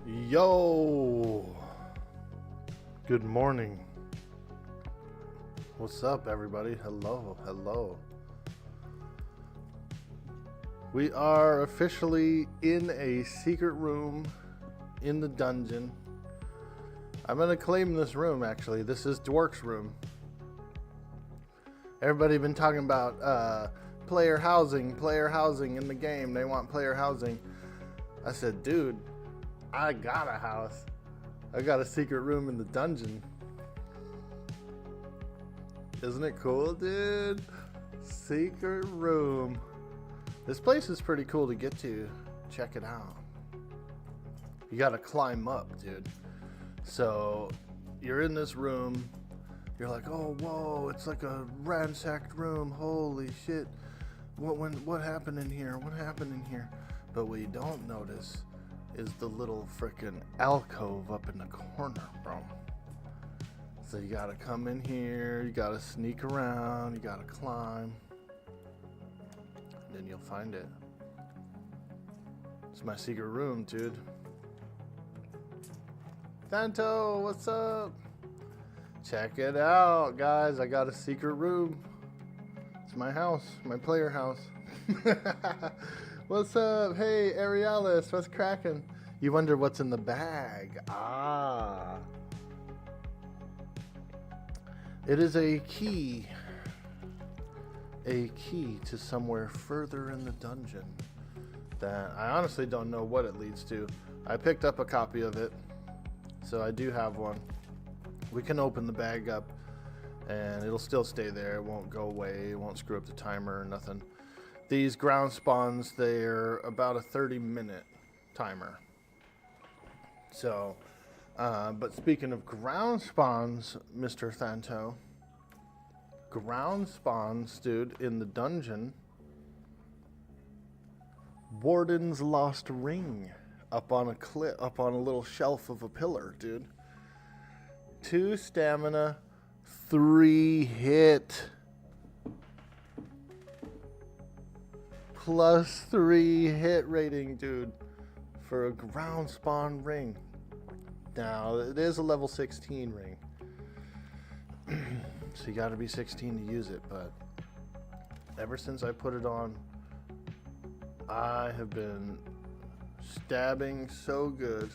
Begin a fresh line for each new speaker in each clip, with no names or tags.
Yo, good morning. What's up, everybody? Hello. We are officially in a secret room in the dungeon. I'm gonna claim this room, actually. This is Dwork's room. Everybody been talking about player housing in the game. They want player housing. I said, dude, I got a house. I got a secret room in the dungeon. Isn't it cool, dude? Secret room. This place is pretty cool to get to. Check it out. You gotta climb up, dude. So you're in this room. You're like, oh, whoa, it's like a ransacked room. Holy shit. What happened in here? What happened in here? But what you don't notice is the little frickin' alcove up in the corner, bro. So you gotta come in here, you gotta sneak around, you gotta climb, and then you'll find it. It's my secret room, dude. Santo, what's up? Check it out, guys. I got a secret room. It's my house, my player house. What's up? Hey, Arialis, what's cracking? You wonder what's in the bag. Ah. It is a key. A key to somewhere further in the dungeon that I honestly don't know what it leads to. I picked up a copy of it, so I do have one. We can open the bag up and it'll still stay there. It won't go away. It won't screw up the timer or nothing. These ground spawns, they're about a 30-minute timer. So, but speaking of ground spawns, Mr. Thanto, ground spawns, dude, in the dungeon. Warden's lost ring up on a little shelf of a pillar, dude. 2 stamina, 3 hit. Plus 3 hit rating, dude, for a ground spawn ring. Now, it is a level 16 ring. So you gotta be 16 to use it, but ever since I put it on, I have been stabbing so good.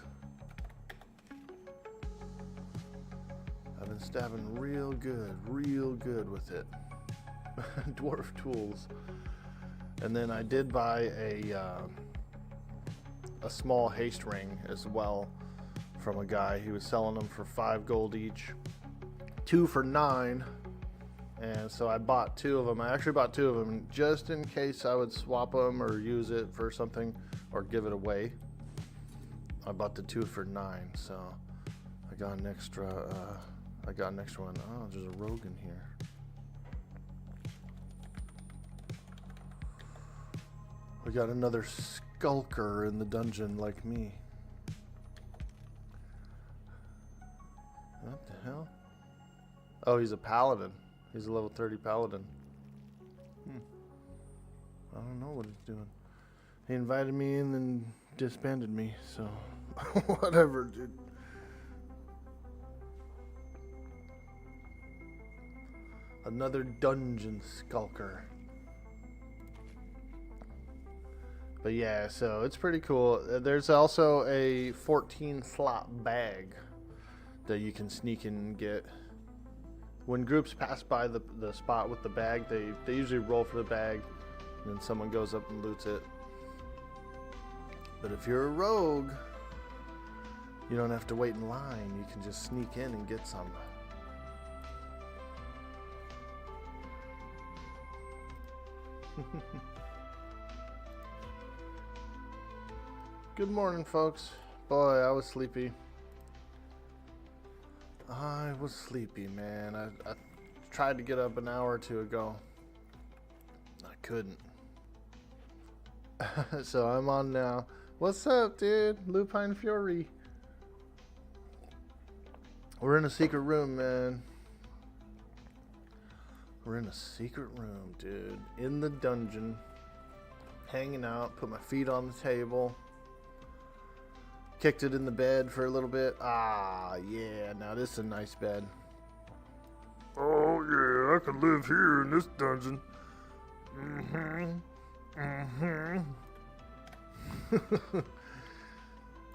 I've been stabbing real good with it. Dwarf tools. And then I did buy a small haste ring as well from a guy. He was selling them for 5 gold each, 2 for 9. And so I bought 2 of them. I actually bought 2 of them just in case I would swap them or use it for something or give it away. I bought the 2 for 9, so I got an extra. One. Oh, there's a rogue in here. We got another skulker in the dungeon like me. What the hell? Oh, he's a paladin. He's a level 30 paladin. I don't know what he's doing. He invited me in and disbanded me, so whatever, dude. Another dungeon skulker. But yeah, so it's pretty cool. There's also a 14 slot bag that you can sneak in and get. When groups pass by the spot with the bag, they usually roll for the bag, and then someone goes up and loots it. But if you're a rogue, you don't have to wait in line. You can just sneak in and get some. Good morning, folks. Boy, I was sleepy. I was sleepy, man. I tried to get up an hour or 2 ago. I couldn't. So I'm on now. What's up, dude? Lupine Fury. We're in a secret room, man. We're in a secret room, dude. In the dungeon. Hanging out. Put my feet on the table. Kicked it in the bed for a little bit. Ah, yeah. Now this is a nice bed. Oh, yeah. I could live here in this dungeon.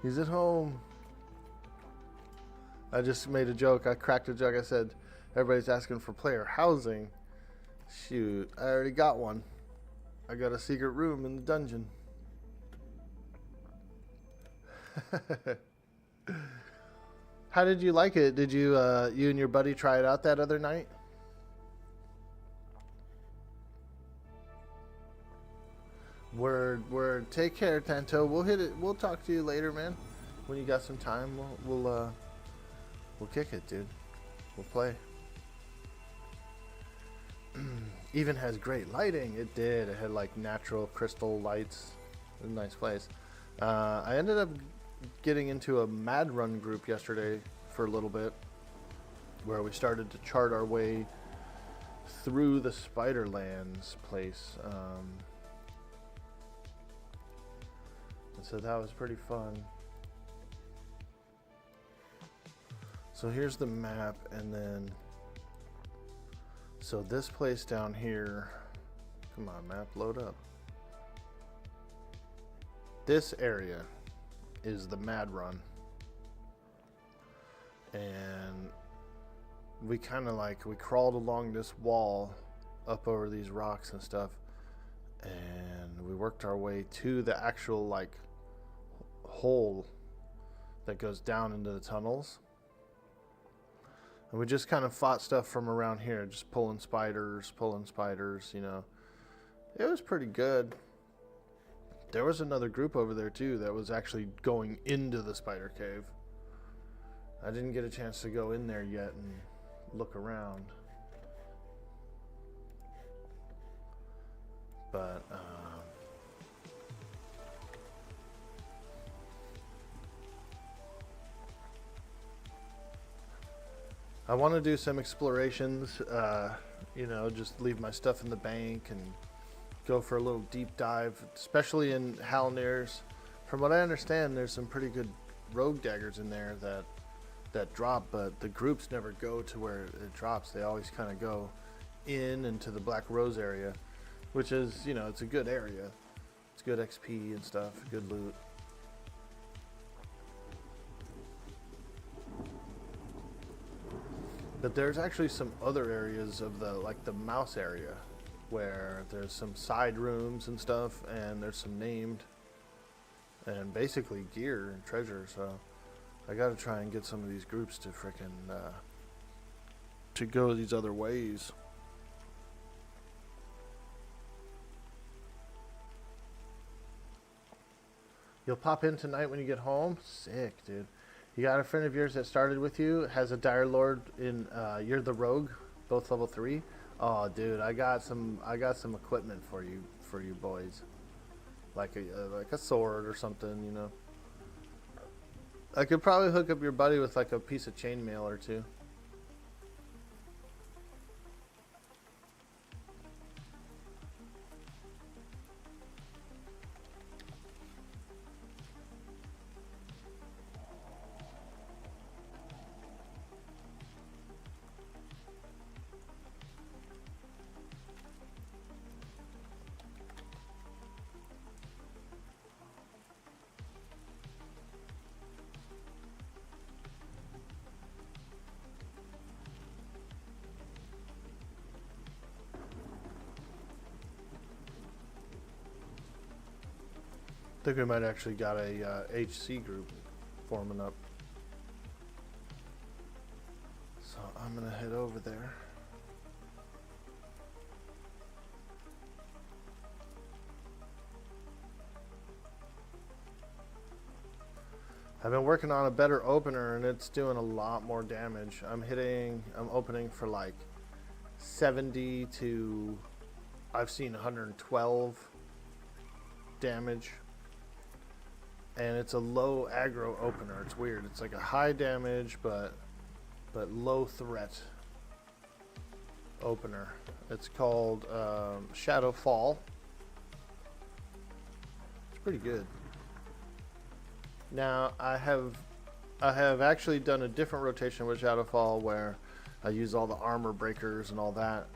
He's at home. I just made a joke. I cracked a joke. I said, everybody's asking for player housing. Shoot, I already got one. I got a secret room in the dungeon. How did you like it? Did you you and your buddy try it out that other night? Word. Take care, Tanto. We'll hit it. We'll talk to you later, man. When you got some time, we'll kick it, dude. We'll play. Even has great lighting. It did. It had like natural crystal lights. It was a nice place. I ended up getting into a Mad Run group yesterday for a little bit, where we started to chart our way through the Spiderlands place. And so that was pretty fun. So here's the map, and then so this place down here, come on map, load up. This area is the Mad Run, and we kind of like, we crawled along this wall up over these rocks and stuff, and we worked our way to the actual like hole that goes down into the tunnels. And we just kind of fought stuff from around here, just pulling spiders, you know. It was pretty good. There was another group over there too that was actually going into the spider cave. I didn't get a chance to go in there yet and look around. But I want to do some explorations, you know, just leave my stuff in the bank and go for a little deep dive, especially in Halnir's. From what I understand, there's some pretty good rogue daggers in there that drop, but the groups never go to where it drops. They always kind of go into the Black Rose area, which is, you know, it's a good area. It's good XP and stuff, good loot. But there's actually some other areas of the, like the mouse area, where there's some side rooms and stuff, and there's some named, and basically gear and treasure. So I gotta try and get some of these groups to frickin' to go these other ways. You'll pop in tonight when you get home? Sick, dude. You got a friend of yours that started with you, has a Dire Lord in, you're the Rogue, both level 3? Oh, dude, I got some equipment for you boys. Like a sword or something, you know. I could probably hook up your buddy with like a piece of chainmail or two. I think we might actually got a HC group forming up. So I'm gonna head over there. I've been working on a better opener, and it's doing a lot more damage. I'm opening for like 70 to, I've seen 112 damage. And it's a low aggro opener. It's weird. It's like a high damage but low threat opener. It's called Shadow Fall. It's pretty good. Now I have actually done a different rotation with Shadowfall where I use all the armor breakers and all that.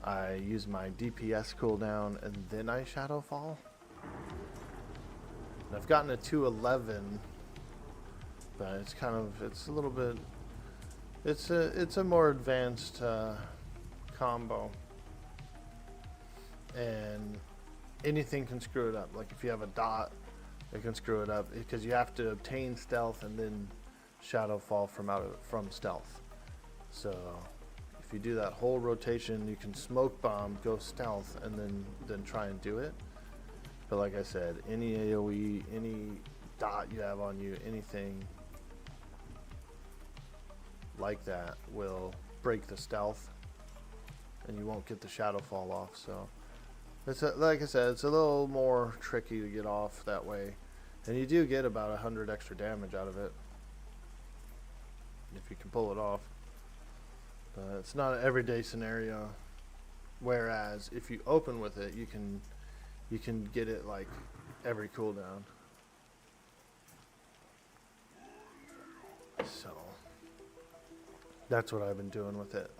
I use my DPS cooldown and then I Shadowfall. And I've gotten a 211, but it's a little bit, it's a more advanced combo, and anything can screw it up. Like if you have a dot, it can screw it up because you have to obtain stealth and then Shadowfall from stealth. So if you do that whole rotation, you can smoke bomb, go stealth, and then try and do it. But like I said, any AoE, any dot you have on you, anything like that will break the stealth, and you won't get the Shadowfall off. So it's like I said, it's a little more tricky to get off that way, and you do get about 100 extra damage out of it if you can pull it off. But it's not an everyday scenario. Whereas if you open with it, you can get it like every cooldown. So that's what I've been doing with it.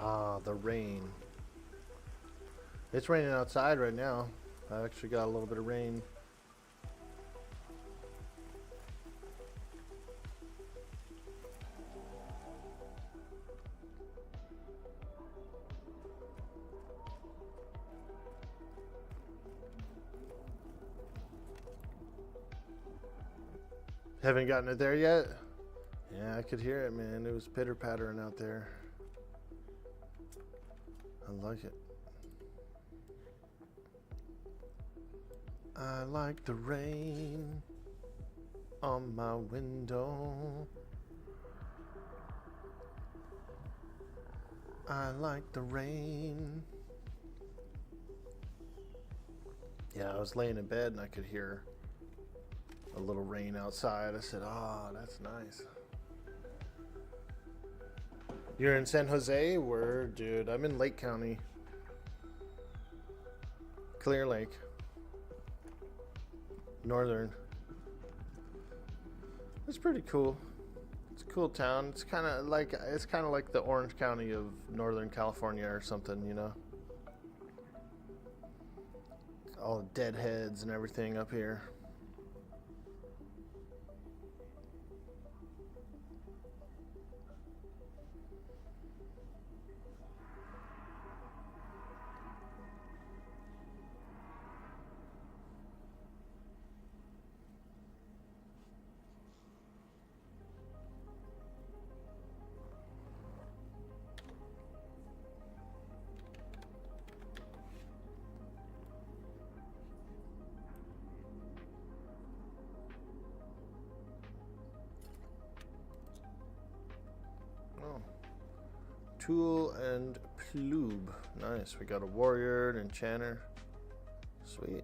Ah, the rain. It's raining outside right now. I actually got a little bit of rain. Haven't gotten it there yet? Yeah, I could hear it, man. It was pitter-pattering out there. I like it. I like the rain on my window. I like the rain. Yeah, I was laying in bed and I could hear a little rain outside. I said, "Oh, that's nice." You're in San Jose? Where, dude? I'm in Lake County. Clear Lake. Northern. It's pretty cool. It's a cool town. It's kind of like the Orange County of Northern California or something, you know. All the deadheads and everything up here. Tool and Plube. Nice. We got a warrior, an enchanter. Sweet.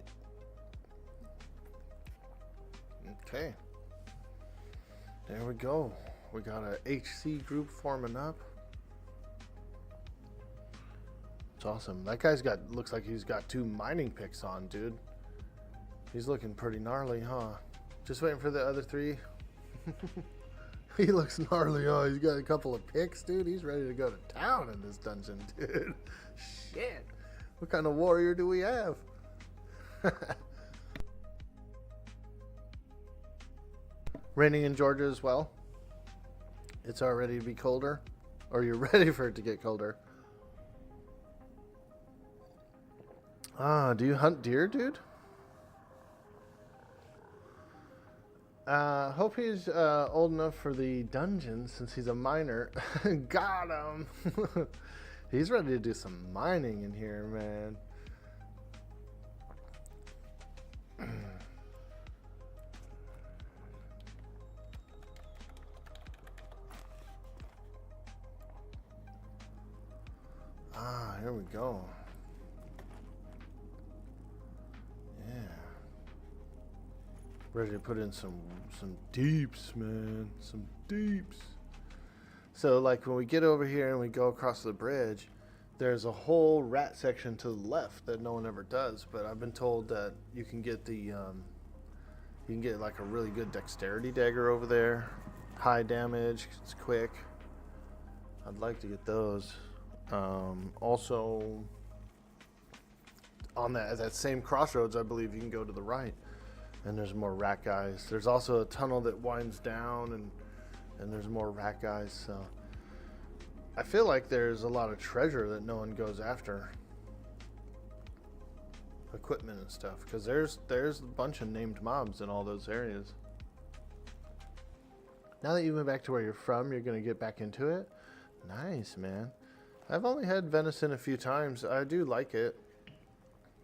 Okay. There we go. We got a HC group forming up. It's awesome. That guy's looks like he's got 2 mining picks on, dude. He's looking pretty gnarly, huh? Just waiting for the other 3. He looks gnarly. Oh, he's got a couple of picks, dude. He's ready to go to town in this dungeon, dude. Shit. What kind of warrior do we have? Raining in Georgia as well. It's already to be colder. Or you're ready for it to get colder. Ah, do you hunt deer, dude? Hope he's old enough for the dungeon since he's a miner. Got him! He's ready to do some mining in here, man. here we go. Yeah. Ready to put in some deeps, man. Some deeps. So like when we get over here and we go across the bridge, there's a whole rat section to the left that no one ever does, but I've been told that you can get the you can get like a really good dexterity dagger over there. High damage, it's quick. I'd like to get those. Also on that same crossroads, I believe you can go to the right and there's more rat guys. There's also a tunnel that winds down and there's more rat guys, so I feel like there's a lot of treasure that no one goes after. Equipment and stuff, because there's a bunch of named mobs in all those areas. Now that you went back to where you're from, you're going to get back into it? Nice, man. I've only had venison a few times. I do like it.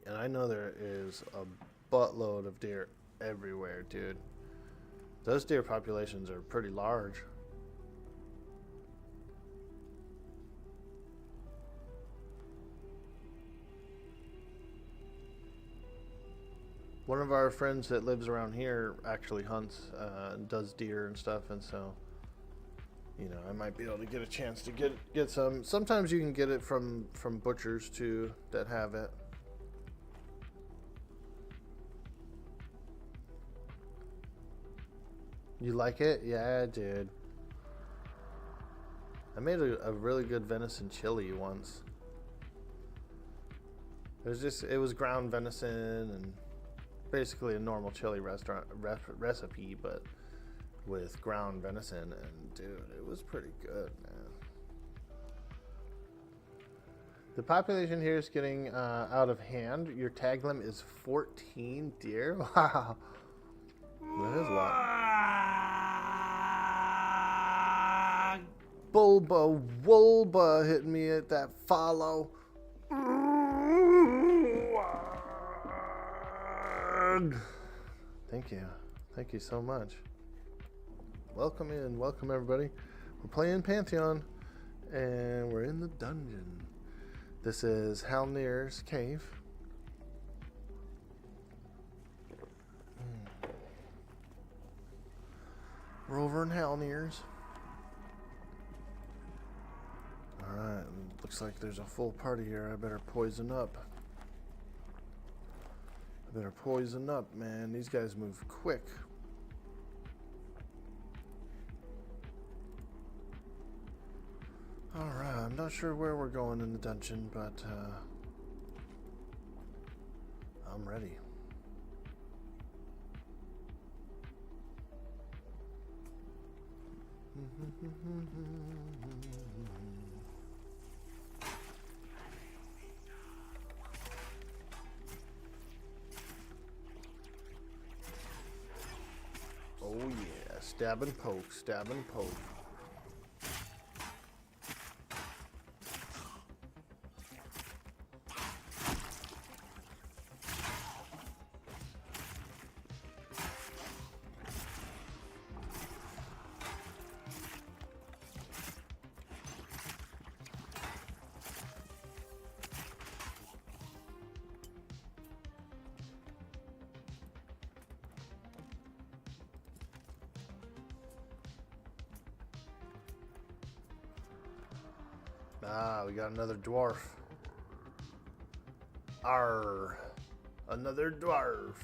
And I know there is a buttload of deer everywhere, dude. Those deer populations are pretty large. One of our friends that lives around here actually hunts, does deer and stuff, and so, you know, I might be able to get a chance to get some. Sometimes you can get it from butchers too that have it. You like it? Yeah, dude. I made a really good venison chili once. It was ground venison and basically a normal chili recipe, but with ground venison, and dude, it was pretty good, man. The population here is getting out of hand. Your tag limit is 14 deer. Wow, that is a lot. Bulba Wulba hitting me at that follow. Thank you so much. Welcome in, welcome everybody. We're playing Pantheon and we're in the dungeon. This is Halnir's cave. We're over in Halnir's. Alright, looks like there's a full party here. I better poison up. Better poison up, man. These guys move quick. Alright, I'm not sure where we're going in the dungeon, but I'm ready. Oh yeah, stab and poke, stab and poke. Ah, we got another dwarf. Arr, another dwarf.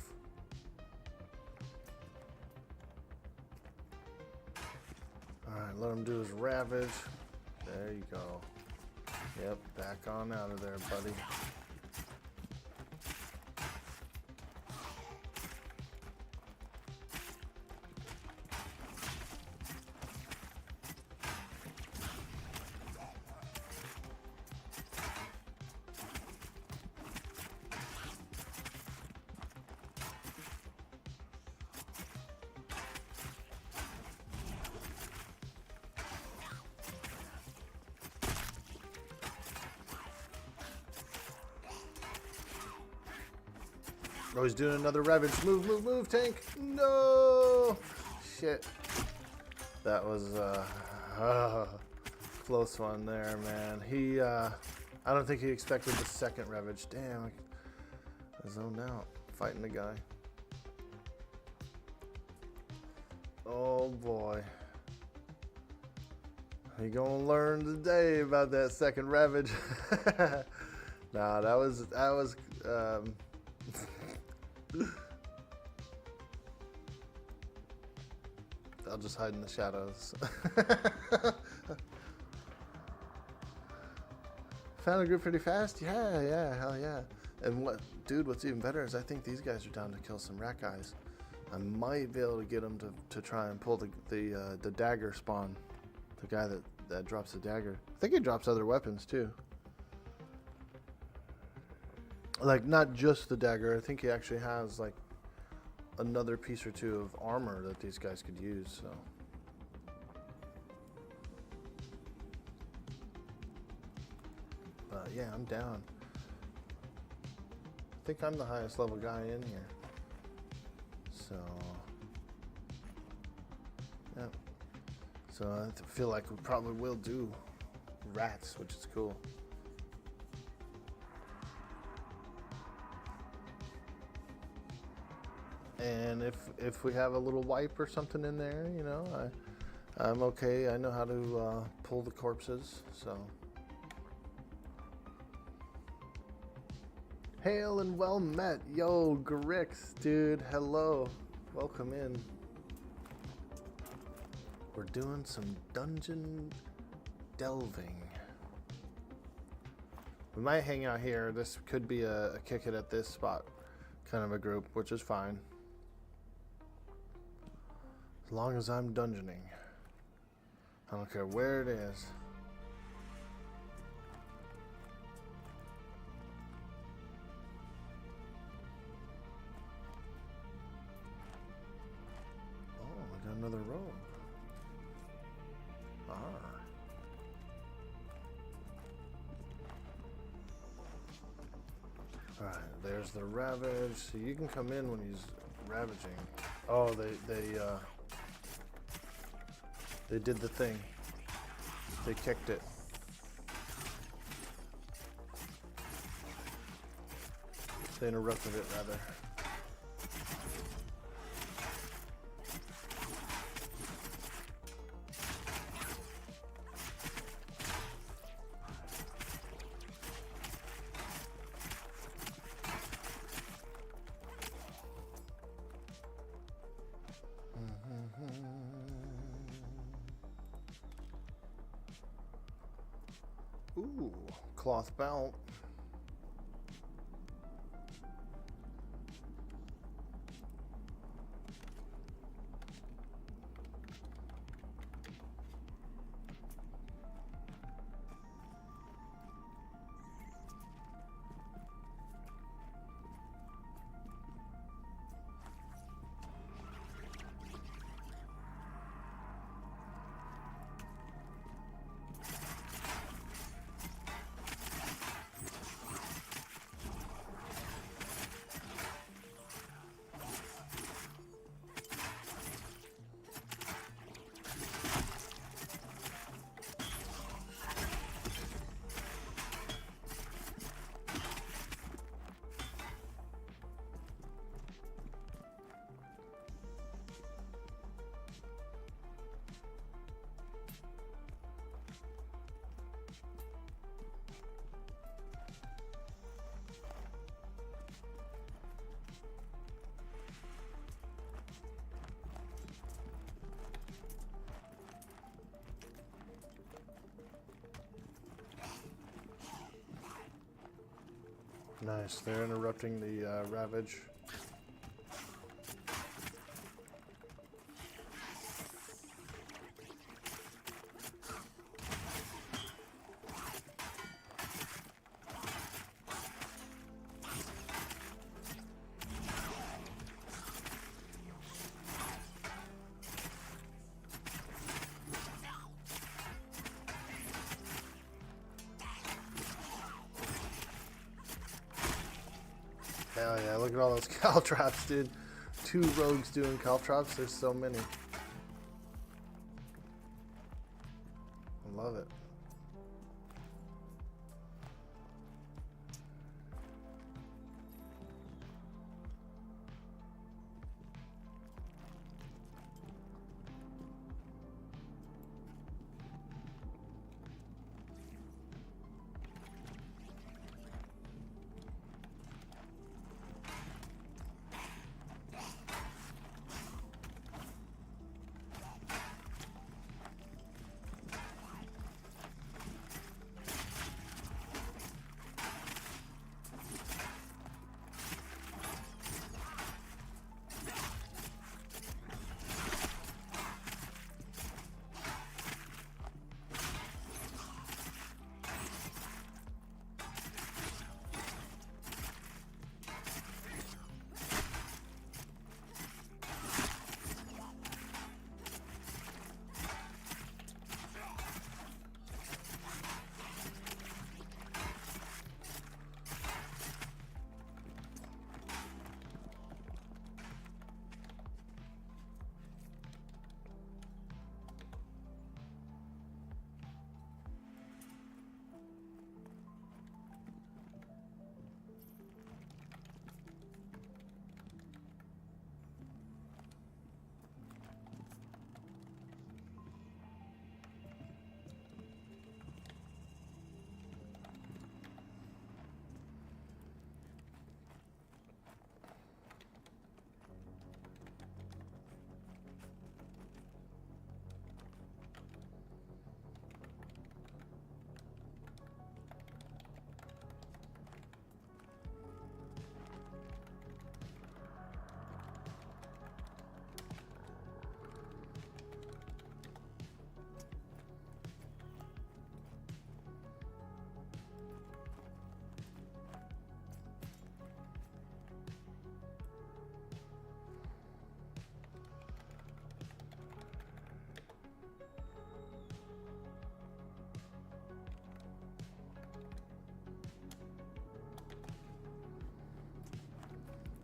Alright, let him do his ravage. There you go. Yep, back on out of there, buddy. Oh, he's doing another ravage. Move, move, move, tank. No! Shit. That was a close one there, man. I don't think he expected the second Ravage. Damn, I zoned out fighting the guy. Oh boy. You gonna learn today about that second Ravage. Nah, that was I'll just hide in the shadows. Found a group pretty fast? Yeah, hell yeah. And what's even better is I think these guys are down to kill some rat guys. I might be able to get them to try and pull the dagger spawn. The guy that drops the dagger. I think he drops other weapons too. Like, not just the dagger. I think he actually has, like, another piece or two of armor that these guys could use, so. But, yeah, I'm down. I think I'm the highest level guy in here. So, yeah. So I feel like we probably will do rats, which is cool. And if we have a little wipe or something in there, you know, I'm okay. I know how to pull the corpses, so. Hail and well met. Yo, Grix, dude, hello. Welcome in. We're doing some dungeon delving. We might hang out here. This could be a kick it at this spot kind of a group, which is fine. As long as I'm dungeoning. I don't care where it is. Oh, I got another robe. Alright, there's the Ravage. So you can come in when he's ravaging. Oh, they did the thing. They kicked it. They interrupted it, rather. Ooh, cloth belt. Nice, they're interrupting the Ravage. Hell yeah, look at all those caltrops, dude. 2 rogues doing caltrops, there's so many. I love it.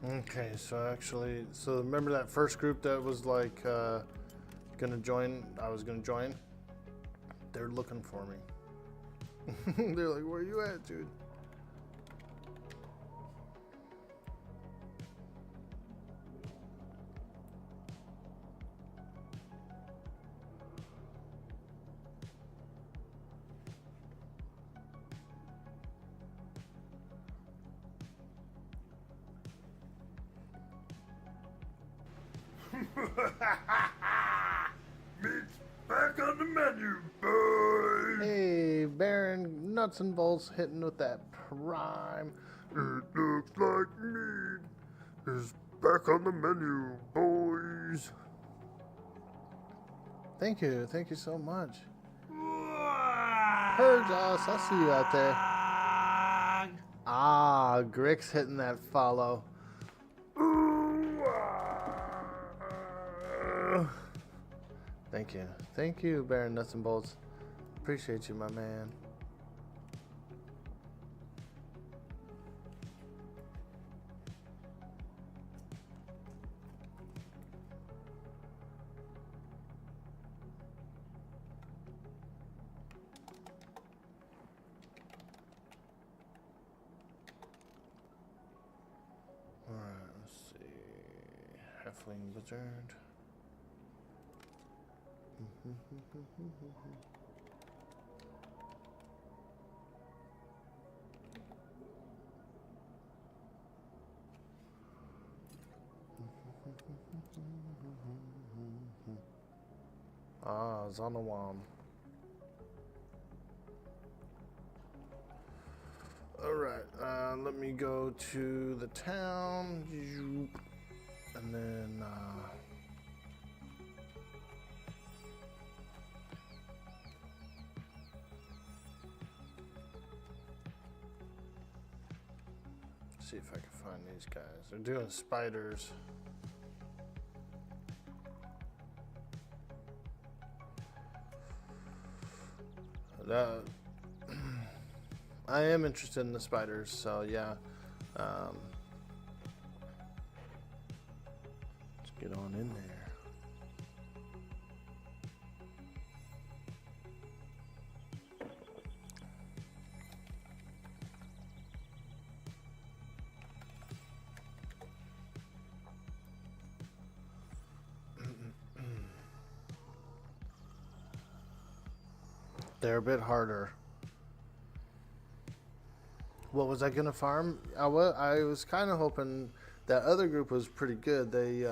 Okay, so actually, so remember that first group that was like gonna join? I was gonna join. They're looking for me. They're like, "Where you at, dude?"
Meat's back on the menu, boys!
Hey, Baron Nuts and Bolts hitting with that prime.
It looks like meat is back on the menu, boys.
Thank you so much. Purge us, I see you out there. Ah, Grix hitting that follow. Thank you, Baron Nuts and Bolts. Appreciate you, my man. Alright, let's see. Halfling Blizzard. Ah, Zonawam. Alright, let me go to the town. And then, see if I can find these guys. They're doing spiders. I am interested in the spiders, so yeah. Let's get on in there. They're a bit harder. What was I gonna farm? I was kind of hoping that other group was pretty good. They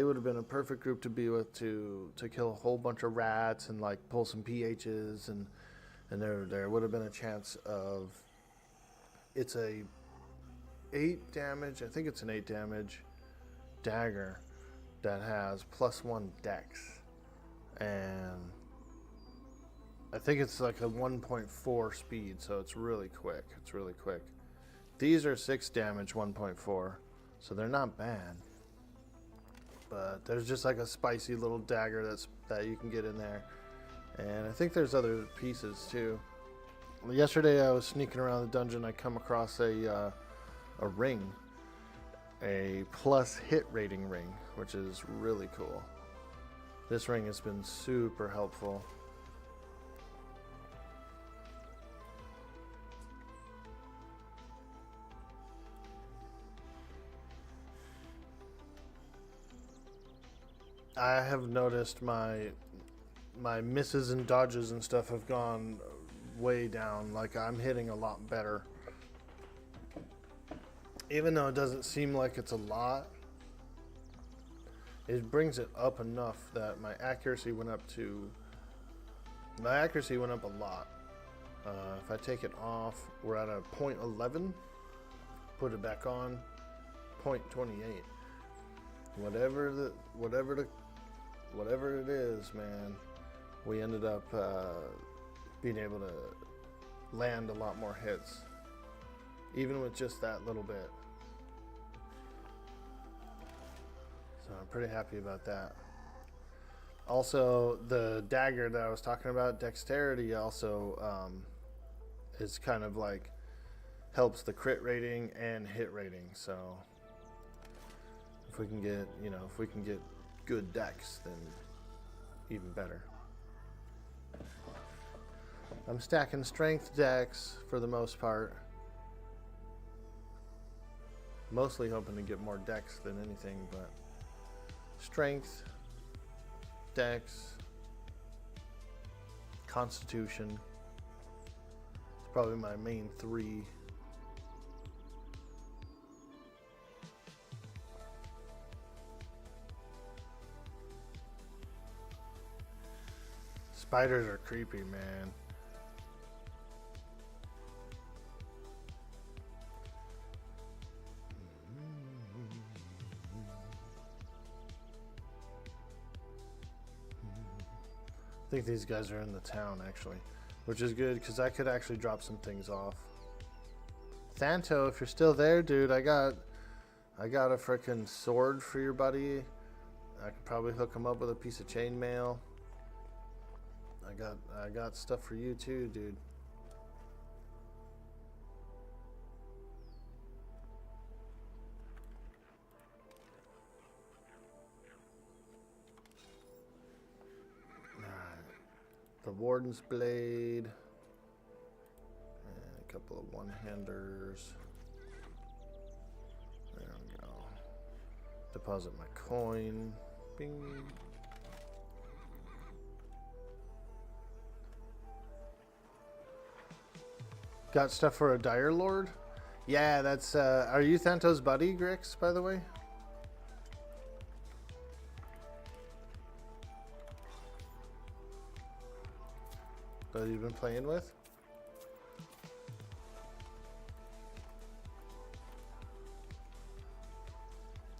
would have been a perfect group to be with to kill a whole bunch of rats and like pull some PHs and there would have been a chance of. It's a 8 damage. I think it's an 8 damage dagger that has +1 dex, and I think it's like a 1.4 speed, so it's really quick. It's really quick. These are 6 damage, 1.4, so they're not bad. But there's just like a spicy little dagger that you can get in there, and I think there's other pieces too. Yesterday I was sneaking around the dungeon. I come across a ring, a plus hit rating ring, which is really cool. This ring has been super helpful. I have noticed my misses and dodges and stuff have gone way down. Like, I'm hitting a lot better. Even though it doesn't seem like it's a lot, it brings it up enough that my accuracy went up a lot. If I take it off, we're at a 0.11. Put it back on, 0.28. Whatever it is, man, we ended up being able to land a lot more hits, even with just that little bit. So I'm pretty happy about that. Also, the dagger that I was talking about, dexterity, also is kind of like helps the crit rating and hit rating. So If we can get, you know, if we can get good decks, then even better. I'm stacking strength decks for the most part. Mostly hoping to get more decks than anything, but strength, dex, constitution. It's probably my main three. Spiders are creepy, man. I think these guys are in the town, actually, which is good because I could actually drop some things off. Thanto, if you're still there, dude, I got a freaking sword for your buddy. I could probably hook him up with a piece of chainmail. I got stuff for you too, dude. The Warden's Blade. And a couple of one-handers. There we go. Deposit my coin. Bing. Got stuff for a Dire Lord? Yeah, that's, are you Thanto's buddy, Grix, by the way? That you've been playing with?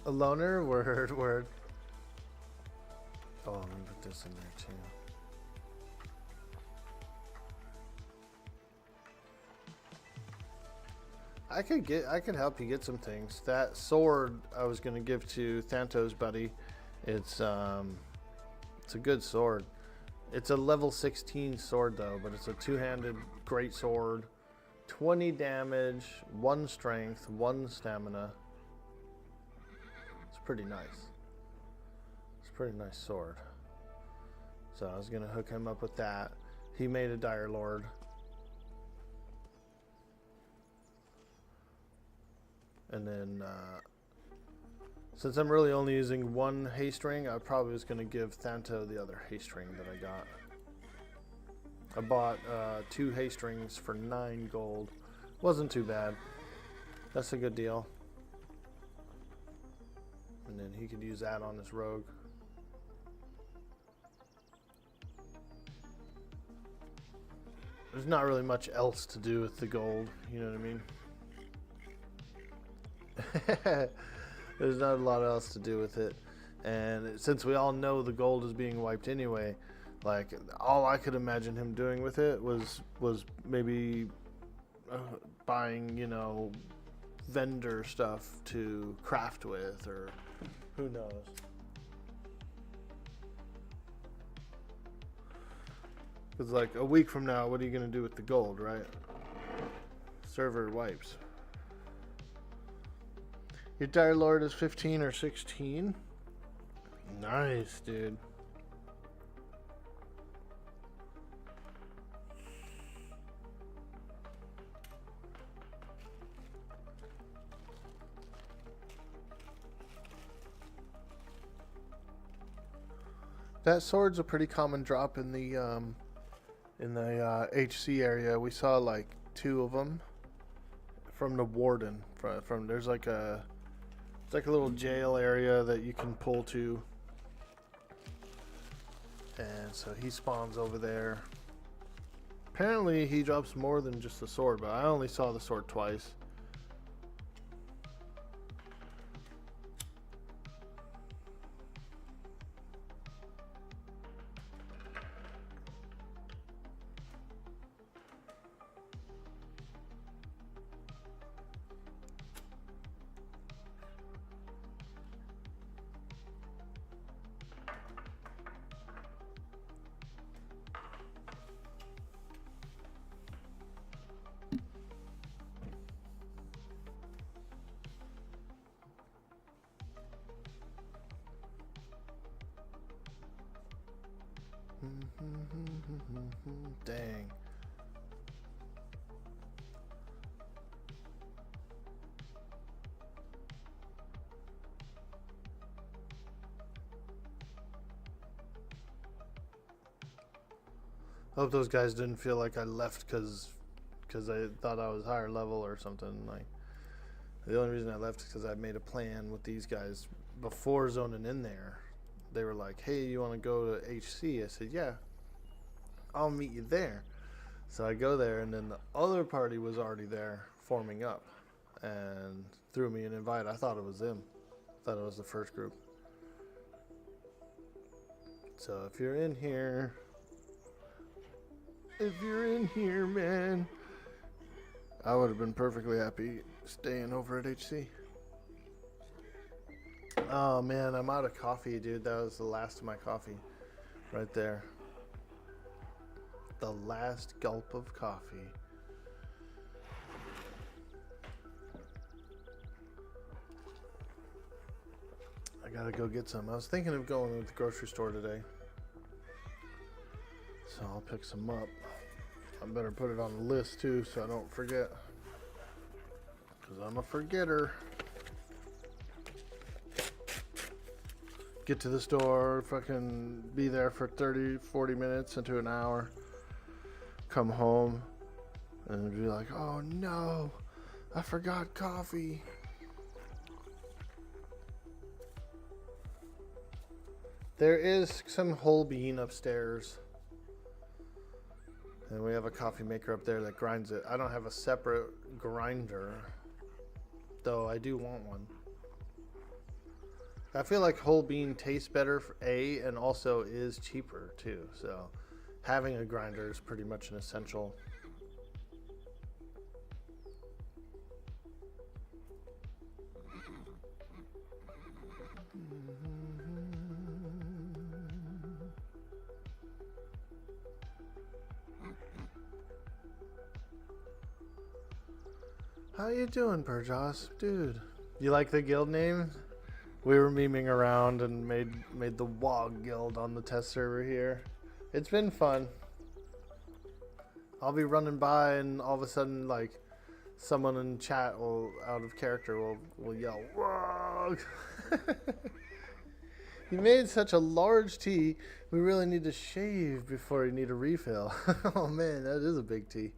A loner? Word, word. Oh, let me put this in there too. I could help you get some things. That sword I was gonna give to Thanto's buddy. It's a good sword. It's a level 16 sword though, but it's a two-handed great sword. 20 damage, 1 strength, 1 stamina. It's pretty nice. It's a pretty nice sword. So I was gonna hook him up with that. He made a Dire Lord. And then, since I'm really only using 1 haste ring, I probably was going to give Thanto the other haste ring that I got. I bought 2 haste rings for 9 gold. Wasn't too bad. That's a good deal. And then he could use that on his rogue. There's not really much else to do with the gold, you know what I mean? There's not a lot else to do with it, and since we all know the gold is being wiped anyway, like all I could imagine him doing with it was maybe buying, you know, vendor stuff to craft with, or who knows. Because like a week from now, what are you gonna do with the gold, right? Server wipes. Your Dire Lord is 15 or 16? Nice, dude. That sword's a pretty common drop in the HC area. We saw like 2 of them from the Warden. From there's like a It's like a little jail area that you can pull to. And so he spawns over there. Apparently he drops more than just the sword, but I only saw the sword twice. Dang. Hope those guys didn't feel like I left because I thought I was higher level or something. Like, the only reason I left is because I made a plan with these guys before zoning in there. They were like, hey, you want to go to HC? I said, yeah, I'll meet you there. So I go there, and then the other party was already there forming up and threw me an invite. I thought it was them. I thought it was the first group. So if you're in here, man, I would have been perfectly happy staying over at HC. Oh man, I'm out of coffee, dude. That was the last of my coffee right there. The last gulp of coffee. I gotta go get some. I was thinking of going to the grocery store today, so I'll pick some up. I better put it on the list too so I don't forget, because I'm a forgetter. Get to the store, fucking be there for 30, 40 minutes into an hour. Come home and be like, oh no, I forgot coffee. There is some whole bean upstairs. And we have a coffee maker up there that grinds it. I don't have a separate grinder, though I do want one. I feel like whole bean tastes better for A, and also is cheaper too. So having a grinder is pretty much an essential. How you doing, Burjoss? Dude, you like the guild name? We were memeing around and made the Waaagh guild on the test server here. It's been fun. I'll be running by and all of a sudden, like, someone in chat will, out of character, will yell, Waaagh! You made such a large tea, we really need to shave before you need a refill. Oh man, that is a big tea.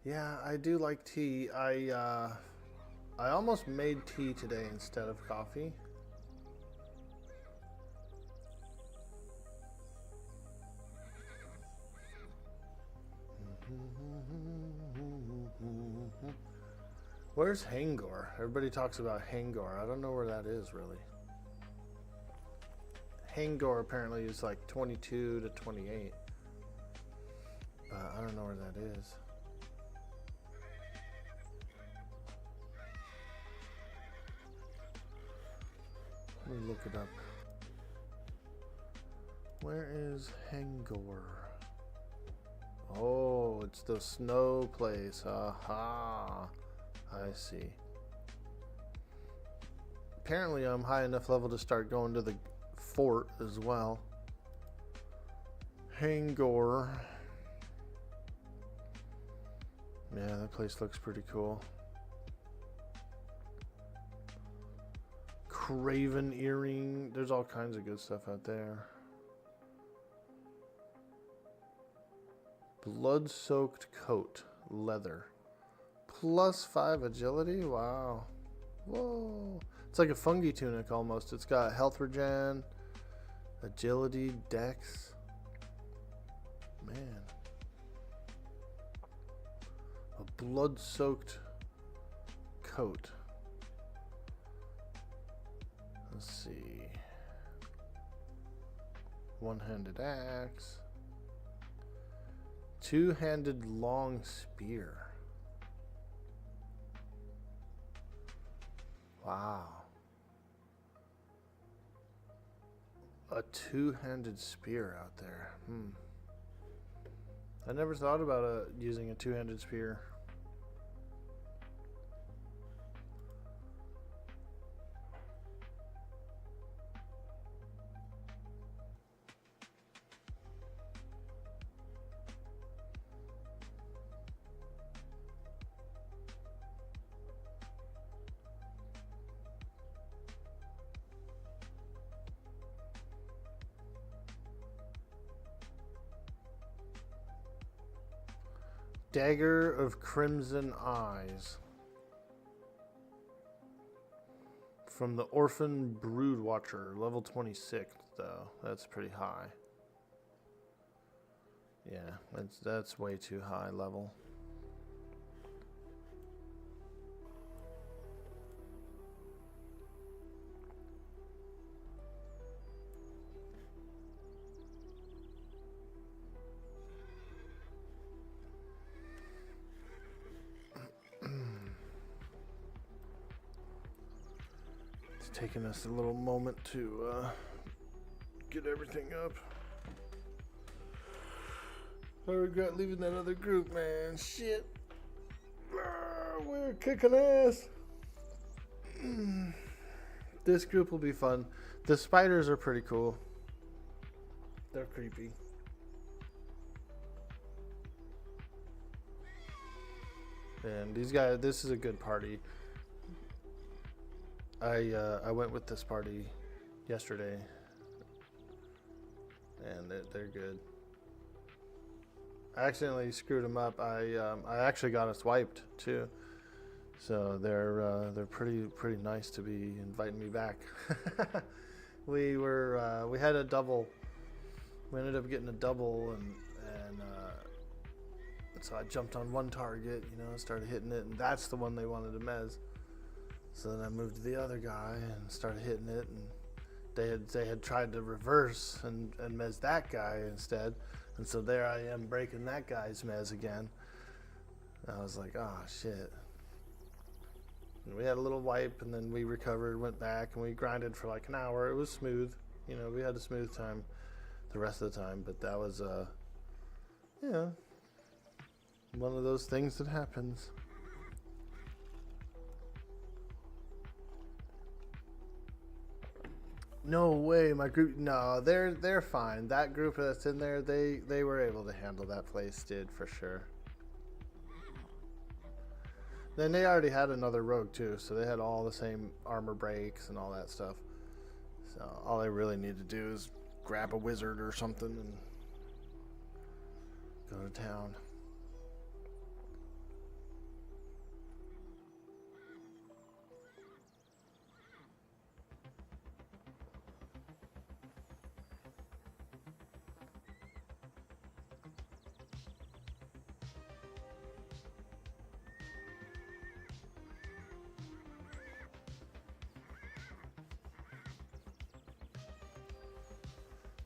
Yeah, I do like tea. I almost made tea today instead of coffee. Where's Hangor? Everybody talks about Hangor. I don't know where that is really. Hangor apparently is like 22 to 28. But I don't know where that is. Let me look it up. Where is Hangor? Oh, it's the snow place. Aha. I see. Apparently I'm high enough level to start going to the fort as well. Hangor. Yeah, that place looks pretty cool. Craven earring. There's all kinds of good stuff out there. Blood-soaked coat. Leather. +5 agility? Wow. Whoa. It's like a fungi tunic almost. It's got health regen, agility, dex. Man. A blood-soaked coat. Let's see. One-handed axe. Two-handed long spear. Wow. A two-handed spear out there. I never thought about using a two-handed spear. Dagger of Crimson Eyes. From the Orphan Broodwatcher, level 26 though. That's pretty high. Yeah, that's way too high level. It's taking us a little moment to get everything up. I regret leaving that other group, man. Shit. We're kicking ass. This group will be fun. The spiders are pretty cool. They're creepy. And these guys, this is a good party. I went with this party yesterday, and they're good. I accidentally screwed them up. I actually got us wiped too, so they're pretty nice to be inviting me back. we had a double. We ended up getting a double, and so I jumped on one target, started hitting it, and that's the one they wanted to mez. So then I moved to the other guy and started hitting it, and they had tried to reverse and mez that guy instead. And so there I am breaking that guy's mez again. I was like, oh shit. And we had a little wipe, and then we recovered, went back, and we grinded for like an hour. It was smooth. We had a smooth time the rest of the time, but that was one of those things that happens. No way, my group. No, they're fine. That group that's in there, they were able to handle that place, dude, for sure. Then they already had another rogue too, so they had all the same armor breaks and all that stuff. So all they really need to do is grab a wizard or something and go to town.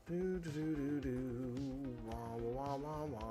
Do do do do do, wah wah wah wah.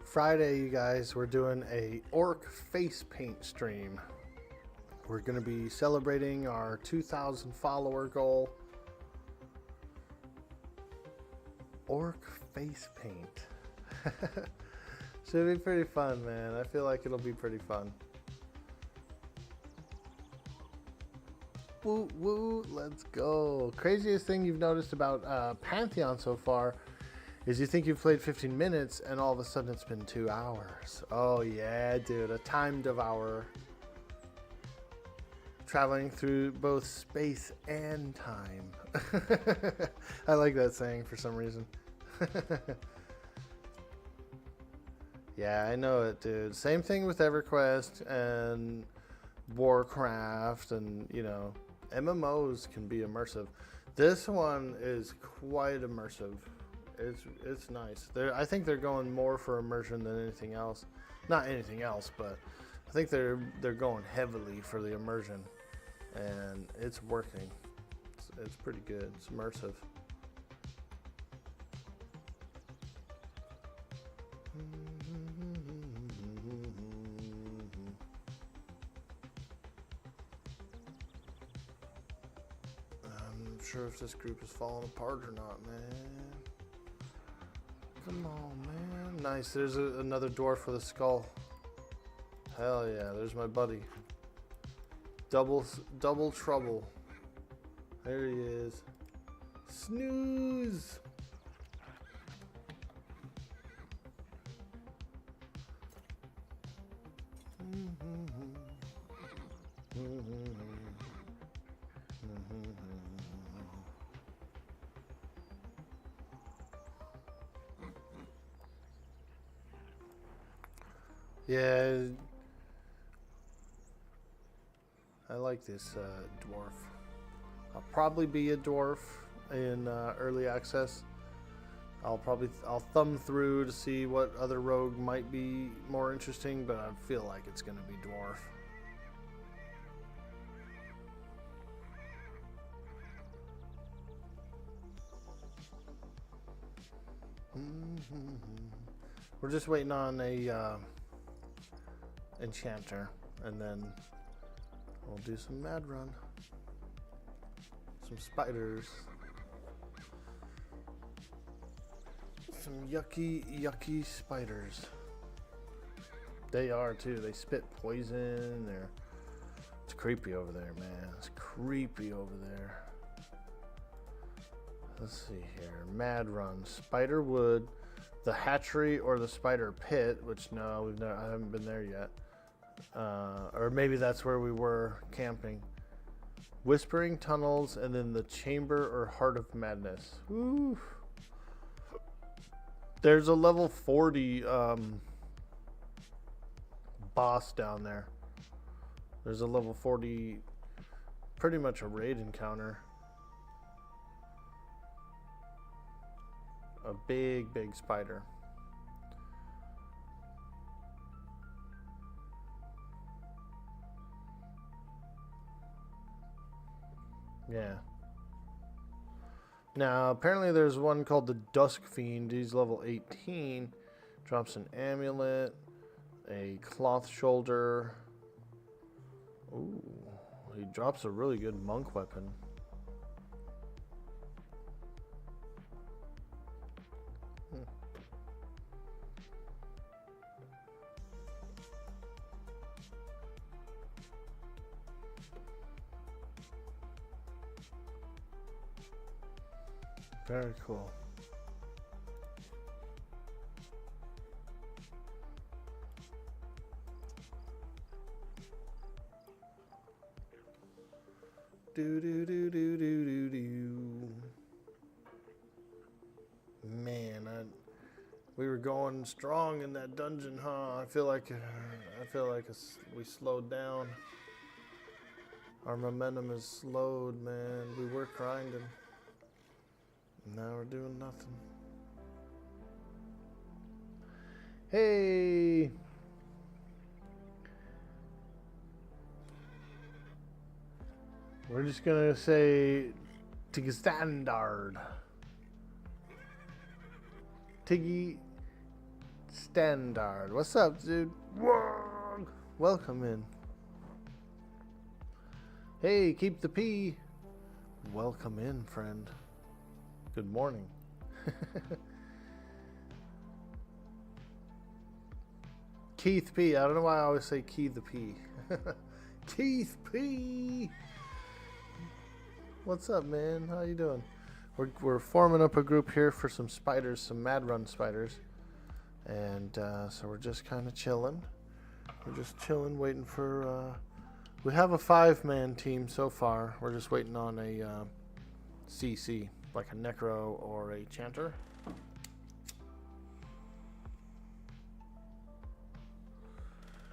Friday, you guys, we're doing a orc face paint stream. We're going to be celebrating our 2,000 follower goal. Orc face paint. Should be pretty fun, man. I feel like it'll be pretty fun. Woo woo, let's go. Craziest thing you've noticed about Pantheon so far is you think you've played 15 minutes and all of a sudden it's been 2 hours. Oh yeah, dude, a time devourer. Traveling through both space and time. I like that saying for some reason. Yeah, I know it, dude. Same thing with EverQuest and Warcraft, and MMOs can be immersive. This one is quite immersive. It's nice. I think they're going more for immersion than anything else. Not anything else, but I think they're going heavily for the immersion, and it's working. It's pretty good. It's immersive. I'm not sure if this group is falling apart or not, man. Come on, man. Nice. There's another dwarf with a skull. Hell yeah. There's my buddy. Double trouble. There he is. Snooze. Yeah, I like this dwarf. I'll probably be a dwarf in early access. I'll thumb through to see what other rogue might be more interesting, but I feel like it's gonna be dwarf. We're just waiting on a enchanter, and then we'll do some mad run. Some spiders. Some yucky spiders. They are too. They spit poison. It's creepy over there, man. It's creepy over there. Let's see here. Mad run. Spider wood. The hatchery or the spider pit, which no, I haven't been there yet. Or maybe that's where we were camping. Whispering tunnels, and then the chamber or heart of madness. Ooh. There's a level 40 boss down there. There's a level 40, pretty much a raid encounter. A big spider. Yeah. Now, apparently there's one called the Dusk Fiend. He's level 18. Drops an amulet, a cloth shoulder. Ooh, he drops a really good monk weapon. Very cool. Man, we were going strong in that dungeon, huh? I feel like we slowed down. Our momentum is slowed, man. We were grinding. Now we're doing nothing. Hey! We're just gonna say Tiggy Standard. Tiggy Standard. What's up, dude?
Waaagh!
Welcome in. Hey, keep the P. Welcome in, friend. Good morning. Keith P. I don't know why I always say Keith the P. Keith P. What's up, man? How you doing? We're forming up a group here for some spiders, some mad run spiders, and so we're just kind of chilling. We're just chilling, waiting for. We have a 5-man team so far. We're just waiting on a CC. Like a necro or a chanter.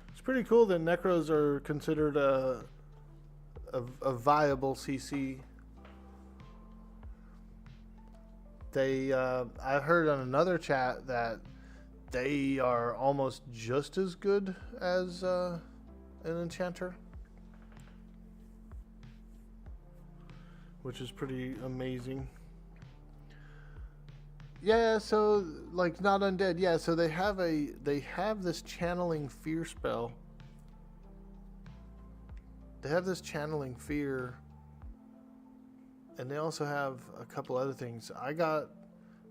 It's pretty cool that necros are considered a viable CC. They I heard on another chat that They are almost just as good as an enchanter, which is pretty amazing. Yeah, so like not undead. Yeah, so they have this channeling fear spell. They have this channeling fear, and they also have a couple other things. I got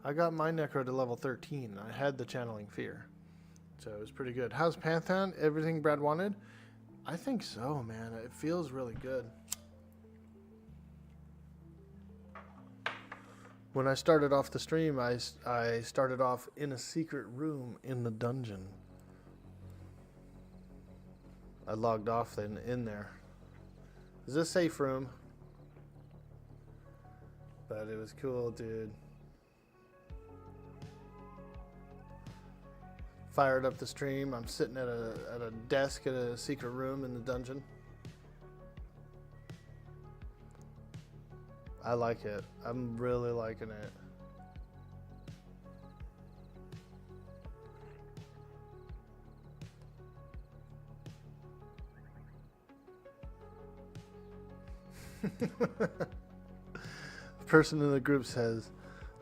my necro to level 13. I had the channeling fear, so it was pretty good. How's Pantheon? Everything Brad wanted? I think so, man. It feels really good. When I started off the stream, I started off in a secret room in the dungeon. I logged off then in there. It was a safe room, but it was cool, dude. Fired up the stream. I'm sitting at a desk at a secret room in the dungeon. I like it. I'm really liking it. The person in the group says,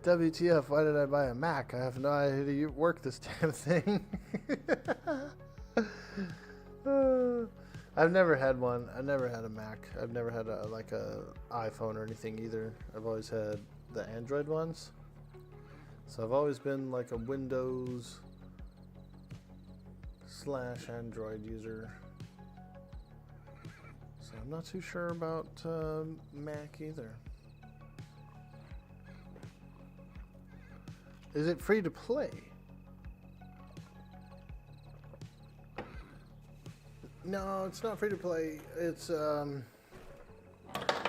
WTF, why did I buy a Mac? I have no idea how to work this damn thing. I've never had one. I've never had a Mac. I've never had a iPhone or anything either. I've always had the Android ones. So I've always been like a Windows / Android user. So I'm not too sure about Mac either. Is it free to play? No, it's not free to play. It's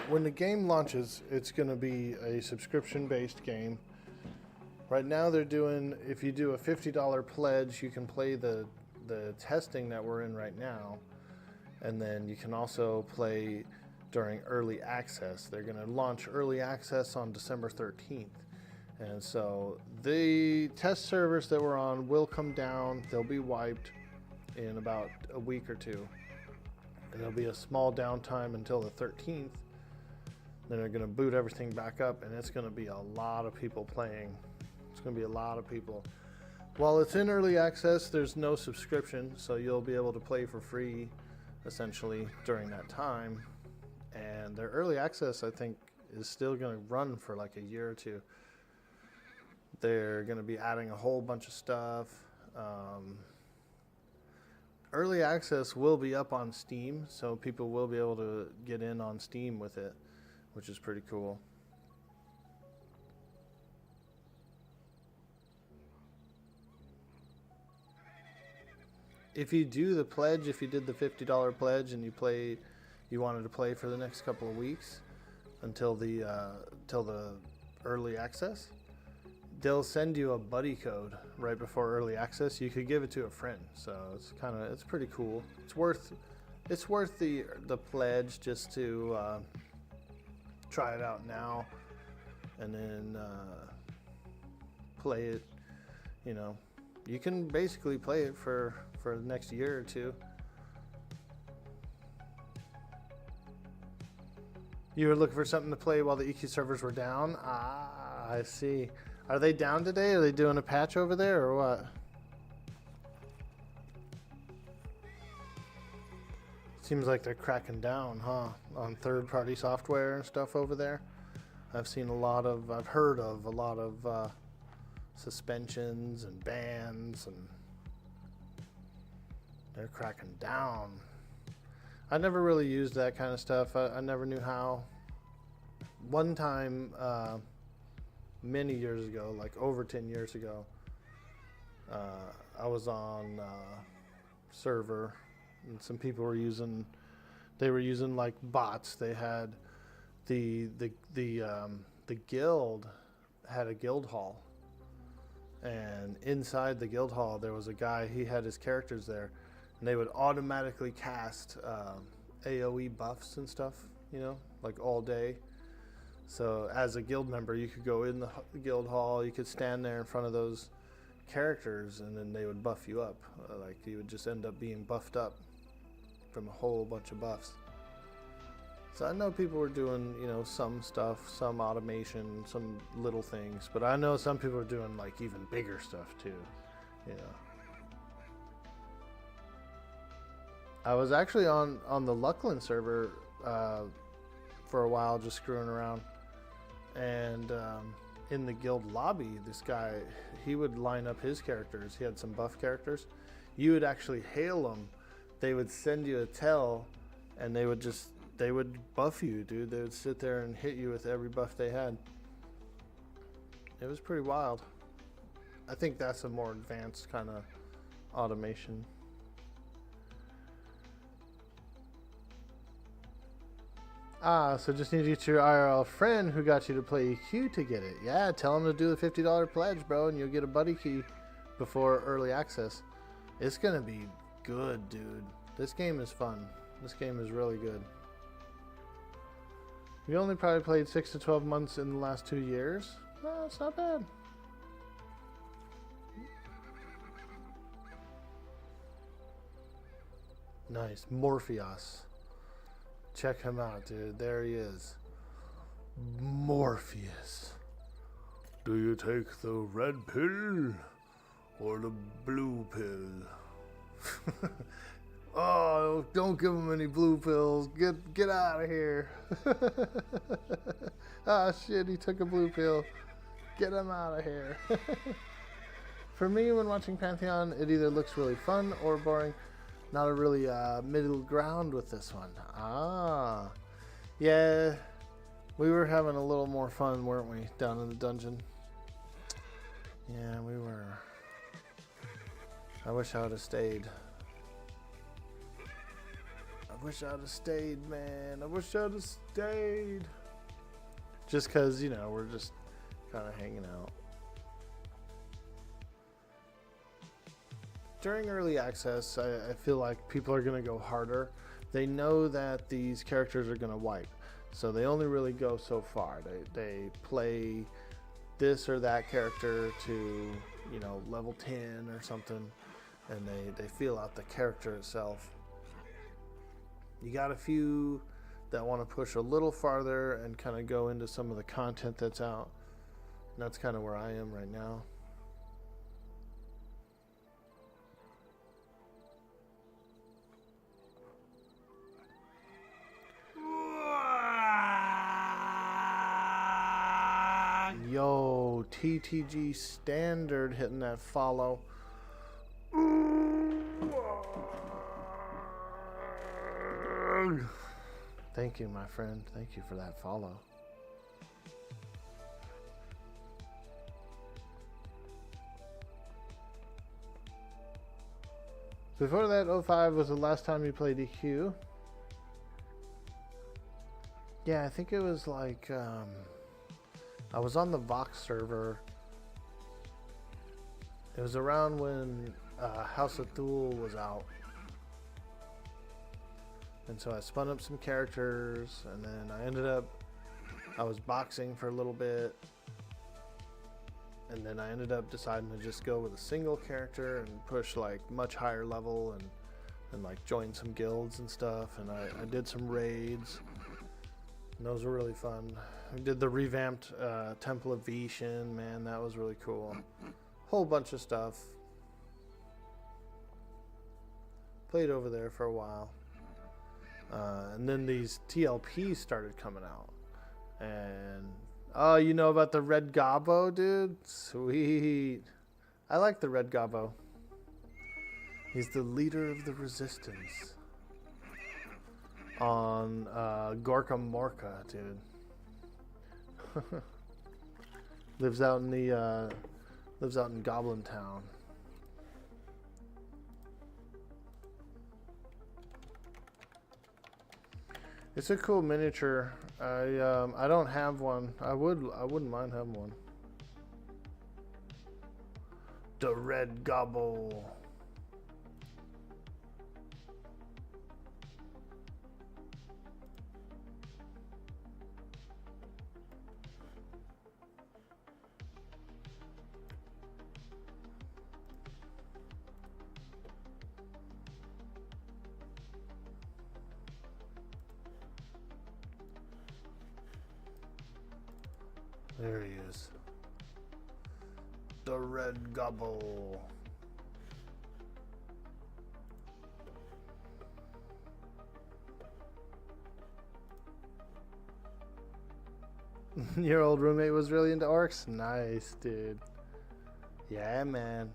when the game launches, it's going to be a subscription-based game. Right now, they're doing, if you do a $50 pledge, you can play the testing that we're in right now, and then you can also play during early access. They're going to launch early access on December 13th. And so the test servers that we're on will come down. They'll be wiped in about a week or two. And there'll be a small downtime until the 13th. Then they're going to boot everything back up, and it's going to be a lot of people playing. It's going to be a lot of people. While it's in early access, there's no subscription, so you'll be able to play for free, essentially, during that time. And their early access, I think, is still going to run for like a year or two. They're going to be adding a whole bunch of stuff. Early access will be up on Steam, so people will be able to get in on Steam with it, which is pretty cool. If you do the pledge, if you did the $50 pledge and you wanted to play for the next couple of weeks until the early access, they'll send you a buddy code right before early access. You could give it to a friend, so it's pretty cool. It's worth the pledge just to try it out now, and then play it. You know, you can basically play it for the next year or two. You were looking for something to play while the EQ servers were down? Ah, I see. Are they down today? Are they doing a patch over there or what? Seems like they're cracking down, huh? On third-party software and stuff over there. I've heard of a lot of suspensions and bans, and they're cracking down. I never really used that kind of stuff. I never knew how. One time, many years ago, like over 10 years ago, I was on server, and some people were using like bots. They had the guild had a guild hall, and inside the guild hall there was a guy. He had his characters there, and they would automatically cast AoE buffs and stuff, you know, like all day. So as a guild member, you could go in the guild hall, you could stand there in front of those characters, and then they would buff you up. Like you would just end up being buffed up from a whole bunch of buffs. So I know people were doing, you know, some stuff, some automation, some little things, but I know some people are doing like even bigger stuff too, you know. I was actually on the Luckland server for a while, just screwing around, and in the guild lobby, this guy, he would line up his characters. He had some buff characters. You would actually hail them. They would send you a tell, and they would buff you, dude. They would sit there and hit you with every buff they had. It was pretty wild. I think that's a more advanced kind of automation. Ah, so just need to get your IRL friend who got you to play EQ to get it. Yeah, tell him to do the $50 pledge, bro, and you'll get a buddy key before early access. It's gonna be good, dude. This game is fun. This game is really good. You only probably played 6 to 12 months in the last 2 years. No, it's not bad. Nice. Morpheus. Check him out, dude. There he is. Morpheus.
Do you take the red pill or the blue pill?
Oh, don't give him any blue pills. Get out of here. Ah, shit, he took a blue pill. Get him out of here. For me, when watching Pantheon, it either looks really fun or boring. Not a really middle ground with this one. Ah, yeah, we were having a little more fun, weren't we, down in the dungeon? Yeah, we were. I wish I would have stayed. I wish I would have stayed, man. I wish I would have stayed. Just because, you know, we're just kind of hanging out. During early access, I feel like people are going to go harder. They know that these characters are going to wipe, so they only really go so far. They play this or that character to, you know, level 10 or something, and they feel out the character itself. You got a few that want to push a little farther and kind of go into some of the content that's out. And that's kind of where I am right now. Yo, TTG Standard hitting that follow. Thank you, my friend. Thank you for that follow. Before that, 05 was the last time you played EQ. Yeah, I think it was like, I was on the Waaagh server. It was around when House of Thule was out. And so I spun up some characters, and then I was boxing for a little bit. And then I ended up deciding to just go with a single character and push like much higher level and like join some guilds and stuff. And I did some raids. And those were really fun. I did the revamped Temple of Vishen, man, that was really cool. Whole bunch of stuff. Played over there for a while. And then these TLPs started coming out. And, oh, you know about the Red Gobbo, dude? Sweet. I like the Red Gobbo. He's the leader of the resistance. On Gorka Morka, dude. lives out in Goblin Town. It's a cool miniature. I don't have one. I wouldn't mind having one. The Red Gobble. There he is. The red gobble. Your old roommate was really into orcs? Nice, dude. Yeah, man.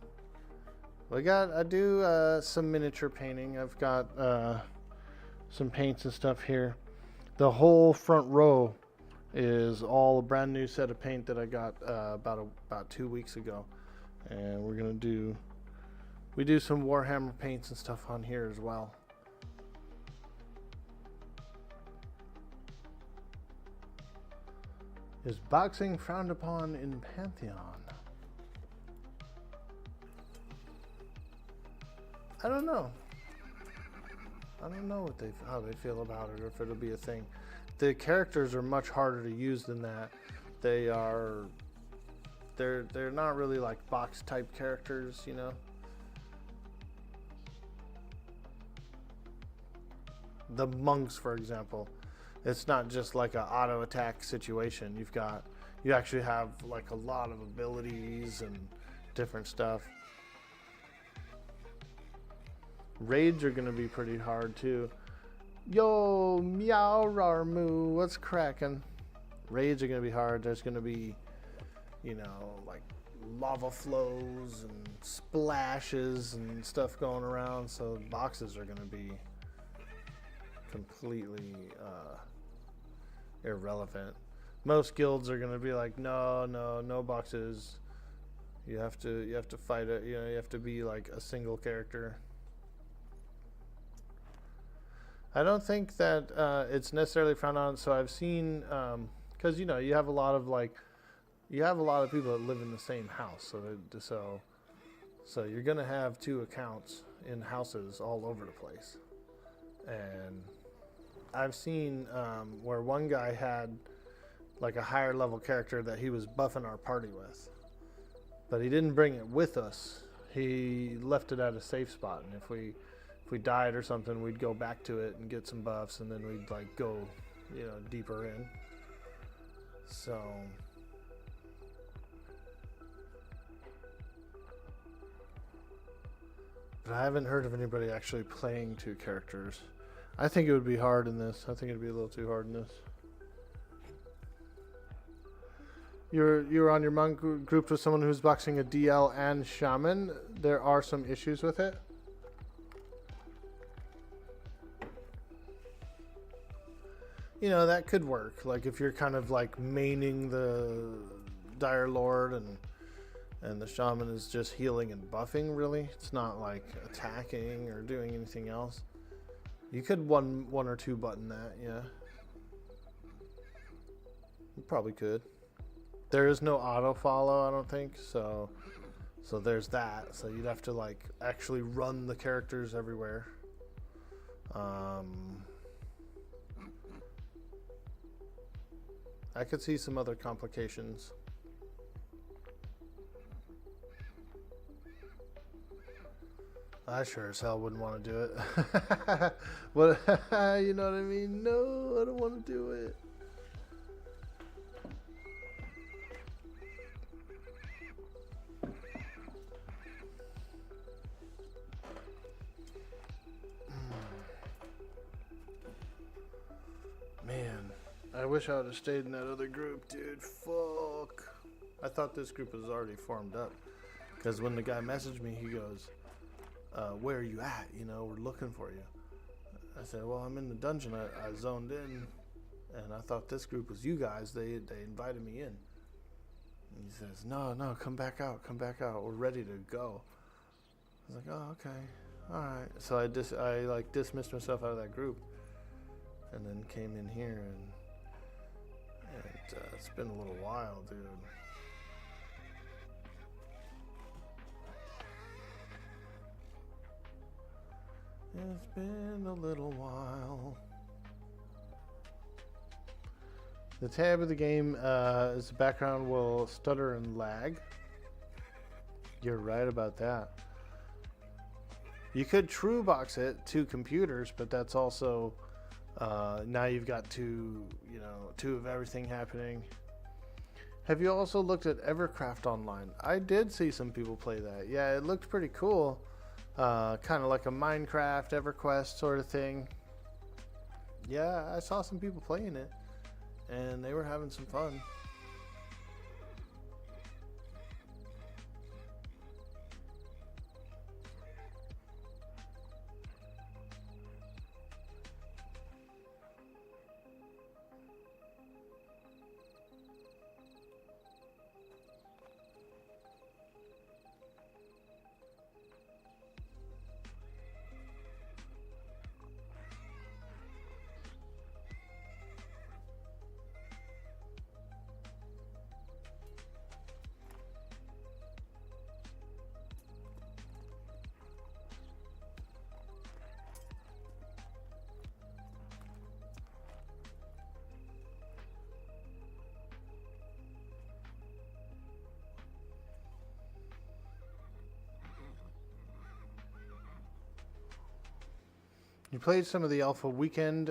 I do some miniature painting. I've got some paints and stuff here. The whole front row is all a brand new set of paint that I got about 2 weeks ago, and we do some Warhammer paints and stuff on here as well. Is boxing frowned upon in Pantheon? I don't know. I don't know how they feel about it, or if it'll be a thing. The characters are much harder to use than that. They're not really like box type characters, you know. The monks, for example, it's not just like an auto attack situation. You actually have like a lot of abilities and different stuff. Raids are gonna be pretty hard too. Yo, meow, rar, moo, what's cracking? Raids are gonna be hard. There's gonna be, you know, like lava flows and splashes and stuff going around. So boxes are gonna be completely irrelevant. Most guilds are gonna be like, no boxes. You have to fight it. You know, you have to be like a single character. I don't think that it's necessarily frowned on. So I've seen, because you know, you have a lot of people that live in the same house. So you're gonna have 2 accounts in houses all over the place. And I've seen where one guy had like a higher level character that he was buffing our party with, but he didn't bring it with us. He left it at a safe spot, and if we died or something, we'd go back to it and get some buffs, and then we'd like go, you know, deeper in. So but I haven't heard of anybody actually playing 2 characters. I think it would be hard in this. I think it'd be a little too hard in this. You're on your monk grouped with someone who's boxing a DL and shaman. There are some issues with it. You know, that could work. Like if you're kind of like maining the Dire Lord and the shaman is just healing and buffing, really. It's not like attacking or doing anything else. You could one or 2 button that, yeah. You probably could. There is no auto follow, I don't think, so there's that. So you'd have to like actually run the characters everywhere. I could see some other complications. I sure as hell wouldn't want to do it. What? You know what I mean? No, I don't want to do it. Man, I wish I would have stayed in that other group, dude. Fuck. I thought this group was already formed up. Because when the guy messaged me, he goes, where are you at? You know, we're looking for you. I said, well, I'm in the dungeon. I zoned in, and I thought this group was you guys. They invited me in. And he says, no, come back out. We're ready to go. I was like, oh, okay. All right. So I dismissed myself out of that group, and then came in here, and it's been a little while, dude. It's been a little while. The tab of the game is the background will stutter and lag. You're right about that. You could true box it to computers, but that's also now you've got two of everything happening. Have you also looked at Evercraft Online? I did see some people play that. Yeah, it looked pretty cool. Kind of like a Minecraft, EverQuest sort of thing. Yeah, I saw some people playing it, and they were having some fun. You played some of the Alpha Weekend.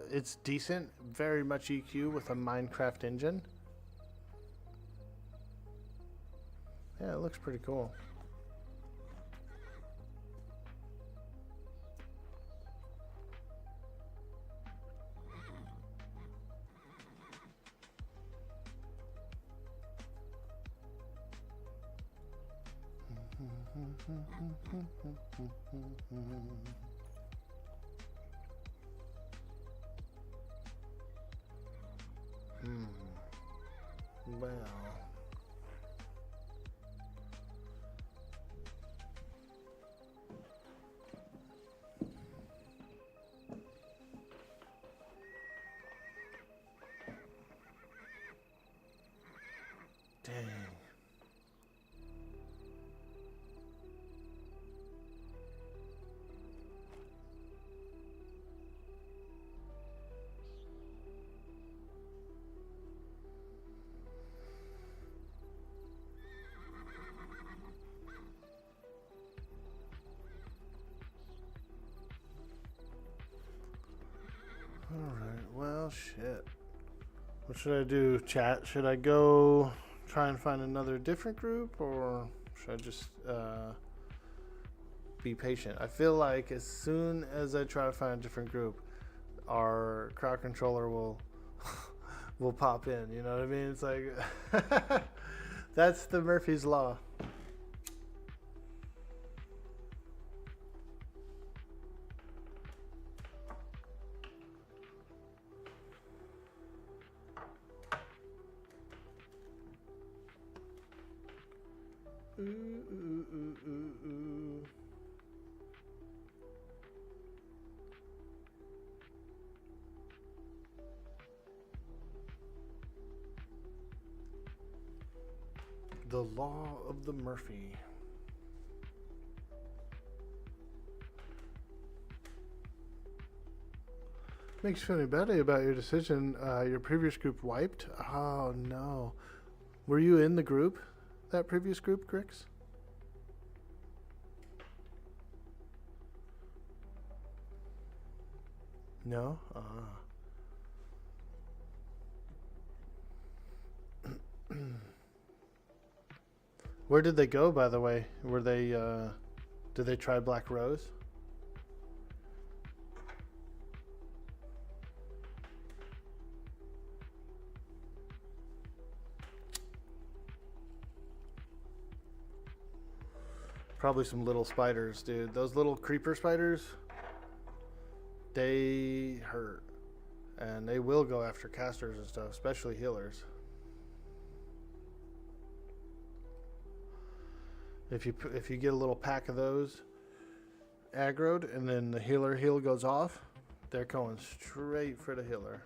It's decent, very much EQ with a Minecraft engine. Yeah, it looks pretty cool. Well. Dang. Alright, well, shit. What should I do, chat? Should I go try and find another different group, or should I just be patient? I feel like as soon as I try to find a different group, our crowd controller will will pop in, you know what I mean? It's like, that's the Murphy's Law. Ooh. The Law of the Murphy. Makes you feel bad about your decision. Your previous group wiped? Oh no. Were you in the group? That previous group, Grix? No? Where did they go, by the way? Were they, did they try Black Rose? Probably some little spiders, dude. Those little creeper spiders, they hurt. And they will go after casters and stuff, especially healers. If you get a little pack of those aggroed and then the heal goes off, they're going straight for the healer.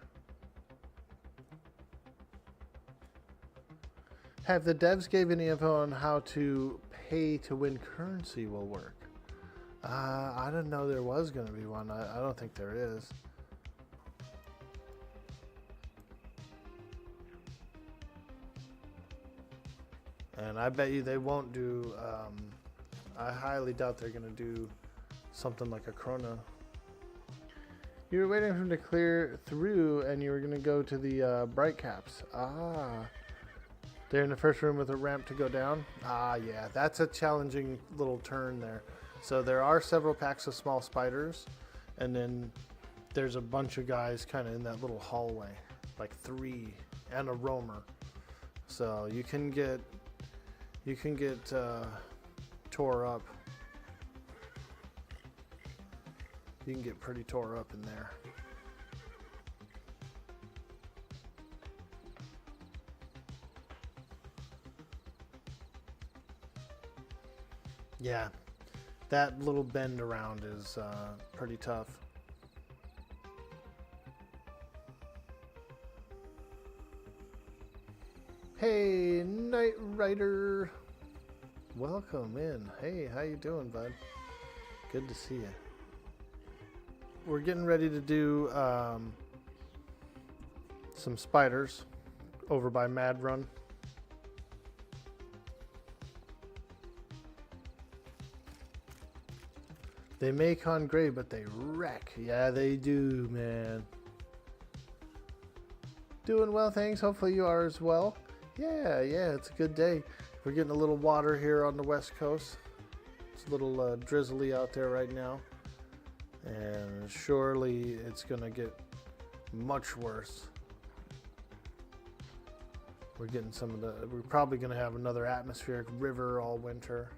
Have the devs gave any info on how to pay to win currency will work? I didn't know there was going to be one. I don't think there is. And I bet you they won't do, I highly doubt they're going to do something like a Chrono. You were waiting for him to clear through and you were going to go to the bright caps. Ah, They're in the first room with a ramp to go down. Ah, yeah, that's a challenging little turn there. So there are several packs of small spiders, and then there's a bunch of guys kind of in that little hallway, like 3, and a roamer. So you can get tore up. You can get pretty tore up in there. Yeah, that little bend around is pretty tough. Hey, Knight Rider. Welcome in. Hey, how you doing, bud? Good to see you. We're getting ready to do some spiders over by Mad Run. They may con gray, but they wreck. Yeah, they do, man. Doing well, thanks. Hopefully you are as well. Yeah, it's a good day. We're getting a little water here on the west coast. It's a little drizzly out there right now. And surely it's going to get much worse. We're getting we're probably going to have another atmospheric river all winter.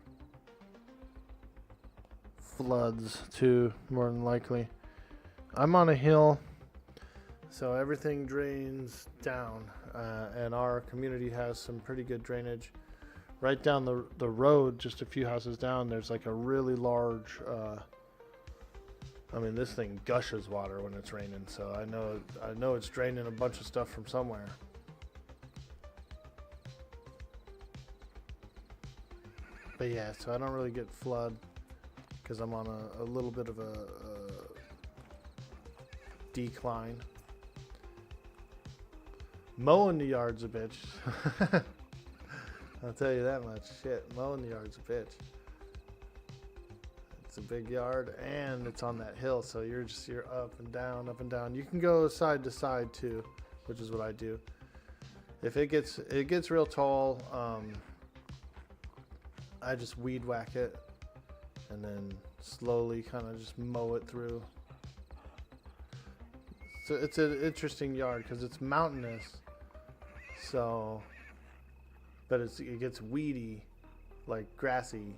Floods too, more than likely. I'm on a hill, so everything drains down, and our community has some pretty good drainage. Right down the road, just a few houses down, there's like a really large, I mean, this thing gushes water when it's raining, so I know it's draining a bunch of stuff from somewhere. But yeah, so I don't really get flood, because I'm on a little bit of a decline. Mowing the yard's a bitch. I'll tell you that much. Shit, mowing the yard's a bitch. It's a big yard, and it's on that hill, so you're up and down, up and down. You can go side to side too, which is what I do. If it gets real tall, I just weed whack it. And then slowly kind of just mow it through. So it's an interesting yard because it's mountainous. So, but it gets weedy, like grassy.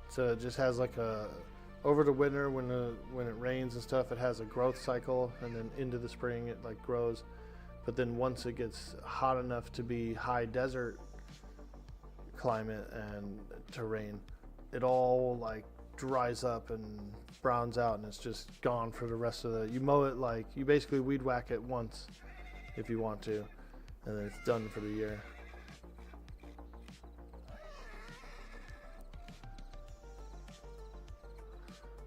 So it just has like over the winter when it rains and stuff, it has a growth cycle, and then into the spring it like grows. But then once it gets hot enough to be high desert climate and terrain, it all like dries up and browns out, and it's just gone for the rest of you mow it, like you basically weed whack it once if you want to, and then it's done for the year.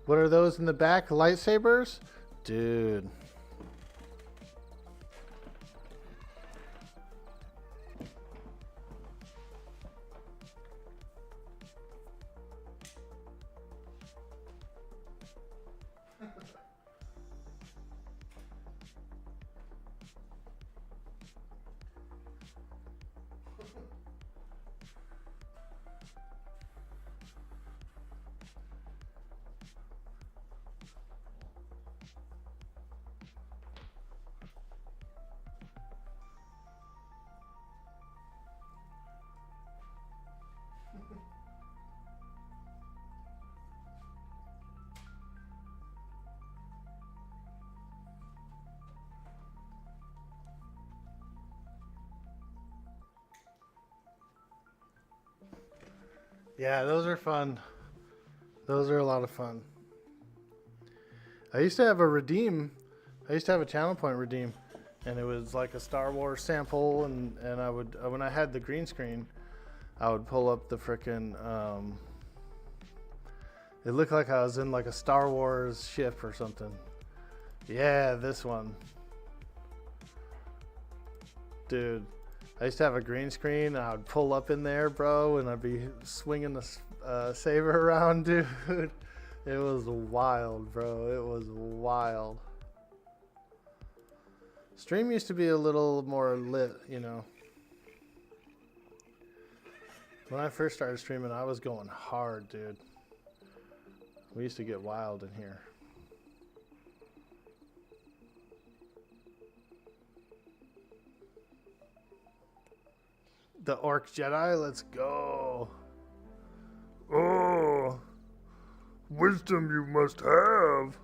What are those in the back? Lightsabers? Dude. Yeah, those are fun. Those are a lot of fun. I used to have a channel point redeem, and it was like a Star Wars sample, and I would, when I had the green screen, I would pull up the frickin' it looked like I was in like a Star Wars ship or something. Yeah, this one. Dude, I used to have a green screen. And I would pull up in there, bro, and I'd be swinging the saber around, dude. It was wild, bro. It was wild. Stream used to be a little more lit, you know. When I first started streaming, I was going hard, dude. We used to get wild in here. The Orc Jedi, let's go.
Oh, wisdom you must have.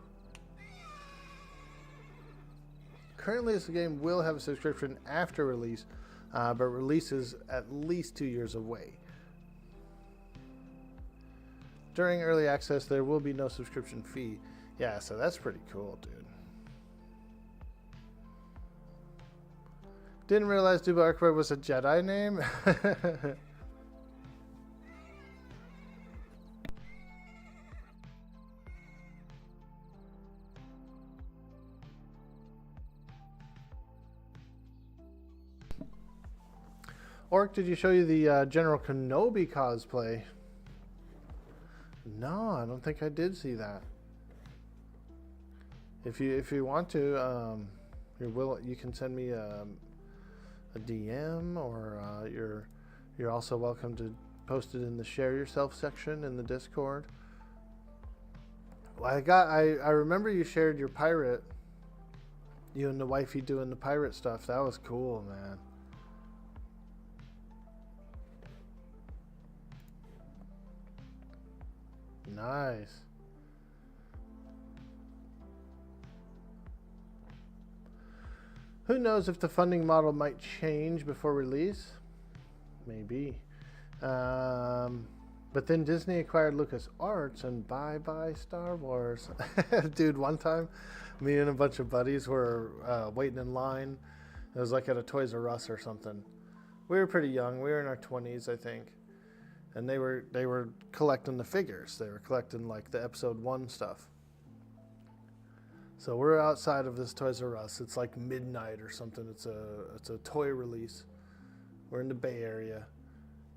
Currently, this game will have a subscription after release, but release is at least 2 years away. During early access, there will be no subscription fee. Yeah, so that's pretty cool, dude. Didn't realize Dwork was a Jedi name. Orc, did you show you the General Kenobi cosplay? No, I don't think I did see that. If you want to, you can send me a DM, or you're also welcome to post it in the share yourself section in the Discord. Well, I remember you shared your pirate, you and the wifey doing the pirate stuff. That was cool, man. Nice. Who knows if the funding model might change before release? Maybe. But then Disney acquired LucasArts and bye-bye Star Wars. Dude, one time, me and a bunch of buddies were waiting in line. It was like at a Toys R Us or something. We were pretty young. We were in our 20s, I think. And they were collecting the figures. They were collecting like the episode 1 stuff. So we're outside of this Toys R Us. It's like midnight or something. It's a toy release. We're in the Bay Area.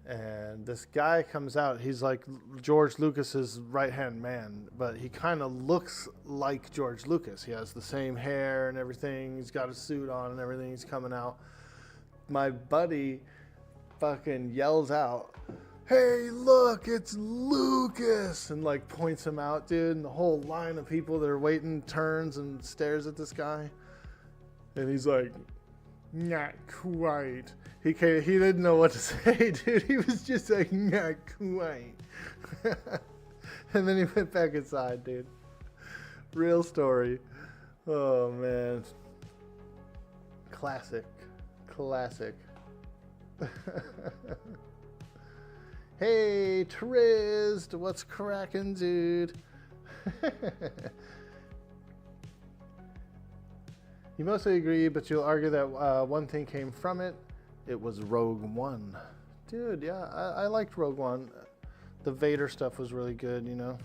And this guy comes out. He's like George Lucas's right-hand man, but he kind of looks like George Lucas. He has the same hair and everything. He's got a suit on and everything. He's coming out. My buddy fucking yells out, "Hey, look, it's Lucas!" and like points him out, dude. And the whole line of people that are waiting turns and stares at this guy. And he's like, "Not quite." He didn't know what to say, dude. He was just like, "Not quite." And then he went back inside, dude. Real story. Oh, man. Classic. Hey, Trizd, what's crackin', dude? You mostly agree, but you'll argue that one thing came from it. It was Rogue One. Dude, yeah, I liked Rogue One. The Vader stuff was really good, you know?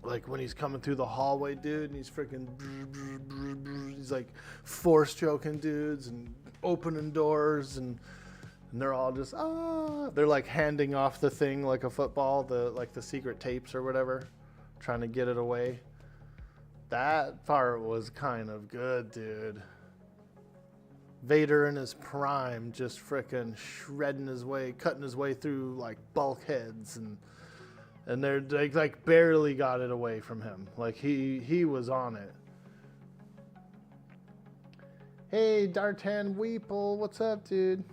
Like when he's coming through the hallway, dude, and he's freaking... He's like force choking dudes and opening doors, and they're all just, they're like handing off the thing like a football, like the secret tapes or whatever, trying to get it away. That part was kind of good, dude. Vader in his prime, just frickin' shredding his way, cutting his way through like bulkheads, and they like barely got it away from him. Like he was on it. Hey, Dartan Weeple, what's up, dude?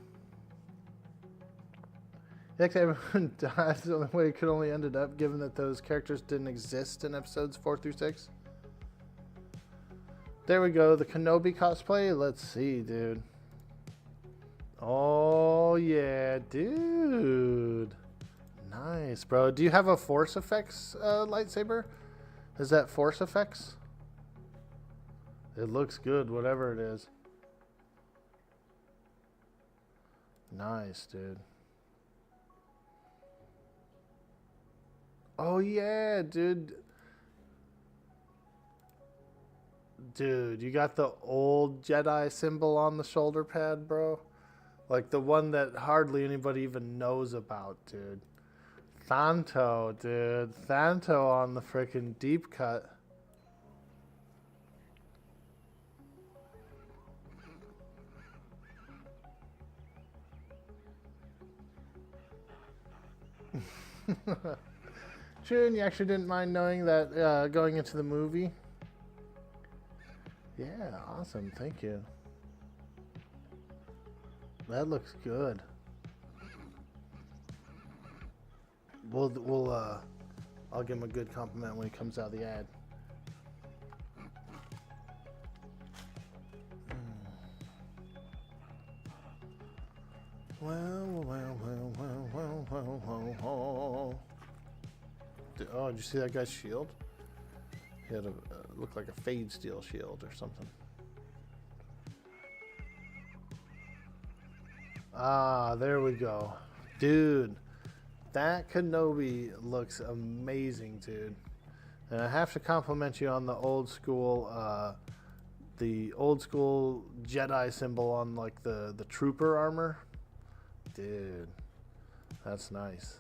Actually, everyone dies the only way it could only ended up, given that those characters didn't exist in episodes 4 through 6. There we go, the Kenobi cosplay. Let's see, dude. Oh, yeah, dude. Nice, bro. Do you have a Force Effects lightsaber? Is that Force Effects? It looks good, whatever it is. Nice, dude. Oh, yeah, dude. Dude, you got the old Jedi symbol on the shoulder pad, bro? Like the one that hardly anybody even knows about, dude. Thanto, dude. Thanto on the freaking deep cut. True, and you actually didn't mind knowing that going into the movie? Yeah, awesome. Thank you. That looks good. I'll give him a good compliment when he comes out of the ad. Well. Oh, did you see that guy's shield? He had a looked like a fade steel shield or something. Ah, there we go. Dude, that Kenobi looks amazing, dude. And I have to compliment you on the old school Jedi symbol on like the trooper armor. Dude, that's nice.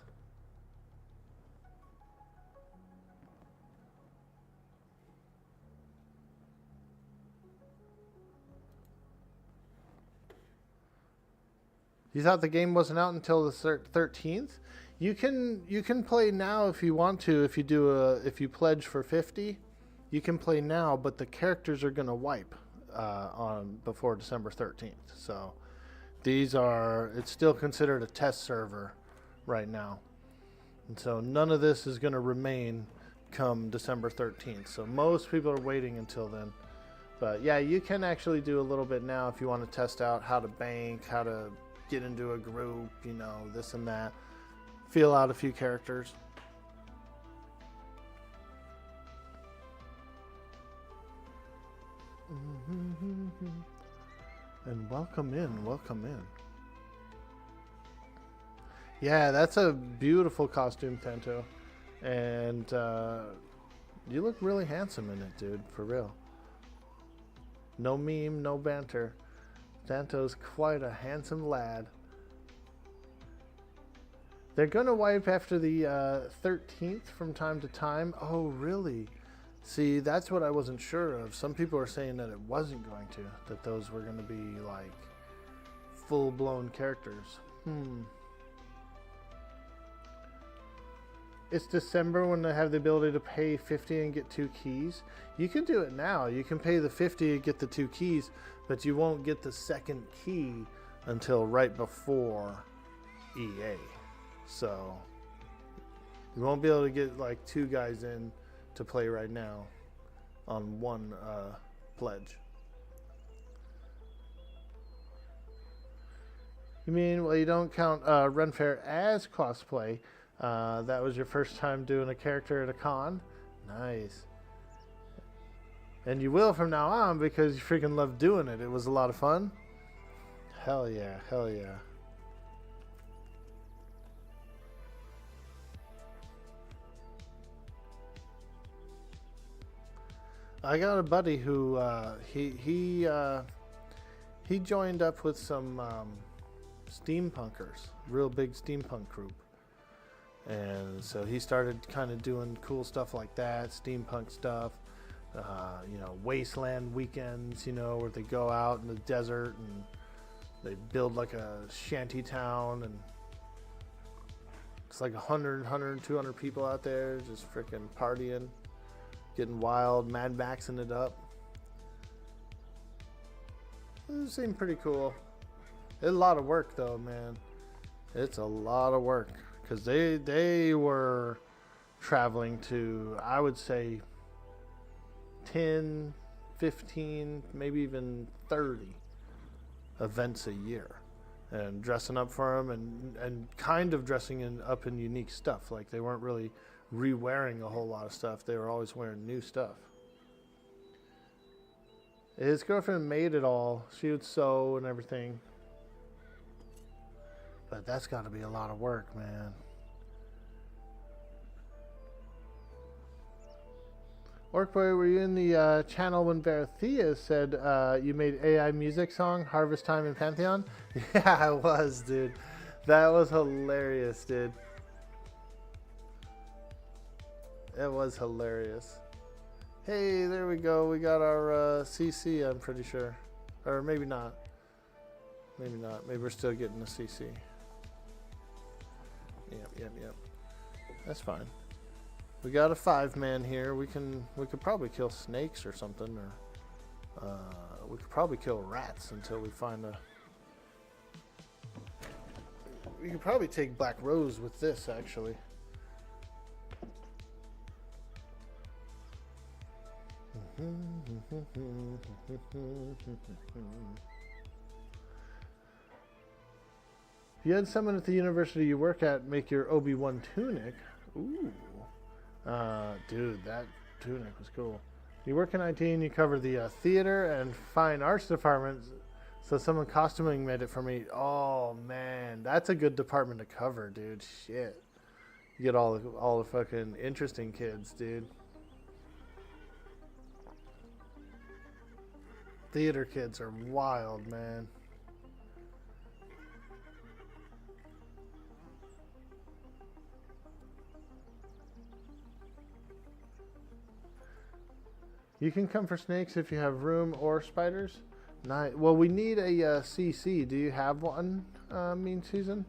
You thought the game wasn't out until the 13th? You can play now if you want to. If you pledge for 50, you can play now. But the characters are gonna wipe on before December 13th. So it's still considered a test server right now, and so none of this is gonna remain come December 13th. So most people are waiting until then. But yeah, you can actually do a little bit now if you want to test out how to bank, how to get into a group, you know, this and that. Feel out a few characters. And welcome in. Yeah, that's a beautiful costume, Tento. And you look really handsome in it, dude, for real. No meme, no banter. Tento's quite a handsome lad. They're gonna wipe after the 13th from time to time. Oh, really? See, that's what I wasn't sure of. Some people are saying that it wasn't going to. That those were gonna be like full-blown characters. It's December when they have the ability to pay 50 and get 2 keys. You can do it now. You can pay the 50 and get the 2 keys, but you won't get the second key until right before EA. So you won't be able to get like 2 guys in to play right now on one pledge. You mean, well, you don't count Renfair as cosplay. That was your first time doing a character at a con? Nice. And you will from now on because you freaking love doing it. It was a lot of fun. Hell yeah, hell yeah. I got a buddy who he joined up with some steampunkers, real big steampunk group. And so he started kind of doing cool stuff like that, steampunk stuff, you know, wasteland weekends, you know, where they go out in the desert and they build like a shanty town, and it's like 100, 200 people out there just freaking partying, getting wild, Mad Maxing it up. It seemed pretty cool. It's a lot of work though, man. It's a lot of work. Because they were traveling to, I would say, 10, 15, maybe even 30 events a year. And dressing up for them and kind of dressing up in unique stuff. Like they weren't really re-wearing a whole lot of stuff. They were always wearing new stuff. His girlfriend made it all. She would sew and everything. But that's got to be a lot of work, man. Orkboy, were you in the channel when Verathea said you made AI music song, Harvest Time in Pantheon? Yeah, it was, dude. That was hilarious, dude. It was hilarious. Hey, there we go. We got our CC, I'm pretty sure. Or maybe not. Maybe not. Maybe we're still getting the CC. Yep. That's fine. We got a 5-man here. We could probably kill snakes or something, or we could probably kill rats until we find a. We could probably take Black Rose with this, actually. If you had someone at the university you work at make your Obi-Wan tunic, ooh. Dude, that tunic was cool. You work in IT and you cover the theater and fine arts departments, so someone costuming made it for me. Oh, man, that's a good department to cover, dude. Shit. You get all the fucking interesting kids, dude. Theater kids are wild, man. You can come for snakes if you have room or spiders. Nice. Well, we need a CC. Do you have one, Mean Season?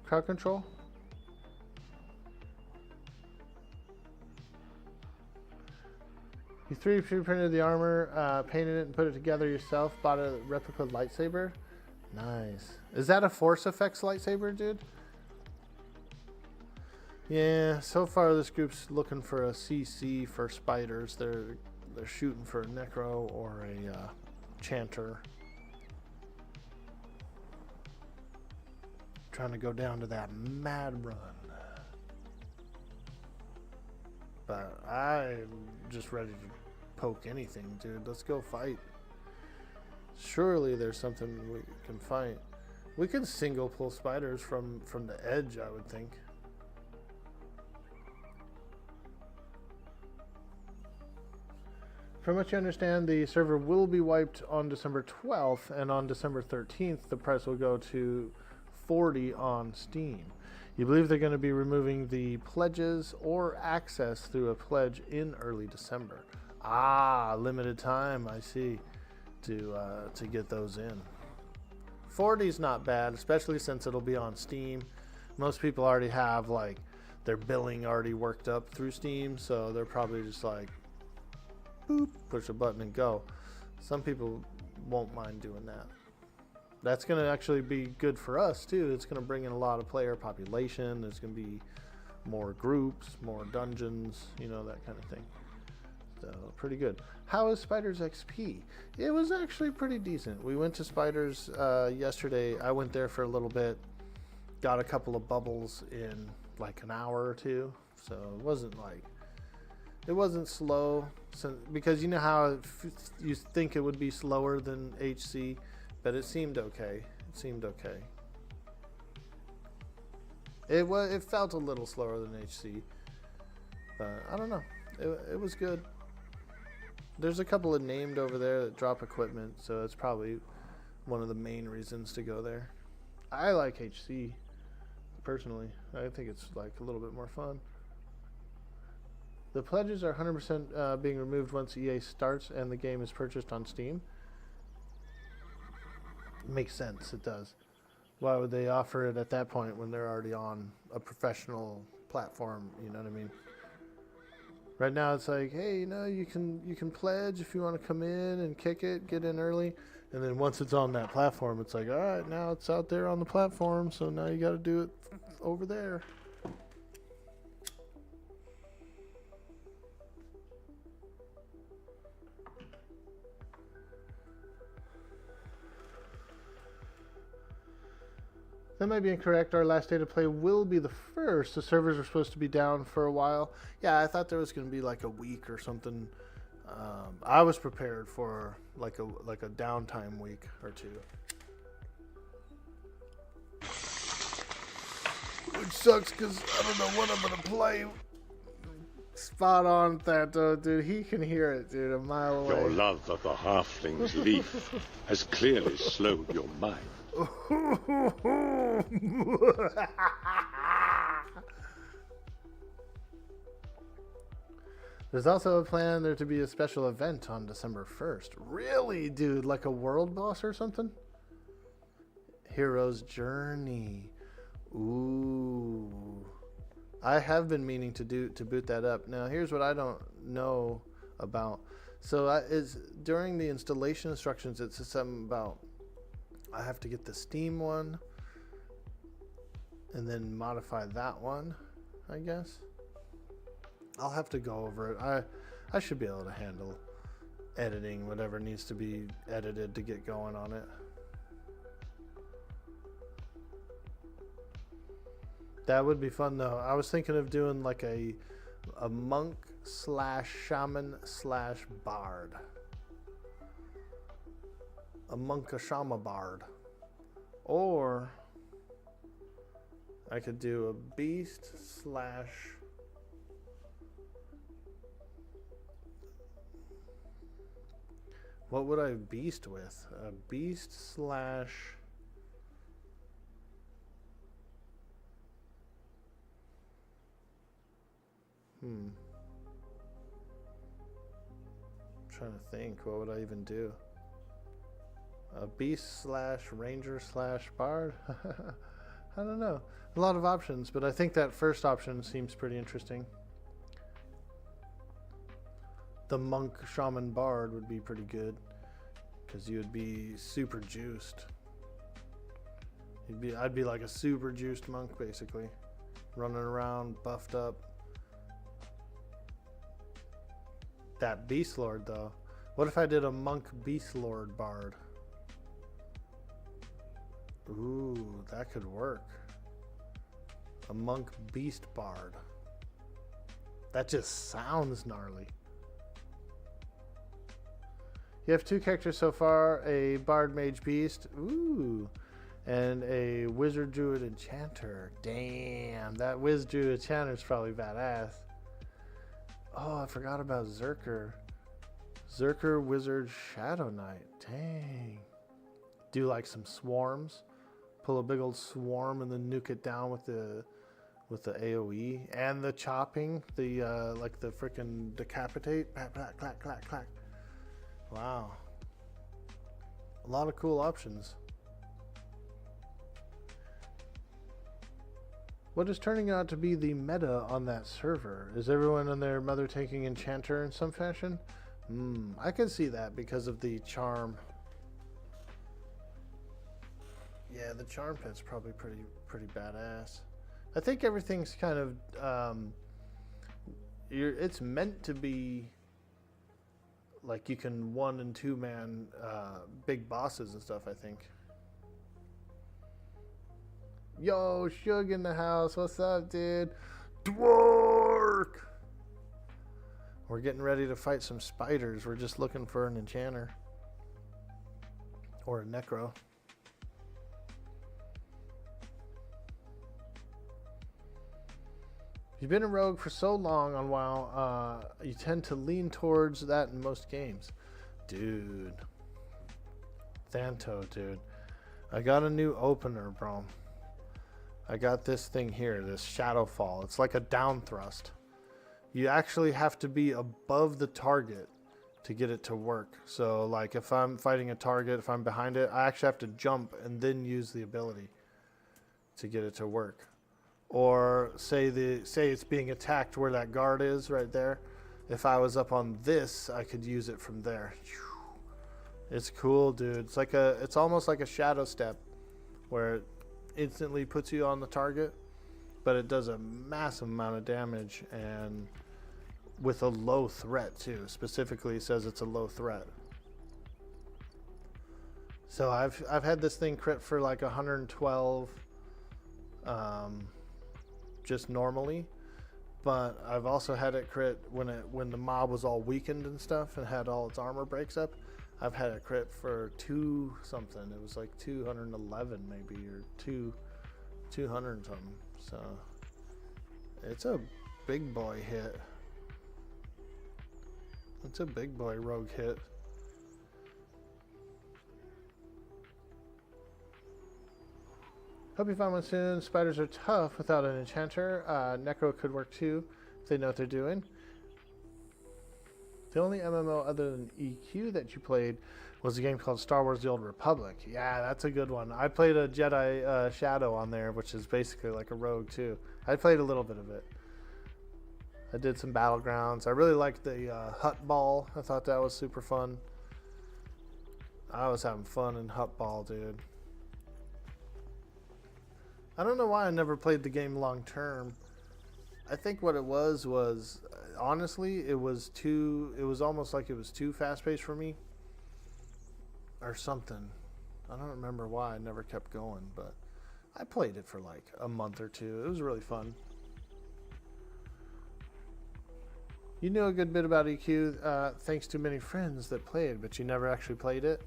Crowd control? You 3D printed the armor, painted it and put it together yourself. Bought a replica lightsaber. Nice. Is that a Force Effects lightsaber, dude? Yeah, so far this group's looking for a CC for spiders. They're shooting for a Necro or a Chanter. Trying to go down to that mad run. But I'm just ready to poke anything, dude. Let's go fight. Surely there's something we can fight. We can single pull spiders from the edge, I would think. From what you understand, the server will be wiped on December 12th, and on December 13th, the price will go to $40 on Steam. You believe they're going to be removing the pledges or access through a pledge in early December. Ah, limited time, I see, to get those in. 40's not bad, especially since it'll be on Steam. Most people already have, like, their billing already worked up through Steam, so they're probably just like, boop, push a button and go. Some people won't mind doing that. That's going to actually be good for us too. It's going to bring in a lot of player population. There's going to be more groups, more dungeons, you know, that kind of thing. So pretty good. How is Spiders XP? It was actually pretty decent. We went to Spiders yesterday. I went there for a little bit, got a couple of bubbles in like an hour or two. So it wasn't slow, because you know how you think it would be slower than HC, but it seemed okay. It felt a little slower than HC, but I don't know. It was good. There's a couple of named over there that drop equipment, so it's probably one of the main reasons to go there. I like HC personally. I think it's like a little bit more fun. The pledges are 100% being removed once EA starts and the game is purchased on Steam. Makes sense, it does. Why would they offer it at that point when they're already on a professional platform, you know what I mean? Right now it's like, hey, you know, you can pledge if you want to come in and kick it, get in early, and then once it's on that platform, it's like, all right, now it's out there on the platform, so now you got to do it over there. That might be incorrect. Our last day to play will be the 1st. The servers are supposed to be down for a while. Yeah, I thought there was going to be like a week or something. I was prepared for like a downtime week or two. Which sucks because I don't know what I'm going to play. Spot on, Thanto, dude. He can hear it, dude, a mile away.
Your love of the halfling's leaf has clearly slowed your mind.
There's also a plan there to be a special event on December 1st. Really, dude? Like a world boss or something? Hero's Journey. Ooh. I have been meaning to boot that up. Now, here's what I don't know about. So is during the installation instructions, it says something about I have to get the Steam one and then modify that one, I guess. I'll have to go over it. I should be able to handle editing whatever needs to be edited to get going on it. That would be fun though. I was thinking of doing like a monk slash shaman slash bard. A monk, a shaman bard. Or I could do a beast slash... What would I beast with? A beast slash... I'm trying to think. What would I even do? A beast slash ranger slash bard? I don't know. A lot of options, but I think that first option seems pretty interesting. The monk shaman bard would be pretty good because you would be super juiced. I'd be like a super juiced monk basically, running around buffed up. That beast lord though, what if I did a monk beast lord bard? Ooh, that could work. A monk beast bard. That just sounds gnarly. You have 2 characters so far, a bard mage beast, ooh, and a wizard druid enchanter. Damn, that wizard druid enchanter is probably badass. Oh, I forgot about Zerker. Zerker wizard shadow knight. Dang. Do like some swarms. Pull a big old swarm and then nuke it down with the AoE and the chopping, the like the freaking decapitate. Clack, clack, clack, clack, clack. Wow. A lot of cool options. What is turning out to be the meta on that server? Is everyone and their mother taking enchanter in some fashion? I can see that because of the charm. Yeah, the charm pet's probably pretty badass. I think everything's kind of it's meant to be like you can 1 and 2 man big bosses and stuff, I think. Yo, Shug in the house. What's up, dude?
Dwork!
We're getting ready to fight some spiders. We're just looking for an enchanter. Or a necro. You've been a rogue for so long on WoW, you tend to lean towards that in most games. Dude. Thanto, dude. I got a new opener, bro. I got this thing here, this Shadowfall. It's like a down thrust. You actually have to be above the target to get it to work. So like if I'm fighting a target, if I'm behind it, I actually have to jump and then use the ability to get it to work. Or say it's being attacked where that guard is right there. If I was up on this, I could use it from there. It's cool, dude. It's almost like a shadow step where it instantly puts you on the target, but it does a massive amount of damage and with a low threat too. Specifically it says it's a low threat. So I've had this thing crit for like 112 just normally, but I've also had it crit when the mob was all weakened and stuff and had all its armor breaks up. I've had it crit for 2 something. It was like 211 maybe, or 200 something. So it's a big boy hit. It's a big boy rogue hit. Hope you find one soon. Spiders are tough without an enchanter. Necro could work too if they know what they're doing. The only MMO other than EQ that you played was a game called Star Wars The Old Republic. Yeah, that's a good one. I played a Jedi Shadow on there, which is basically like a rogue too. I played a little bit of it. I did some battlegrounds. I really liked the Hut Ball. I thought that was super fun. I was having fun in Hut Ball, dude. I don't know why I never played the game long term. I think what it was honestly, it was almost like it was too fast paced for me or something. I don't remember why I never kept going, but I played it for like a month or two. It was really fun. You knew a good bit about EQ thanks to many friends that played, but you never actually played it.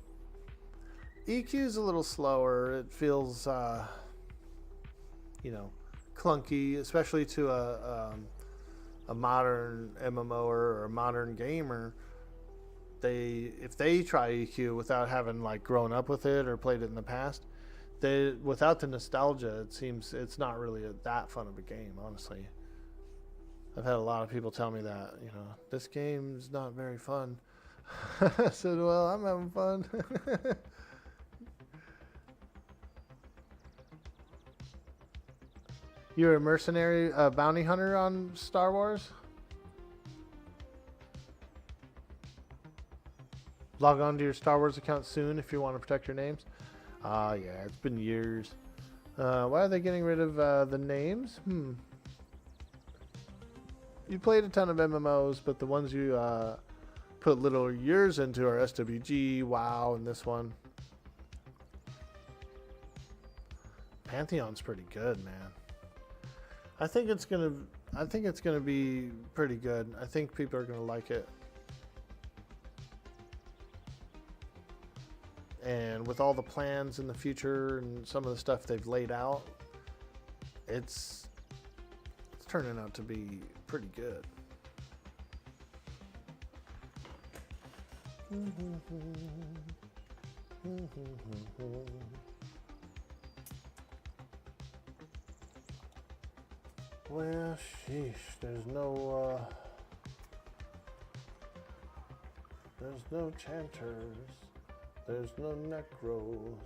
EQ is a little slower. It feels, clunky, especially to a modern MMO or a modern gamer. If they try EQ without having like grown up with it or played it in the past, without the nostalgia, it seems it's not really that fun of a game, honestly. I've had a lot of people tell me that, this game's not very fun. I said, well, I'm having fun. You're a mercenary bounty hunter on Star Wars? Log on to your Star Wars account soon if you want to protect your names. Yeah, it's been years. Why are they getting rid of the names? You played a ton of MMOs, but the ones you put little years into are SWG, WoW, and this one. Pantheon's pretty good, man. I think it's gonna be pretty good. I think people are gonna like it. And with all the plans in the future and some of the stuff they've laid out, it's turning out to be pretty good. Well, sheesh, there's no chanters, there's no necros.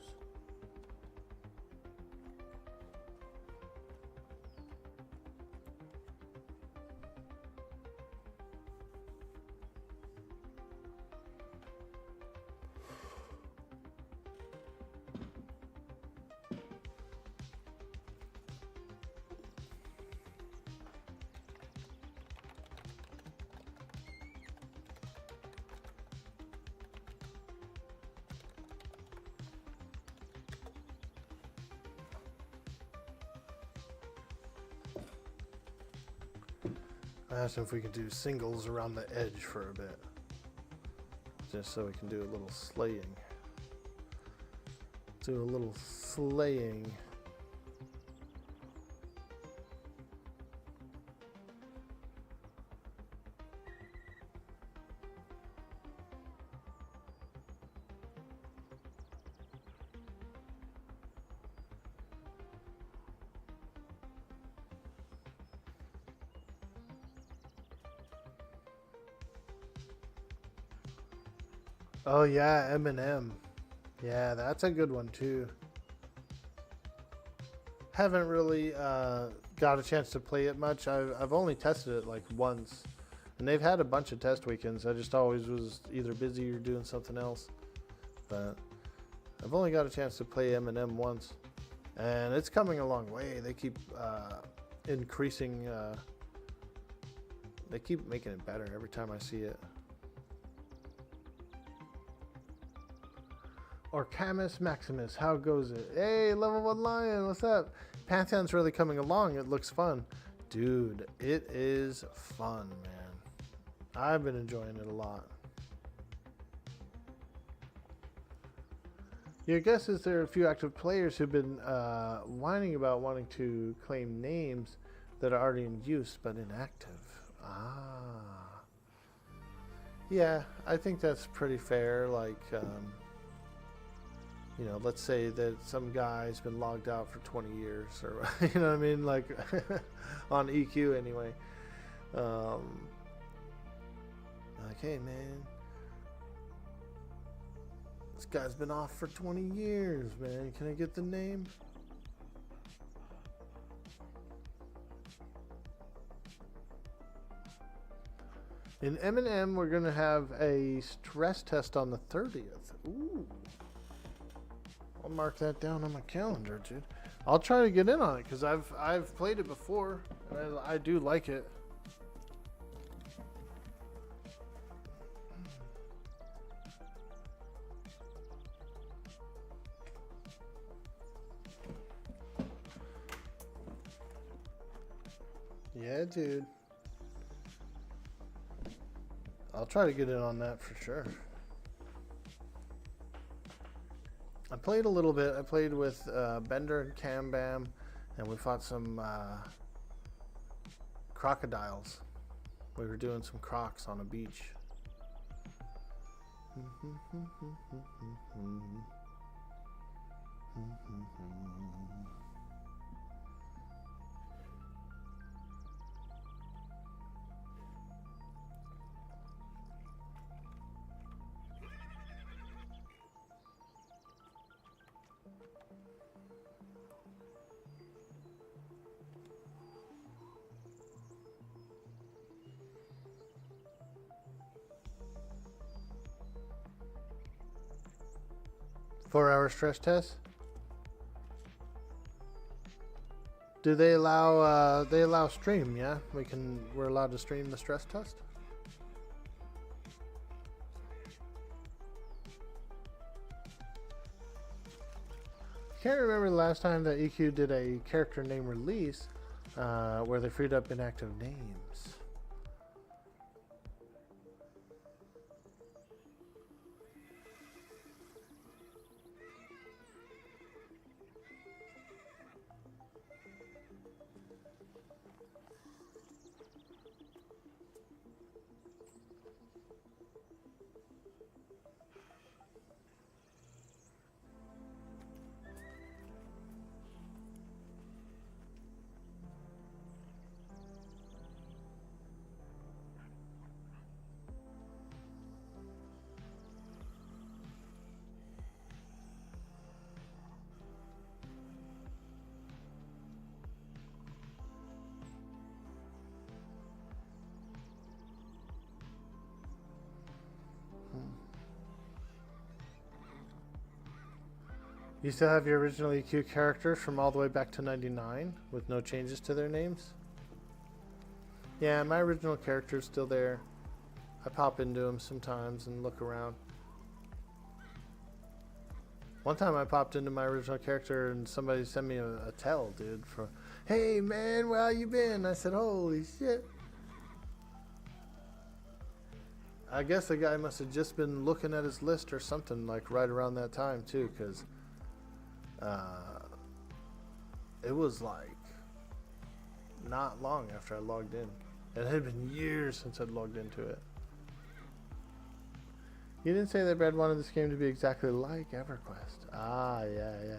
I asked him if we could do singles around the edge for a bit. Just so we can do a little slaying. Do a little slaying. Oh yeah, Eminem. Yeah, that's a good one too. Haven't really got a chance to play it much. I've only tested it like once, and they've had a bunch of test weekends. I just always was either busy or doing something else. But I've only got a chance to play Eminem once, and it's coming a long way. They keep increasing. They keep making it better every time I see it. Or Camus Maximus, how goes it? Hey, level 1 Lion, what's up? Pantheon's really coming along. It looks fun. Dude, it is fun, man. I've been enjoying it a lot. Your guess is there are a few active players who've been whining about wanting to claim names that are already in use but inactive. Ah. Yeah, I think that's pretty fair. Like, you know, let's say that some guy's been logged out for 20 years, or you know what I mean, like on EQ anyway. Like, hey man, this guy's been off for 20 years, man. Can I get the name? In M&M, we're going to have a stress test on the 30th. Ooh. I'll mark that down on my calendar, dude. I'll try to get in on it because I've played it before. And I do like it. Yeah, dude. I'll try to get in on that for sure. I played a little bit. I played with Bender and Cam Bam, and we fought some crocodiles. We were doing some crocs on a beach. Four-hour stress test. Do they allow stream? Yeah, we're allowed to stream the stress test. Can't remember the last time that EQ did a character name release where they freed up inactive names. You still have your original EQ characters from all the way back to 99 with no changes to their names? Yeah, my original character's still there. I pop into them sometimes and look around. One time I popped into my original character and somebody sent me a tell, dude, for, hey man, where you been? I said, holy shit. I guess the guy must have just been looking at his list or something, like right around that time too, because it was like not long after I logged in. It had been years since I'd logged into it. You didn't say that Brad wanted this game to be exactly like EverQuest. Ah, yeah.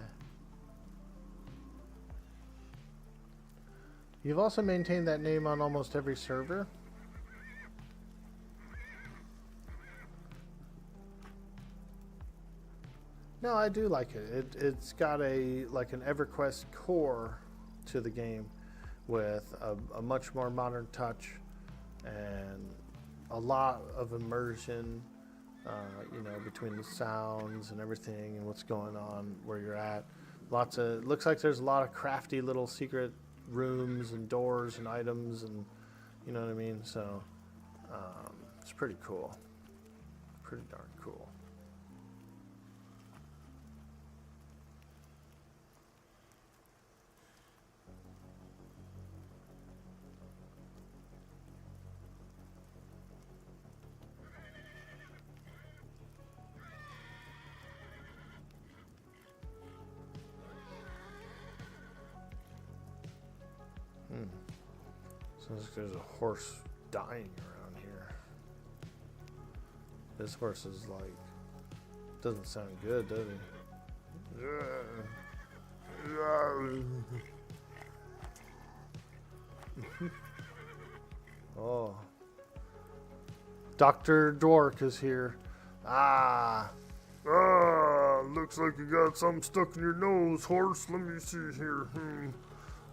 You've also maintained that name on almost every server. No, I do like it. It's got an EverQuest core to the game with a much more modern touch and a lot of immersion, between the sounds and everything and what's going on where you're at. Looks like there's a lot of crafty little secret rooms and doors and items and, you know what I mean? So, it's pretty cool. Pretty darn cool. Sounds like there's a horse dying around here. This horse is like, doesn't sound good, does he? Oh. Dr. Dwork is here. Ah.
Looks like you got something stuck in your nose, horse. Let me see here.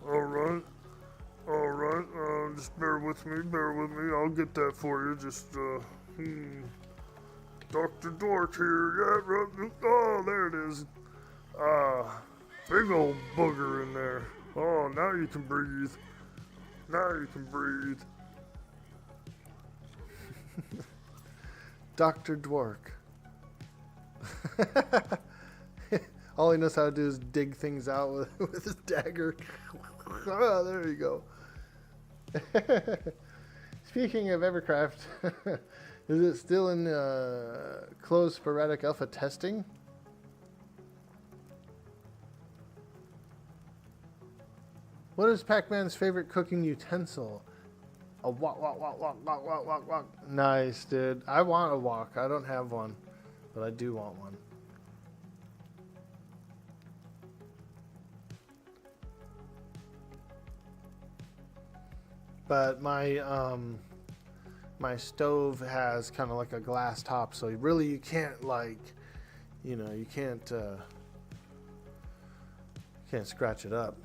Alright. Just bear with me. I'll get that for you. Just, Dr. Dwork here. Yeah, right. Oh, there it is. Big old booger in there. Oh, now you can breathe.
Dr. Dwork. All he knows how to do is dig things out with his dagger. Oh, there you go. Speaking of Evercraft, is it still in closed sporadic alpha testing? What is Pac-Man's favorite cooking utensil? A wok. Nice, dude. I want a wok. I don't have one, but I do want one. But my my stove has kind of like a glass top, so really you can't you can't scratch it up.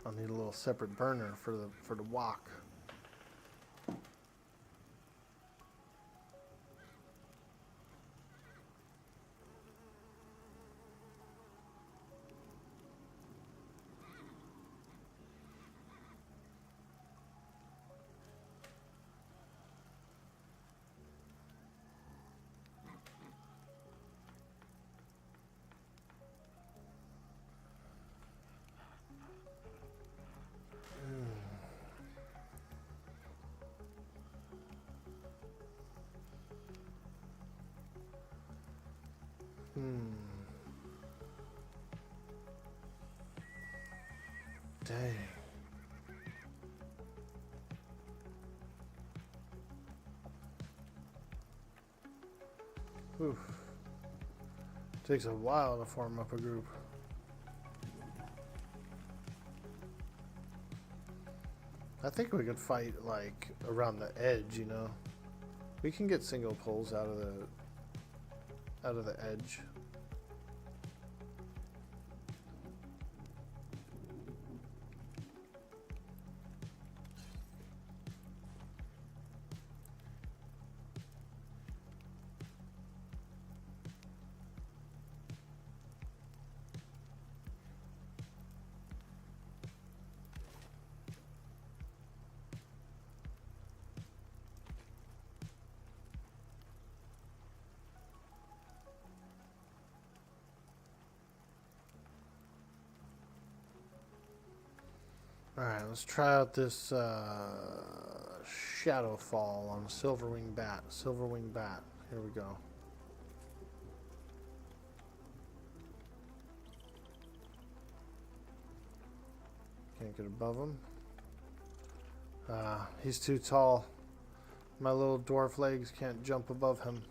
I'll need a little separate burner for the wok. Dang. Oof. Takes a while to form up a group. I think we could fight like around the edge, you know. We can get single pulls out of the edge. Alright, let's try out this Shadow Fall on a Silverwing Bat. Silverwing Bat. Here we go. Can't get above him. He's too tall. My little dwarf legs can't jump above him.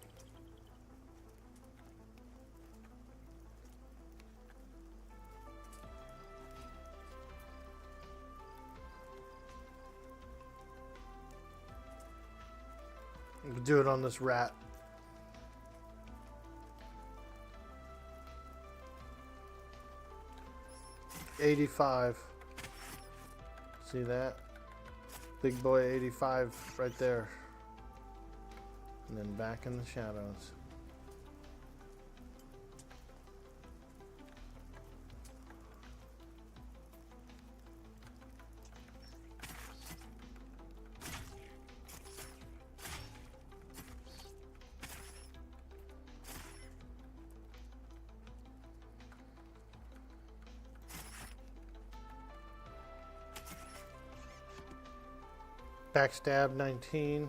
Do it on this rat. $85. See that? Big boy 85 right there. And then back in the shadows. Backstab 19.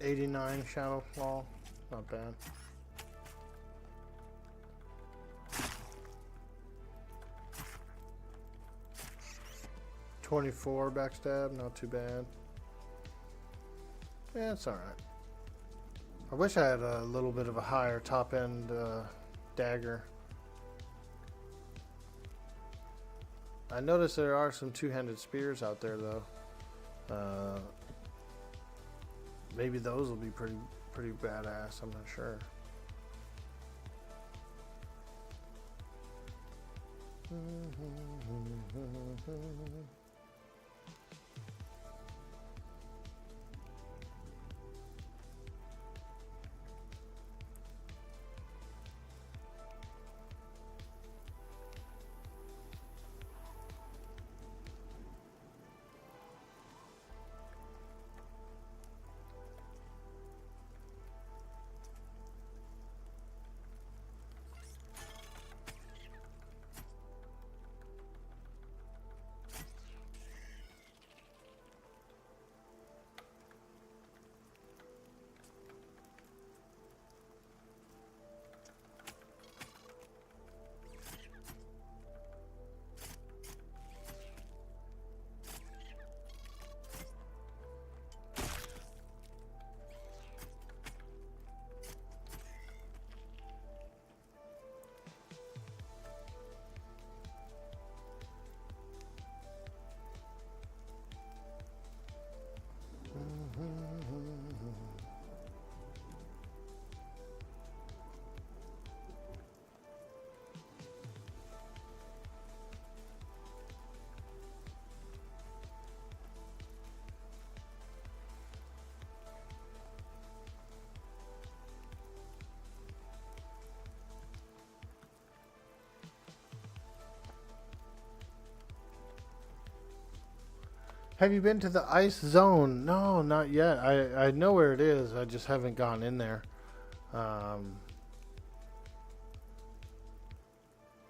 89 Shadow Claw. Not bad. $24 backstab, not too bad. Yeah, it's alright. I wish I had a little bit of a higher top end dagger. I noticed there are some two-handed spears out there though. Maybe those will be pretty badass, I'm not sure. Have you been to the ice zone? No, not yet. I know where it is. I just haven't gone in there.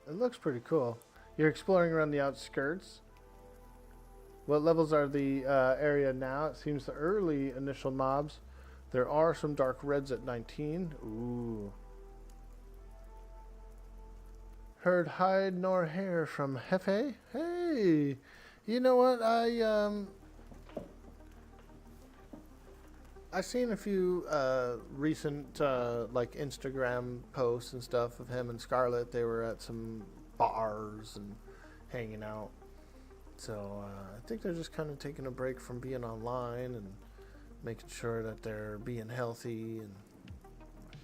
It looks pretty cool. You're exploring around the outskirts. What levels are the area now? It seems the early initial mobs. There are some dark reds at 19. Ooh. Heard hide nor hair from Hefe. Hey. You know what? I've seen a few recent like Instagram posts and stuff of him and Scarlett. They were at some bars and hanging out. So I think they're just kind of taking a break from being online and making sure that they're being healthy and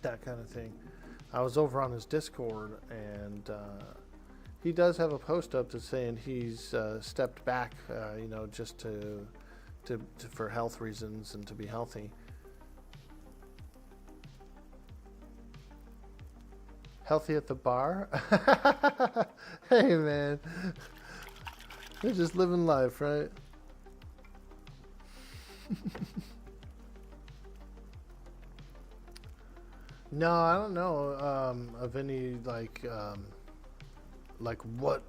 that kind of thing. I was over on his Discord and he does have a post up that's saying he's stepped back, you know, just to for health reasons and to be healthy. Healthy at the bar? Hey man, they're just living life, right? No, I don't know of any like what,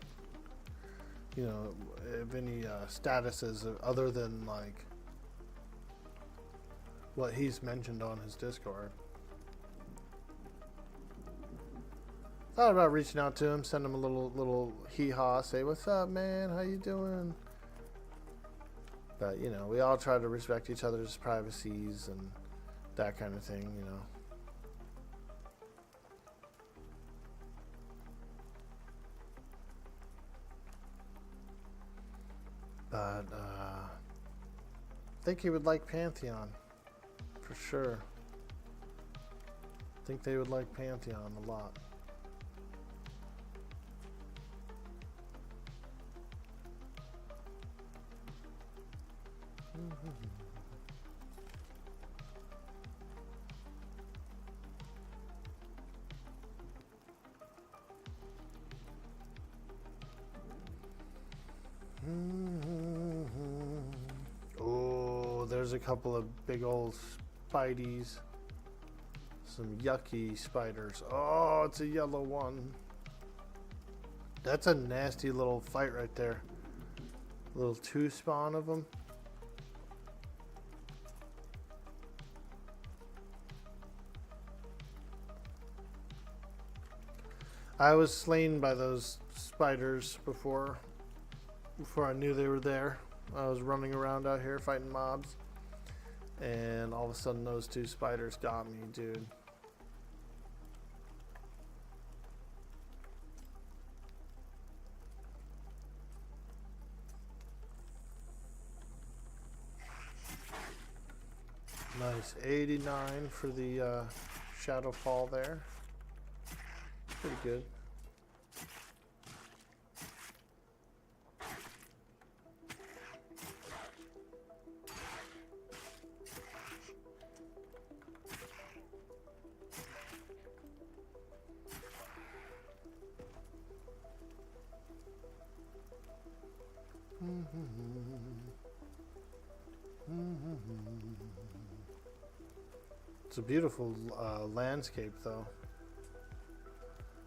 you know, if any statuses other than like what he's mentioned on his Discord. Thought about reaching out to him, send him a little hee-haw, say, "What's up, man? How you doing?" But, you know, we all try to respect each other's privacies and that kind of thing, you know. But I think he would like Pantheon, for sure. I think they would like Pantheon a lot. Oh, there's a couple of big old spideys. Some yucky spiders. Oh, it's a yellow one. That's a nasty little fight right there. Little two spawn of them. I was slain by those spiders before I knew they were there. I was running around out here fighting mobs, and all of a sudden those two spiders got me, dude. Nice, 89 for the shadow fall there. Pretty good. It's a beautiful landscape, though.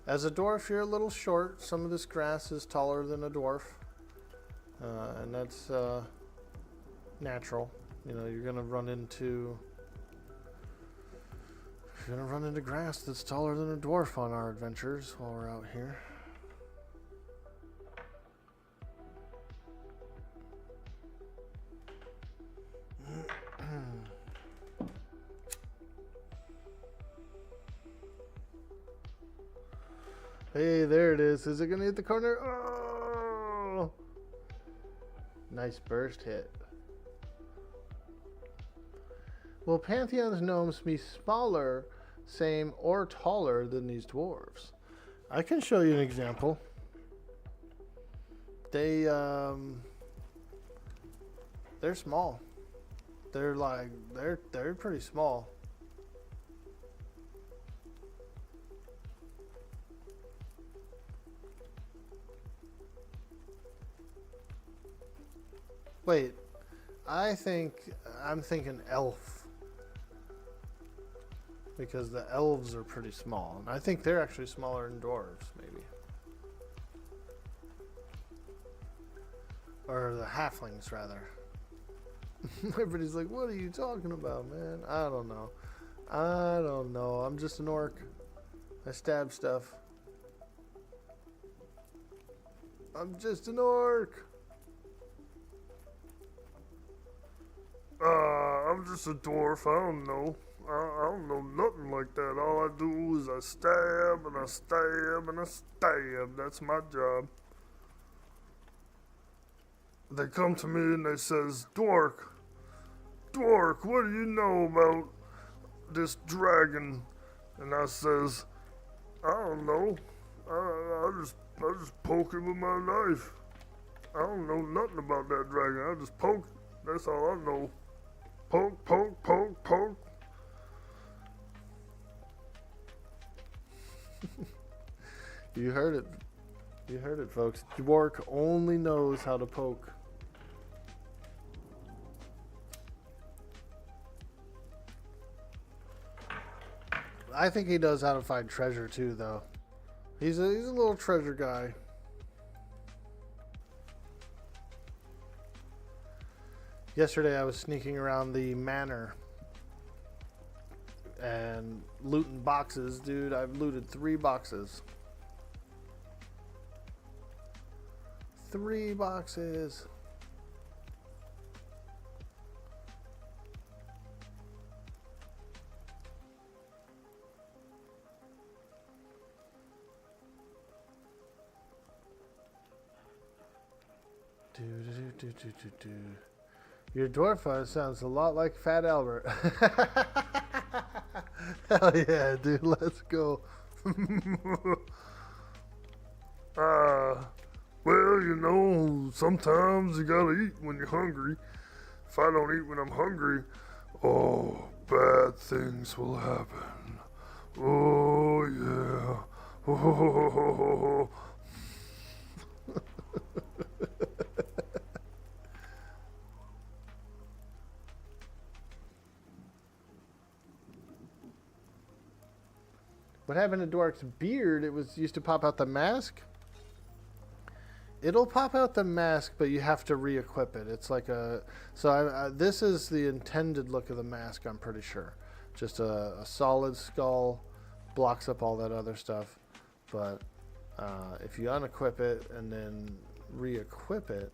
As a dwarf, you're a little short. Some of this grass is taller than a dwarf, and that's natural. You know, you're gonna run into grass that's taller than a dwarf on our adventures while we're out here. Hey, there it is. Is it going to hit the corner? Oh! Nice burst hit. Will Pantheon's gnomes be smaller, same, or taller than these dwarves? I can show you an example. They're small. They're pretty small. Wait, I'm thinking elf. Because the elves are pretty small. And I think they're actually smaller than dwarves, maybe. Or the halflings, rather. Everybody's like, what are you talking about, man? I don't know. I'm just an orc. I stab stuff. I'm just an orc.
I'm just a dwarf. I don't know. I don't know nothing like that. All I do is I stab and I stab and I stab. That's my job. They come to me and they says, Dwork, what do you know about this dragon? And I says, I don't know. I just poke it with my knife. I don't know nothing about that dragon. I just poke it. That's all I know. Poke, poke, poke, poke.
You heard it. You heard it, folks. Dwork only knows how to poke. I think he knows how to find treasure too, though. He's a little treasure guy. Yesterday I was sneaking around the manor and looting boxes. Dude, I've looted 3 boxes. 3 boxes. Your dwarf sounds a lot like Fat Albert. Hell yeah, dude, let's go.
Well, you know, sometimes you gotta eat when you're hungry. If I don't eat when I'm hungry, oh, bad things will happen. Oh, yeah. Oh.
What happened to Dwork's beard? It used to pop out the mask. It'll pop out the mask, but you have to re-equip it. It's like a... So this is the intended look of the mask, I'm pretty sure. Just a solid skull, blocks up all that other stuff. But If you unequip it and then re-equip it,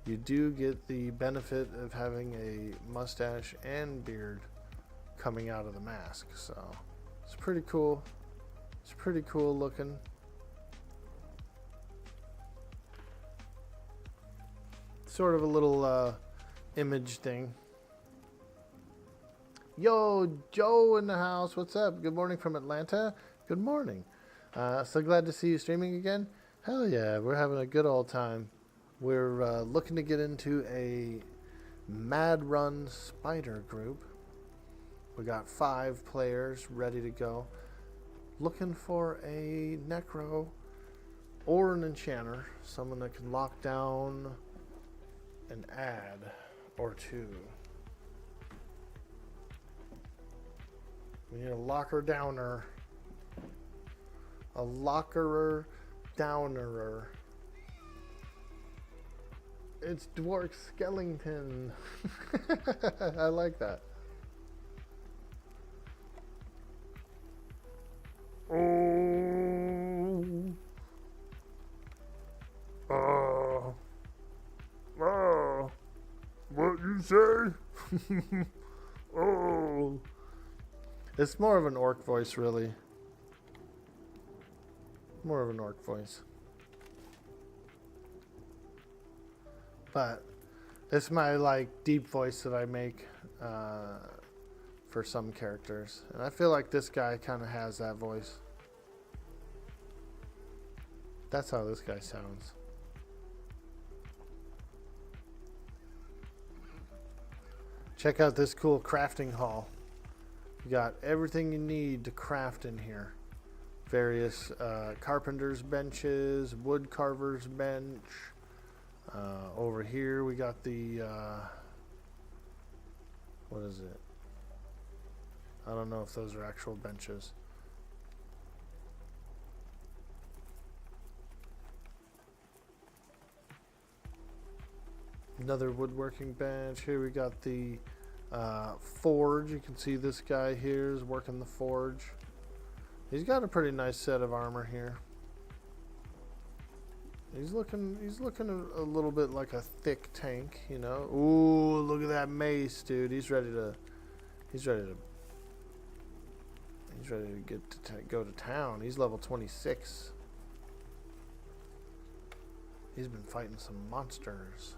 you do get the benefit of having a mustache and beard coming out of the mask. So it's pretty cool. It's pretty cool looking. Sort of a little image thing. Yo, Joe in the house. What's up? Good morning from Atlanta. Good morning. So glad to see you streaming again. Hell yeah, we're having a good old time. We're looking to get into a Mad Run Spider group. We got 5 players ready to go. Looking for a Necro or an Enchanter. Someone that can lock down an ad or 2. We need a locker downer. A lockerer downerer. It's Dwork Skellington. I like that.
What you say? Oh.
It's more of an orc voice, really. More of an orc voice. But it's my like deep voice that I make for some characters. And I feel like this guy kind of has that voice. That's how this guy sounds. Check out this cool crafting hall. You got everything you need to craft in here. Various carpenter's benches, wood carver's bench. Over here we got the what is it? I don't know if those are actual benches. Another woodworking bench. Here we got the forge. You can see this guy here is working the forge. He's got a pretty nice set of armor here. He's looking a little bit like a thick tank, you know. Ooh, look at that mace, dude. He's ready to go to town. He's level 26. He's been fighting some monsters.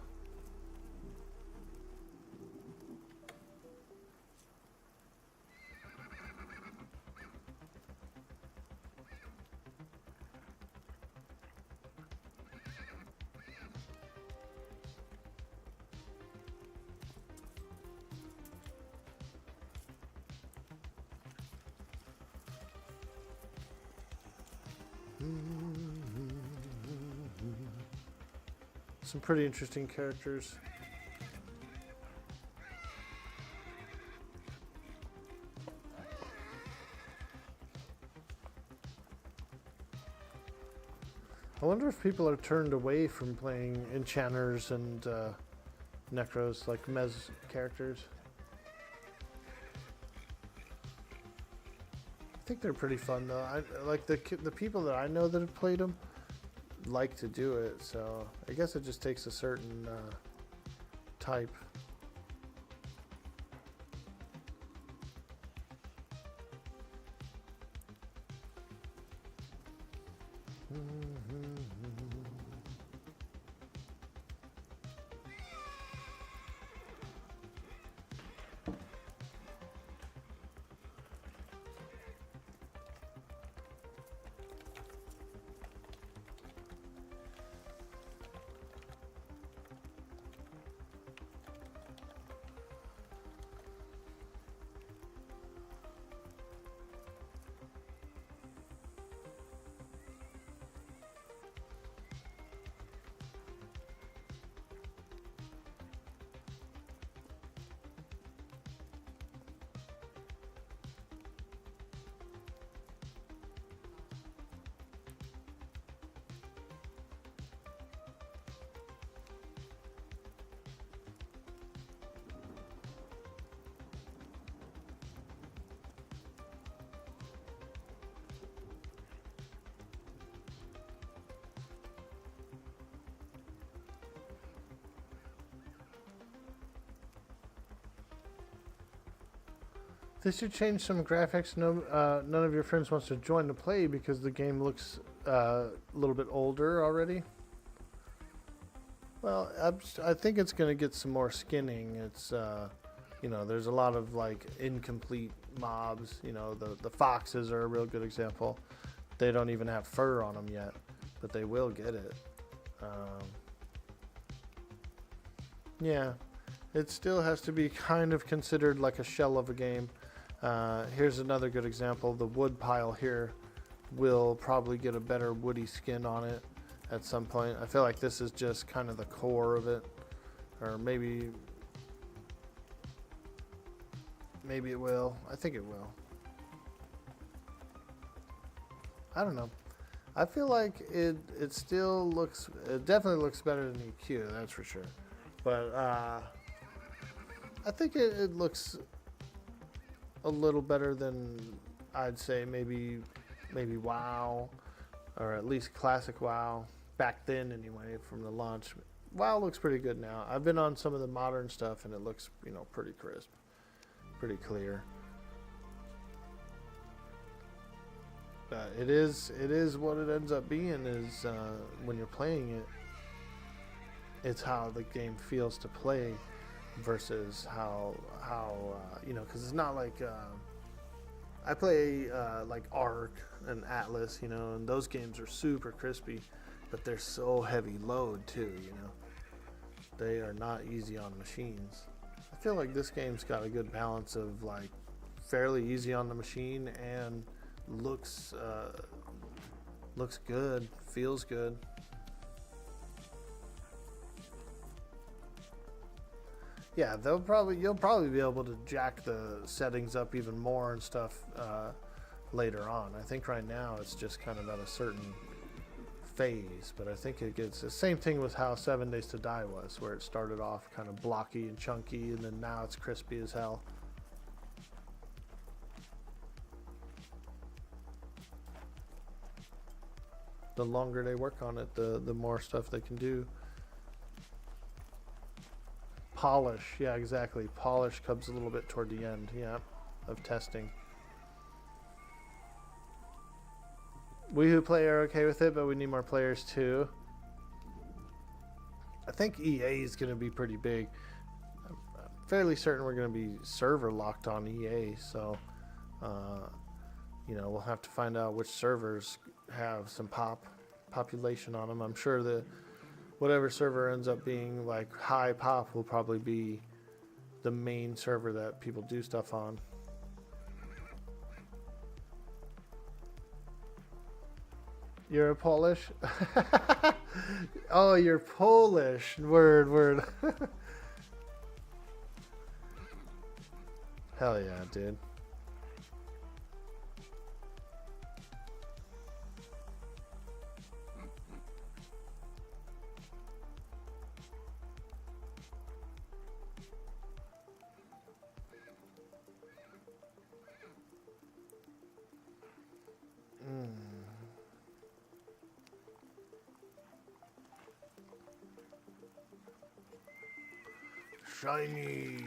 Some pretty interesting characters. I wonder if people are turned away from playing enchanters and necros, like Mez characters. I think they're pretty fun though. I like the people that I know that have played them like to do it, so I guess it just takes a certain type. They should change some graphics. No, none of your friends wants to join to play because the game looks a little bit older already. Well, I think it's going to get some more skinning. It's, you know, there's a lot of like incomplete mobs. You know, the foxes are a real good example. They don't even have fur on them yet, but they will get it. Yeah, it still has to be kind of considered like a shell of a game. Here's another good example. The wood pile here will probably get a better woody skin on it at some point. I feel like this is just kind of the core of it, or maybe it will. I think it will. I don't know. I feel like it still looks, it definitely looks better than EQ, that's for sure. But I think it looks a little better than, I'd say maybe Waaagh, or at least classic Waaagh back then anyway, from the launch. Waaagh looks pretty good now. I've been on some of the modern stuff and it looks, you know, pretty crisp, pretty clear. But it is what it ends up being is when you're playing it, it's how the game feels to play versus how you know, because it's not like I play like Ark and Atlas, you know, and those games are super crispy, but they're so heavy load too, you know. They are not easy on machines. I feel like this game's got a good balance of like fairly easy on the machine and looks good, feels good. Yeah, you'll probably be able to jack the settings up even more and stuff later on. I think right now it's just kind of at a certain phase, but I think it gets the same thing with how 7 Days to Die was, where it started off kind of blocky and chunky, and then now it's crispy as hell. The longer they work on it, the more stuff they can do. Polish, yeah, exactly. Polish comes a little bit toward the end, yeah, of testing. We who play are okay with it, but we need more players too. I think EA is going to be pretty big. I'm fairly certain we're going to be server locked on EA, so you know, we'll have to find out which servers have some population on them. I'm sure that whatever server ends up being like high pop will probably be the main server that people do stuff on. You're a Polish? Oh, you're Polish. Word. Hell yeah, dude. Shiny.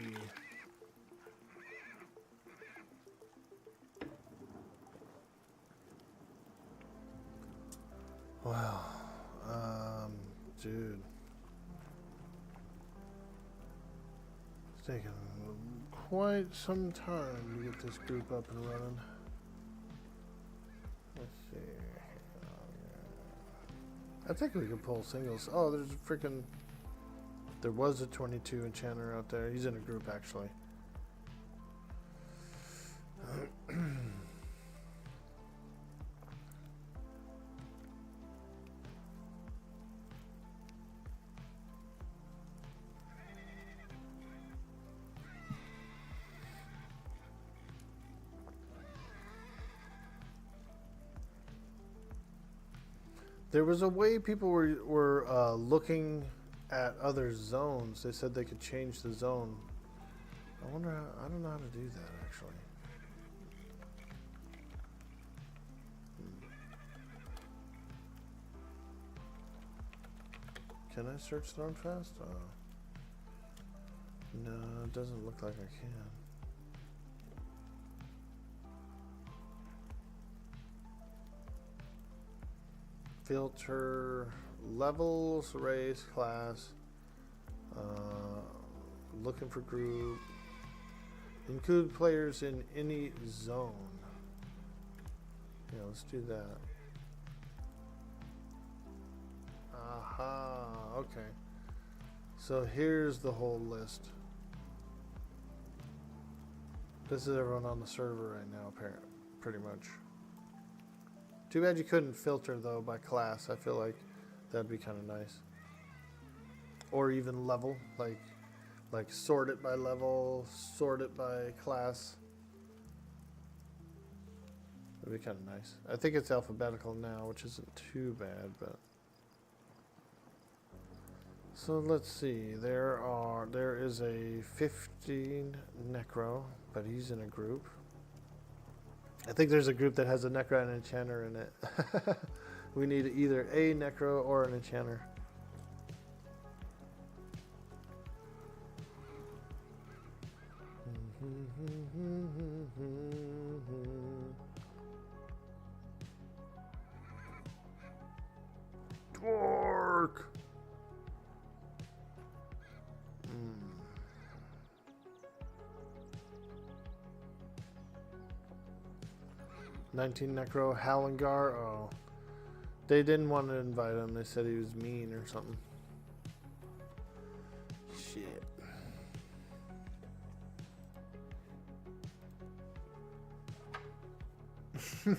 Wow. Dude. It's taken quite some time to get this group up and running. Let's see. Oh, yeah. I think we can pull singles. Oh, there's a freaking... There was a 22 enchanter out there. He's in a group, actually. There was a way people were looking at other zones. They said they could change the zone. I wonder how, I don't know how to do that actually. Can I search Storm Fast? No, it doesn't look like I can. Filter levels, race, class. Looking for group. Include players in any zone. Yeah, let's do that. Aha, okay. So here's the whole list. This is everyone on the server right now, apparently, pretty much. Too bad you couldn't filter though by class. I feel like that'd be kind of nice. Or even level, like sort it by level, sort it by class. That'd be kind of nice. I think it's alphabetical now, which isn't too bad, but. So let's see. There is a 15 necro, but he's in a group. I think there's a group that has a necro and an enchanter in it. We need either a necro or an enchanter.
Dwork!
19 necro, Halingar. Oh, they didn't want to invite him. They said he was mean or something. Shit.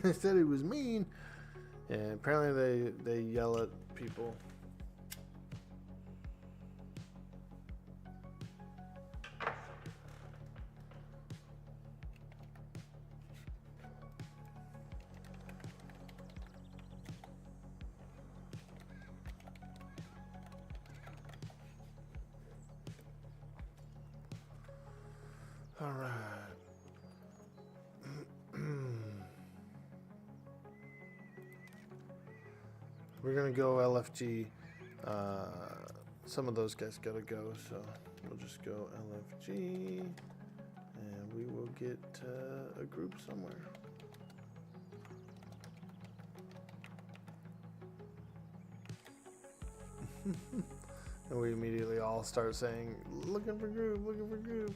They said he was mean. Yeah, apparently they yell at people. All right. We're gonna go LFG. Some of those guys gotta go, so we'll just go LFG, and we will get a group somewhere. And we immediately all start saying, "Looking for group, looking for group."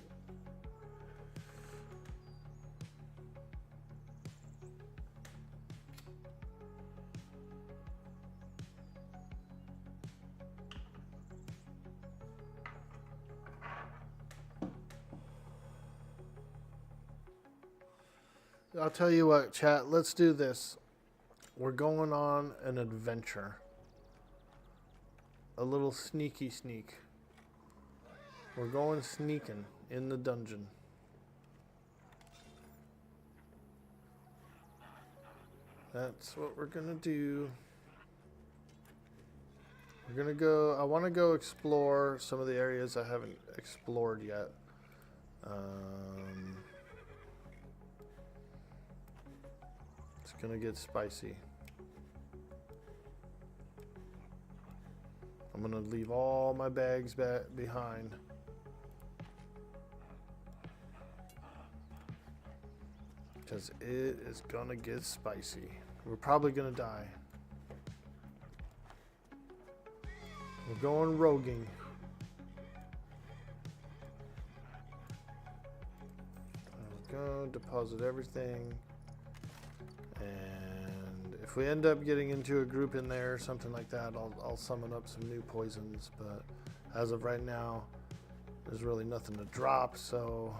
I'll tell you what, chat, let's do this. We're going on an adventure. A little sneaky sneak. We're going sneaking in the dungeon. That's what we're gonna do. We're gonna go, I wanna go explore some of the areas I haven't explored yet. It's gonna get spicy. I'm gonna leave all my bags back behind. Because it is gonna get spicy. We're probably gonna die. We're going roguing. There we go, deposit everything. And if we end up getting into a group in there or something like that, I'll summon up some new poisons. But as of right now, there's really nothing to drop, so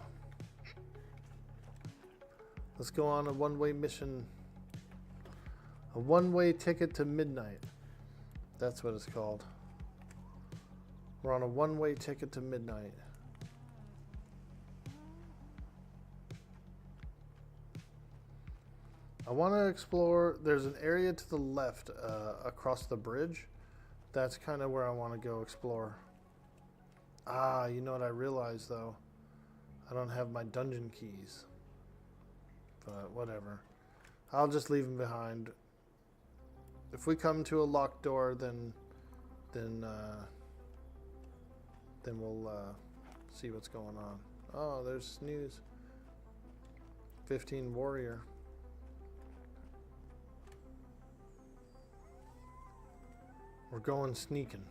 let's go on a one-way mission. A one-way ticket to midnight. That's what it's called. We're on a one-way ticket to midnight. I want to explore, there's an area to the left across the bridge. That's kind of where I want to go explore. Ah, you know what I realized though? I don't have my dungeon keys. But whatever. I'll just leave them behind. If we come to a locked door, then we'll see what's going on. Oh, there's snooze. 15 warrior. We're going sneaking.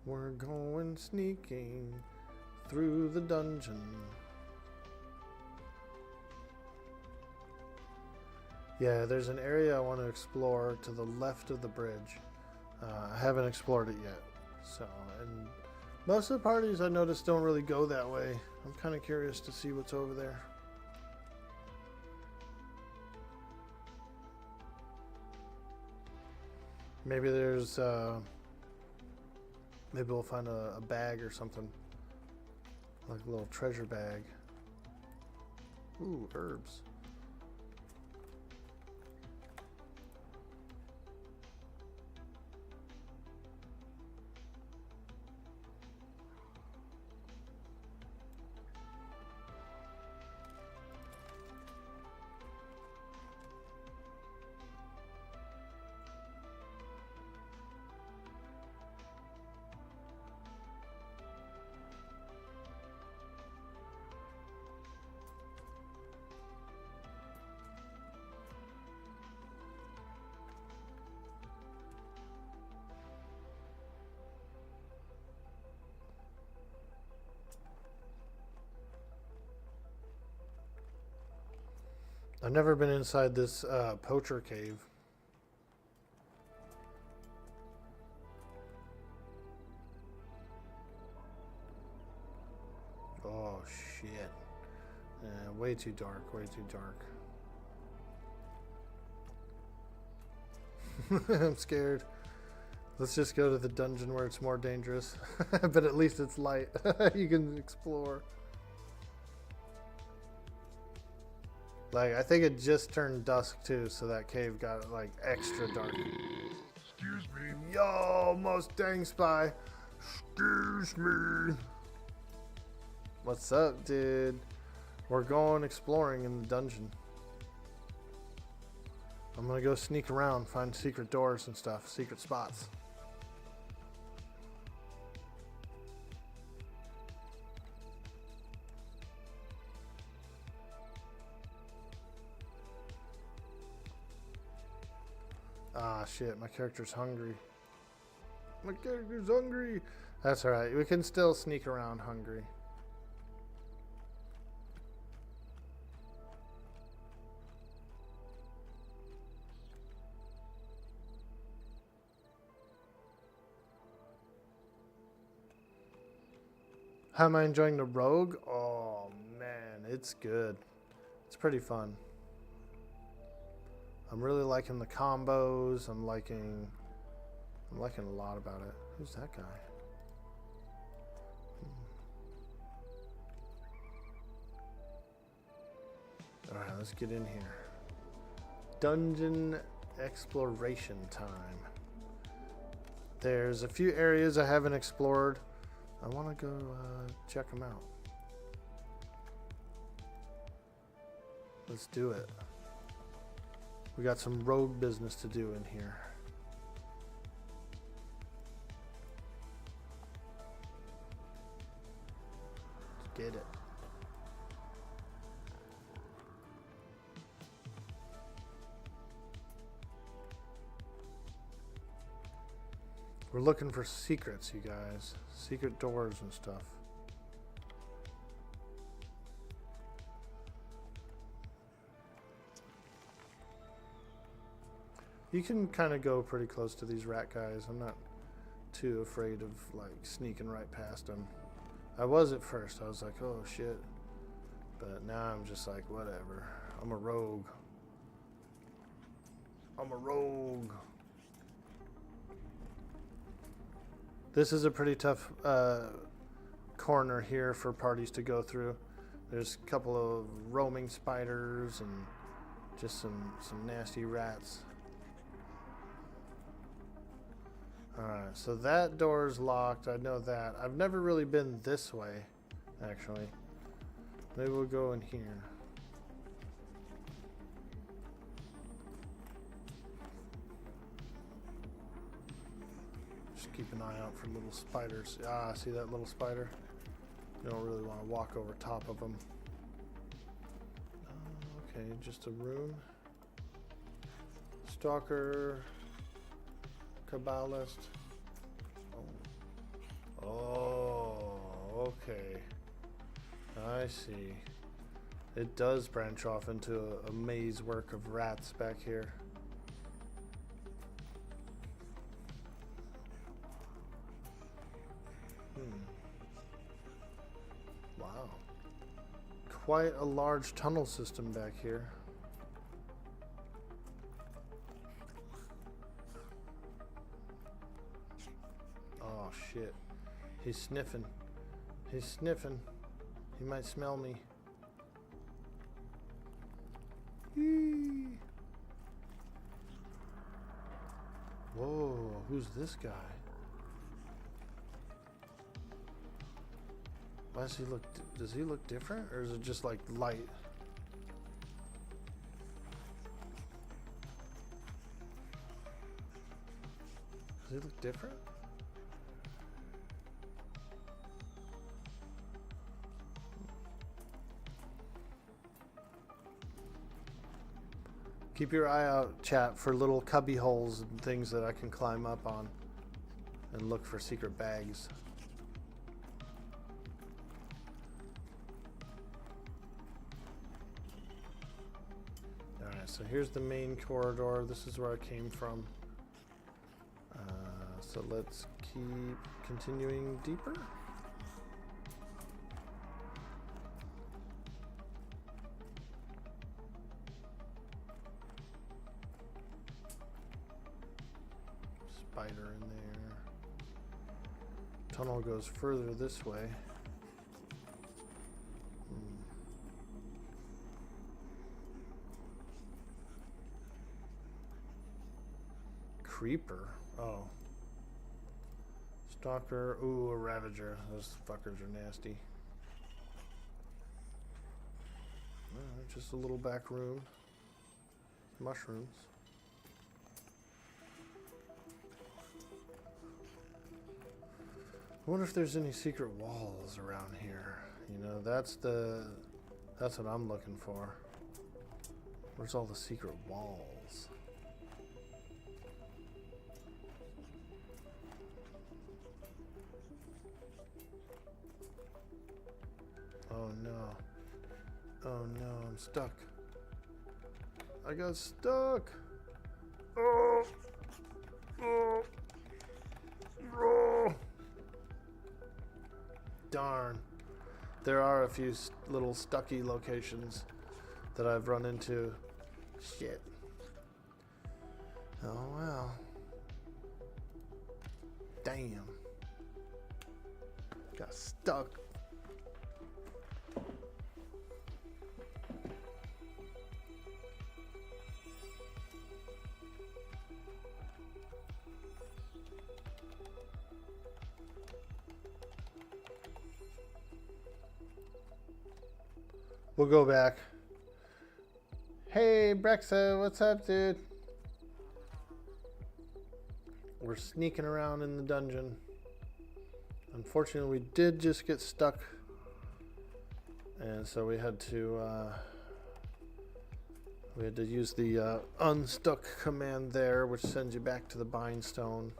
We're going sneaking through the dungeon. Yeah, there's an area I want to explore to the left of the bridge. I haven't explored it yet. So, and most of the parties I noticed don't really go that way. I'm kind of curious to see what's over there. Maybe there's, maybe we'll find a bag or something. Like a little treasure bag. Ooh, herbs. I've never been inside this poacher cave. Oh shit. Way too dark, way too dark. I'm scared. Let's just go to the dungeon where it's more dangerous. But at least it's light. You can explore. Like, I think it just turned dusk too, so that cave got like extra dark.
Excuse me.
Yo, Mustang Spy.
Excuse me.
What's up, dude? We're going exploring in the dungeon. I'm gonna go sneak around, find secret doors and stuff, secret spots. Ah, shit, my character's hungry. My character's hungry. That's alright, we can still sneak around hungry. How am I enjoying the rogue? Oh, man, it's good. It's pretty fun. I'm really liking the combos. I'm liking a lot about it. Who's that guy? Alright, let's get in here. Dungeon exploration time. There's a few areas I haven't explored. I want to go check them out. Let's do it. We got some rogue business to do in here. Let's get it. We're looking for secrets, you guys. Secret doors and stuff. You can kind of go pretty close to these rat guys. I'm not too afraid of like sneaking right past them. I was at first. I was like, oh shit. But now I'm just like, whatever. I'm a rogue. I'm a rogue. This is a pretty tough corner here for parties to go through. There's a couple of roaming spiders and just some nasty rats. Alright, so that door's locked. I know that. I've never really been this way, actually. Maybe we'll go in here. Just keep an eye out for little spiders. Ah, see that little spider? You don't really want to walk over top of them. Okay, just a room. Stalker. Kabbalist. Oh. Oh, okay. I see. It does branch off into a maze work of rats back here. Wow. Quite a large tunnel system back here. Oh shit. He's sniffing. He's sniffing. He might smell me. Eee. Whoa, who's this guy? Why does he look, does he look different, or is it just like light? Does he look different? Keep your eye out, chat, for little cubby holes and things that I can climb up on and look for secret bags. Alright, so here's the main corridor. This is where I came from. So let's keep continuing deeper. Spider in there. Tunnel goes further this way. Creeper. Oh. Stalker. Ooh, a Ravager. Those fuckers are nasty. Just a little back room. Mushrooms. I wonder if there's any secret walls around here. You know, that's what I'm looking for. Where's all the secret walls? Oh no. Oh no, I'm stuck. I got stuck.
Oh. Oh. Oh.
Darn. There are a few little stucky locations that I've run into. Shit. Oh well. Damn. Got stuck. We'll go back. Hey, Brexa, what's up, dude? We're sneaking around in the dungeon. Unfortunately, we did just get stuck. And so we had to use the unstuck command there, which sends you back to the bind stone.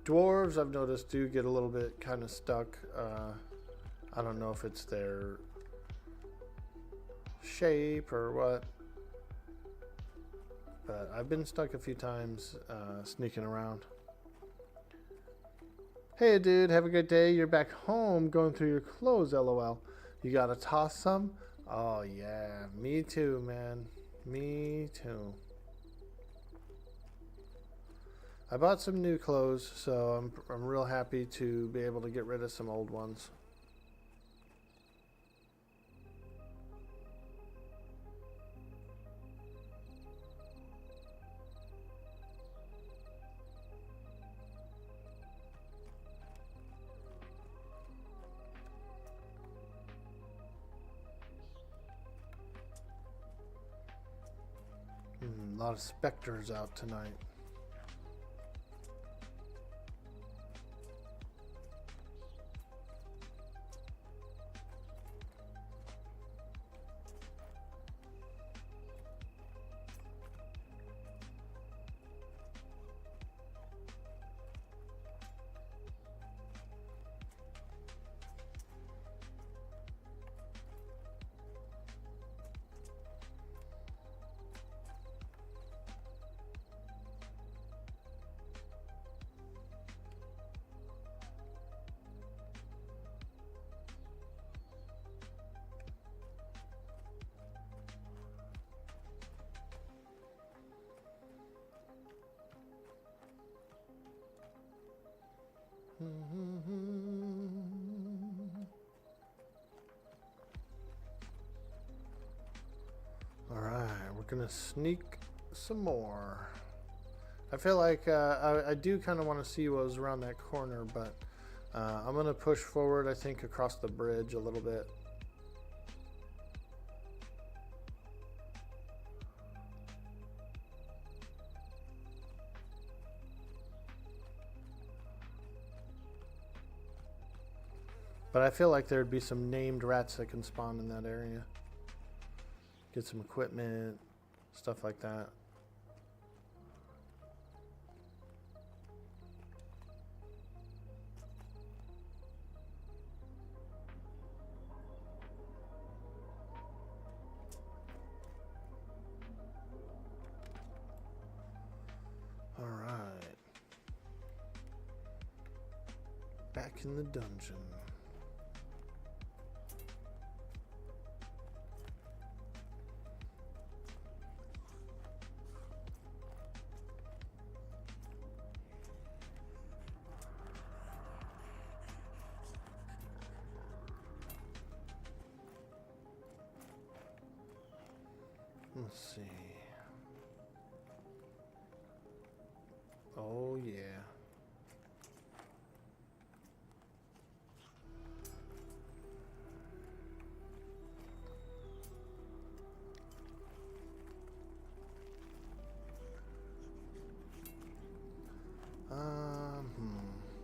Dwarves, I've noticed, do get a little bit kind of stuck. I don't know if it's their shape or what, but I've been stuck a few times sneaking around. Hey dude, have a good day. You're back home going through your clothes, lol. You gotta toss some? Oh yeah, me too, man. Me too. I bought some new clothes, so I'm real happy to be able to get rid of some old ones. A lot of specters out tonight. gonna sneak some more. I feel like I do kind of want to see what was around that corner, but I'm gonna push forward, I think, across the bridge a little bit. But I feel like there'd be some named rats that can spawn in that area. Get some equipment, stuff like that. All right. Back in the dungeon. Let's see. Oh, yeah.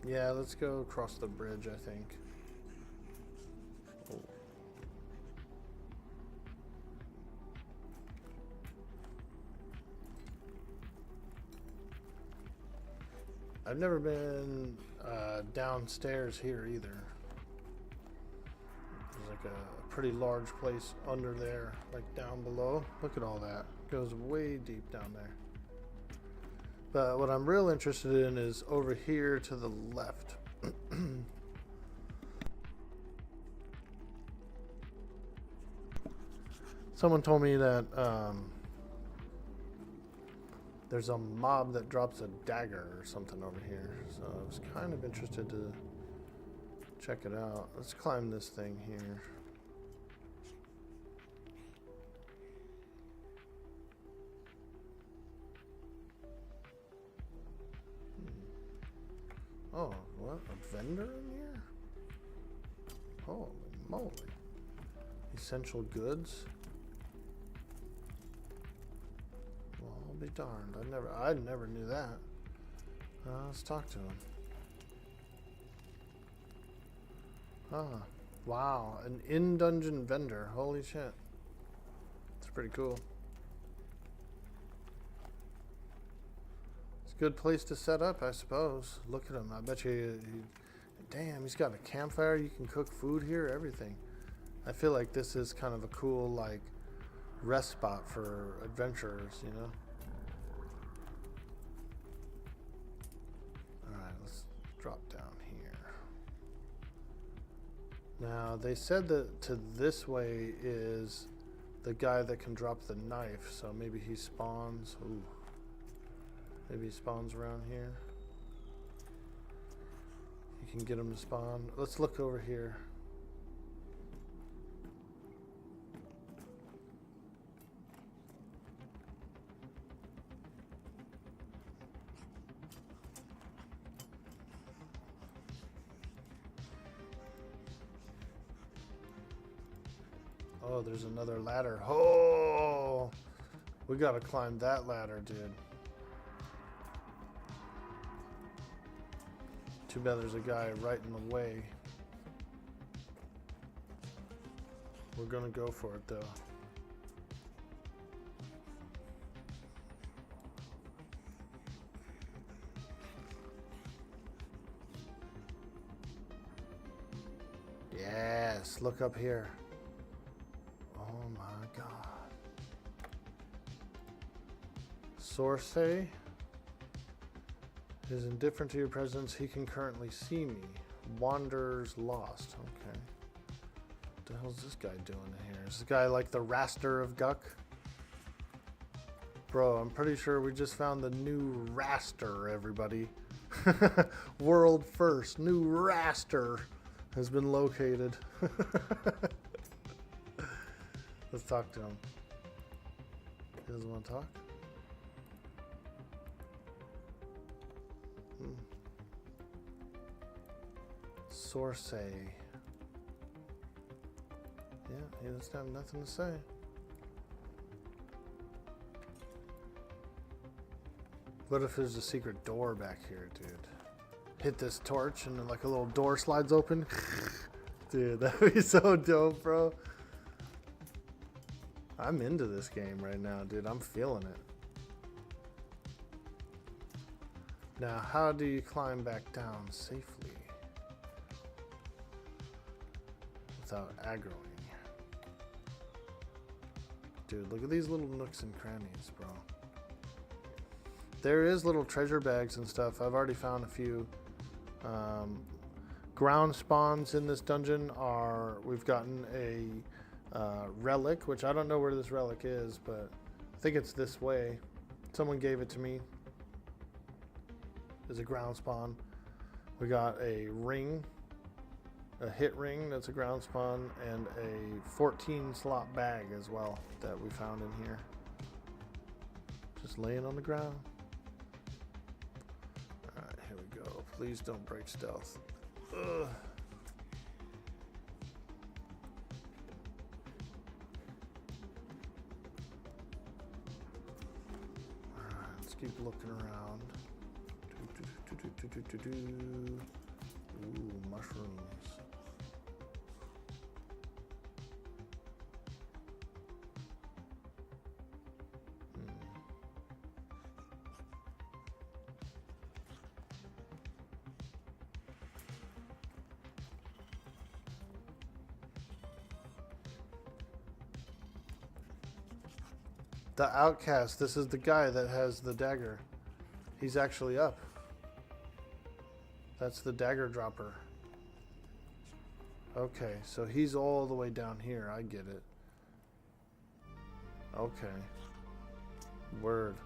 Yeah, let's go across the bridge, I think. Oh. I've never been downstairs here either. There's like a pretty large place under there, like down below. Look at all that. Goes way deep down there. But what I'm real interested in is over here to the left. Someone told me that there's a mob that drops a dagger or something over here. So I was kind of interested to check it out. Let's climb this thing here. Oh, what? A vendor in here? Holy moly. Essential goods? Well, I'll be darned. I never knew that. Let's talk to him. Ah, wow. An in-dungeon vendor. Holy shit. That's pretty cool. Good place to set up, I suppose. Look at him. I bet you, damn, he's got a campfire. You can cook food here, everything. I feel like this is kind of a cool, like, rest spot for adventurers, you know? Alright, let's drop down here. Now, they said that to this way is the guy that can drop the knife, so maybe he spawns. Ooh. Maybe he spawns around here. You can get him to spawn. Let's look over here. Oh, there's another ladder. Oh! We gotta climb that ladder, dude. Too bad there's a guy right in the way. We're gonna go for it though. Yes, look up here. Oh my god. Sorsay is indifferent to your presence. He can currently see me. Wanders lost. Okay. What the hell's this guy doing in here? Is this guy like the raster of Guck? Bro, I'm pretty sure we just found the new raster, everybody. World first. New raster has been located. Let's talk to him. He doesn't want to talk? Source. Yeah, he doesn't have nothing to say. What if there's a secret door back here, dude? Hit this torch and then like a little door slides open. Dude, that'd be so dope, bro. I'm into this game right now, dude. I'm feeling it. Now, how do you climb back down safely without aggroing? Dude, look at these little nooks and crannies, bro. There is little treasure bags and stuff. I've already found a few. Ground spawns in this dungeon are... We've gotten a relic, which I don't know where this relic is, but I think it's this way. Someone gave it to me. There's a ground spawn. We got a ring. A hit ring that's a ground spawn, and a 14 slot bag as well that we found in here. Just laying on the ground. Alright, here we go. Please don't break stealth. Ugh. Alright, let's keep looking around. Ooh, mushrooms. The outcast, this is the guy that has the dagger. He's actually up. That's the dagger dropper. Okay, so he's all the way down here. I get it. Okay. Word.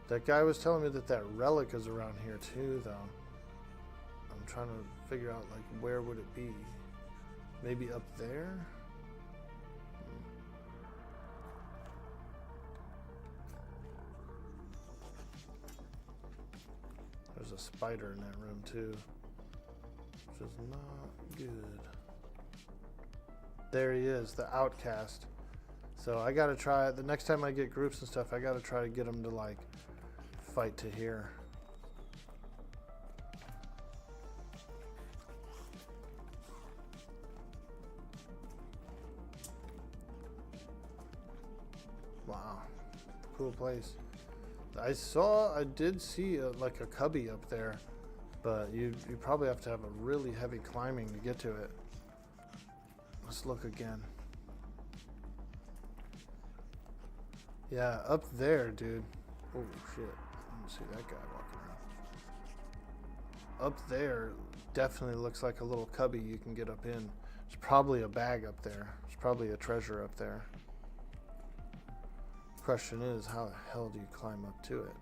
That guy was telling me that that relic is around here too, though. I'm trying to figure out, like, where would it be? Maybe up there? There's a spider in that room too, which is not good. There he is, the outcast. So I gotta try it. The next time I get groups and stuff, I gotta try to get them to like fight to here. Wow, cool place. I did see like a cubby up there, but you probably have to have a really heavy climbing to get to it. Let's look again. Yeah, up there, dude. Oh shit! Let me see that guy walking around. Up there, definitely looks like a little cubby you can get up in. There's probably a bag up there. There's probably a treasure up there. Question is, how the hell do you climb up to it?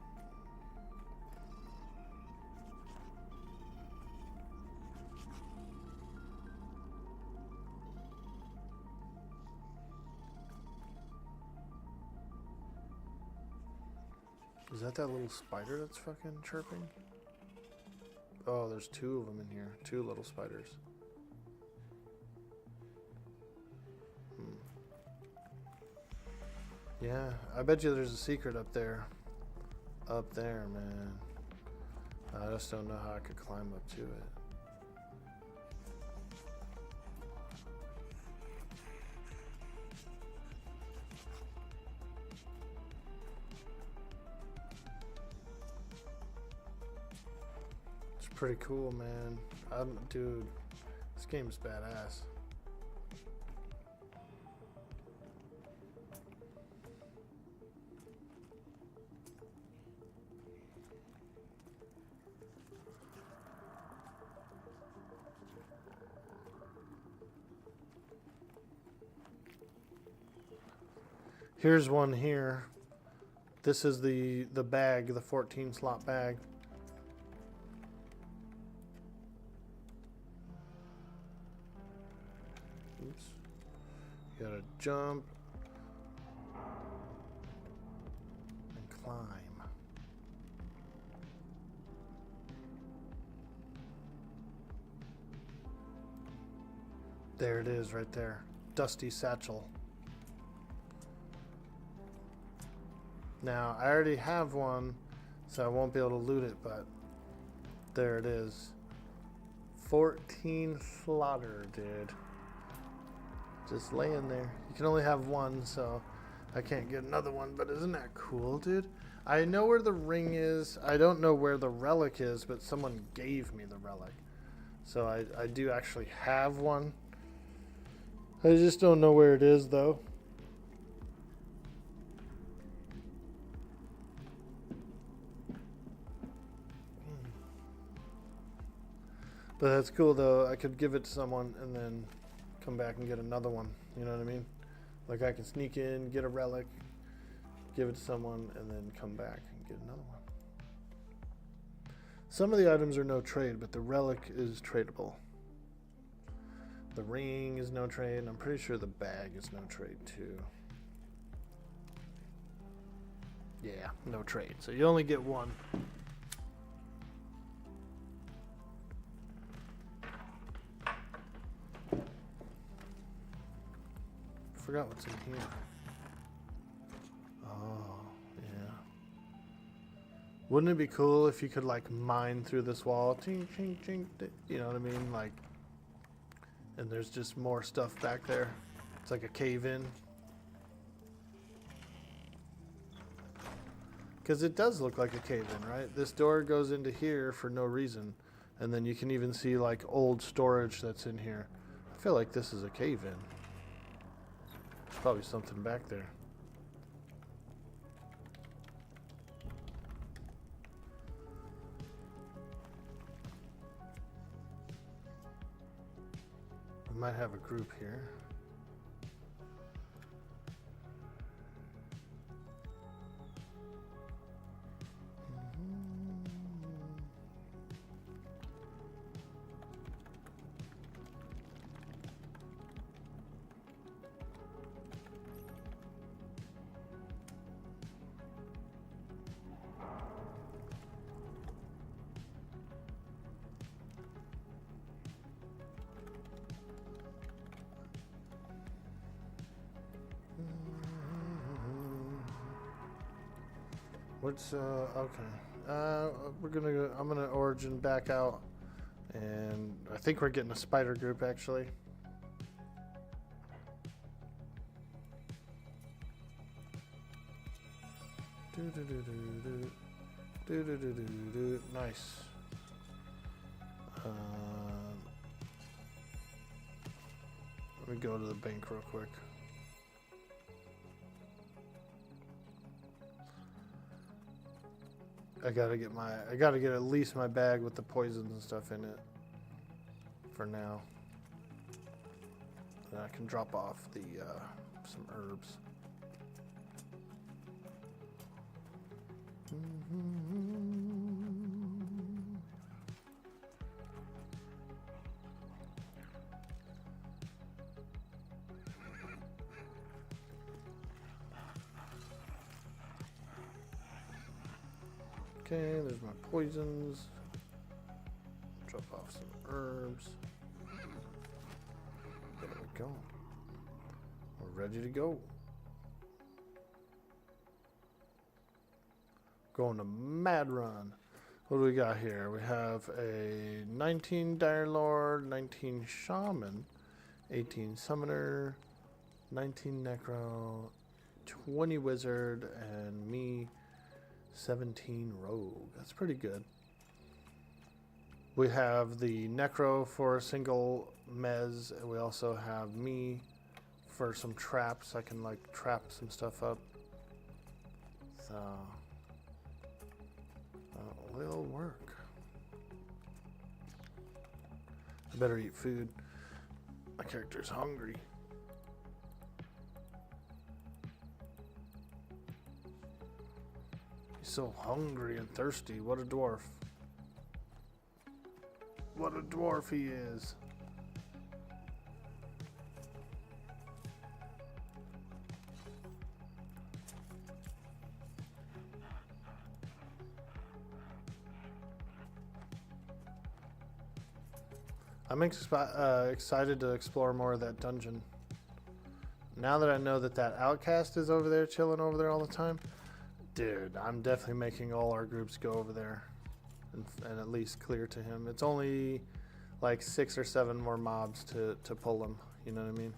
Is that little spider that's fucking chirping? Oh, there's two of them in here. Two little spiders. Yeah, I bet you there's a secret up there. Up there, man. I just don't know how I could climb up to it. It's pretty cool, man. Dude, this game's badass. Here's one here. This is the bag, the 14 slot bag. Oops. You gotta jump. climb. There it is right there. Dusty satchel. Now, I already have one, so I won't be able to loot it, but there it is. 14 slaughter, dude. Just laying there. You can only have one, so I can't get another one, but isn't that cool, dude? I know where the ring is. I don't know where the relic is, but someone gave me the relic. So I do actually have one. I just don't know where it is, though. But that's cool, though. I could give it to someone and then come back and get another one. You know what I mean? Like, I can sneak in, get a relic, give it to someone, and then come back and get another one. Some of the items are no trade, but the relic is tradable. The ring is no trade, and I'm pretty sure the bag is no trade, too. Yeah, no trade. So you only get one. Forgot what's in here. Oh, yeah. Wouldn't it be cool if you could like mine through this wall? Ching, ching, ching. You know what I mean? Like, and there's just more stuff back there. It's like a cave in. Because it does look like a cave in, right? This door goes into here for no reason. And then you can even see like old storage that's in here. I feel like this is a cave in. Probably something back there. We might have a group here. What's okay? We're gonna go. I'm gonna origin back out, and I think we're getting a spider group actually. Nice. Let me go to the bank real quick. I gotta get at least my bag with the poisons and stuff in it for now. Then I can drop off the some herbs. Okay, there's my poisons. Drop off some herbs. There we go. We're ready to go. Going to mad run. What do we got here? We have a 19 Dire Lord, 19 Shaman, 18 Summoner, 19 Necro, 20 Wizard, and me 17 Rogue. That's pretty good. We have the Necro for a single mez, and we also have me for some traps. I can like trap some stuff up. So that will work. I better eat food. My character's hungry. He's so hungry and thirsty. What a dwarf. What a dwarf he is. I'm excited to explore more of that dungeon. Now that I know that that outcast is over there, chilling over there all the time, dude, I'm definitely making all our groups go over there and at least clear to him. It's only like 6 or 7 more mobs to pull him. You know what I mean?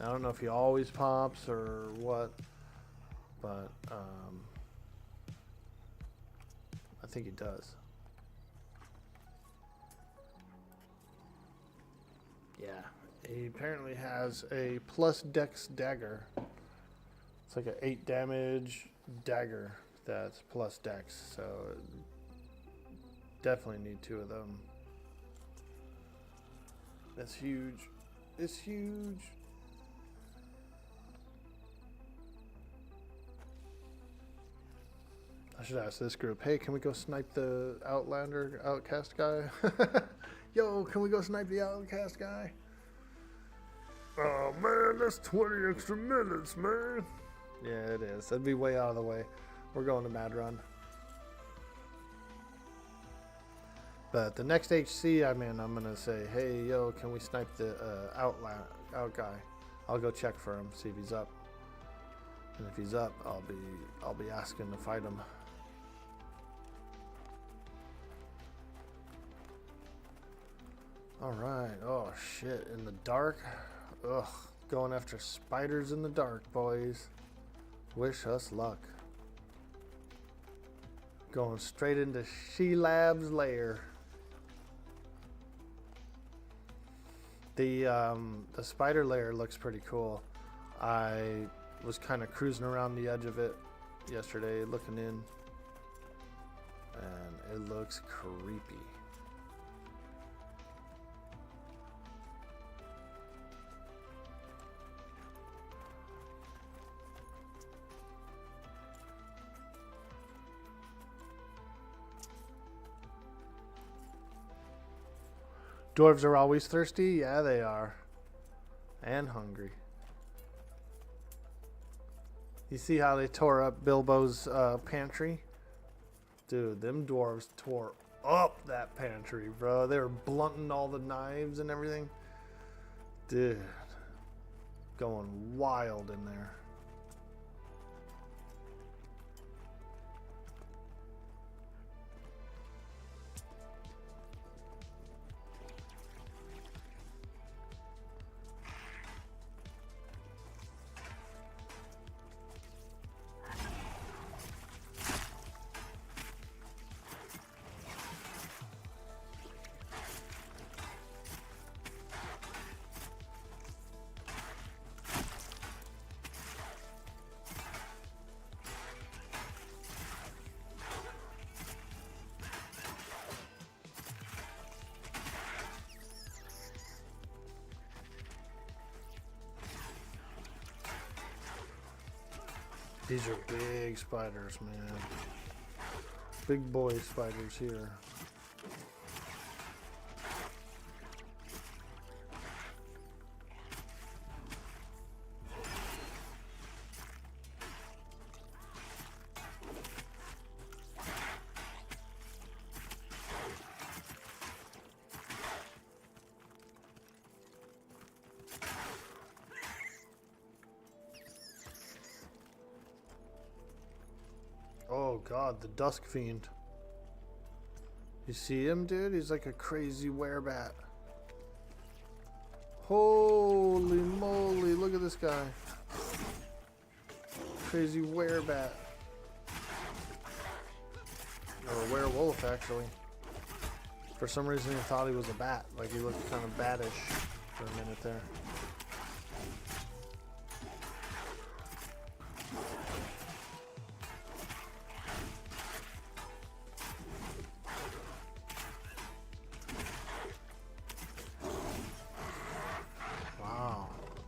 I don't know if he always pops or what, but I think he does. Yeah, he apparently has a plus dex dagger. It's like an 8 damage dagger that's plus dex, so definitely need 2 of them. That's huge. It's huge. I should ask this group, hey, can we go snipe the Outlander Outcast guy? Yo, can we go snipe the Outcast guy?
Oh man, that's 20 extra minutes, man.
Yeah, it is. That'd be way out of the way. We're going to Mad Run. But the next HC I'm in, I'm gonna say, hey, yo, can we snipe the out guy? I'll go check for him, see if he's up. And if he's up, I'll be asking to fight him. All right. Oh shit! In the dark. Ugh. Going after spiders in the dark, boys. Wish us luck. Going straight into She-Lab's lair. The spider lair looks pretty cool. I was kind of cruising around the edge of it yesterday, looking in, and it looks creepy. Dwarves are always thirsty? Yeah, they are. And hungry. You see how they tore up Bilbo's pantry? Dude, them dwarves tore up that pantry, bro. They were blunting all the knives and everything. Dude. Going wild in there. These are big spiders, man. Big boy spiders here. Oh god, the Dusk Fiend. You see him, dude? He's like a crazy werebat. Holy moly, look at this guy. Crazy werebat. Or a werewolf, actually. For some reason, I thought he was a bat. Like, he looked kind of batish for a minute there.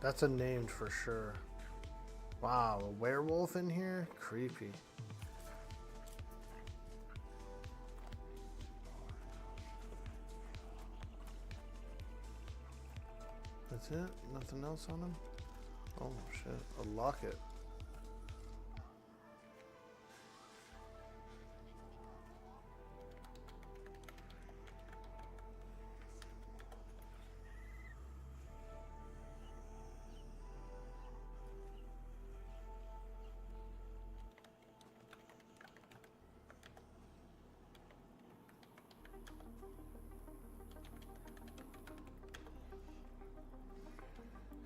That's a named for sure. Wow, a werewolf in here? Creepy. That's it? Nothing else on him? Oh shit, a locket.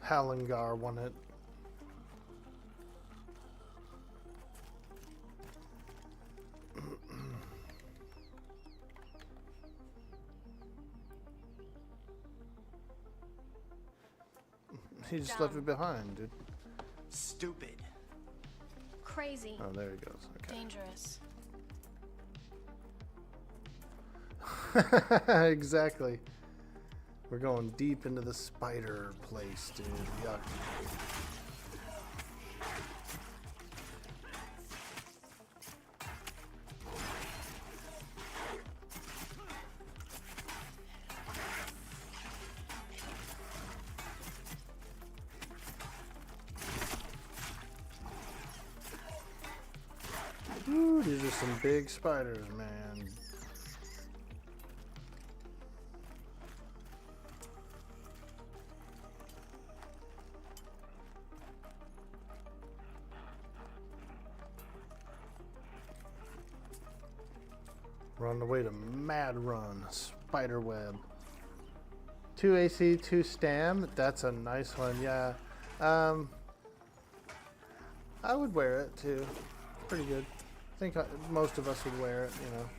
Palangar won it. He just left it behind, dude.
Stupid.
Crazy.
Oh, there he goes. Okay. Exactly. We're going deep into the spider place, dude. Yuck. Ooh, these are some big spiders, man. We're on the way to Mad Run, Spider Web. 2 AC, 2 Stam. That's a nice one, yeah. I would wear it too. Pretty good. I think most of us would wear it, you know.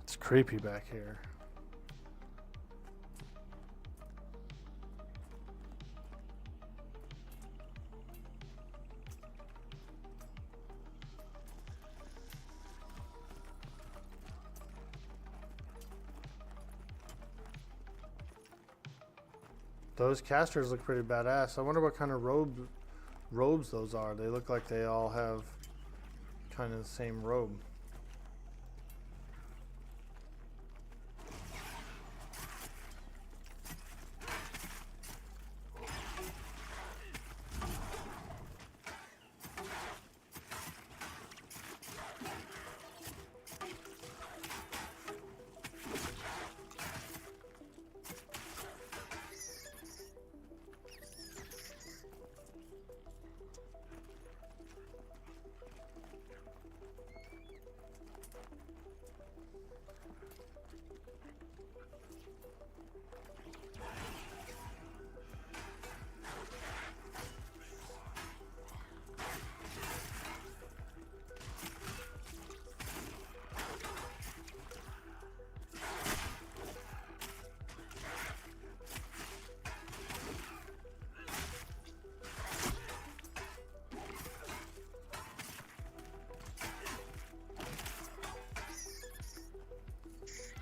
It's creepy back here. Those casters look pretty badass. I wonder what kind of robes those are. They look like they all have kind of the same robe.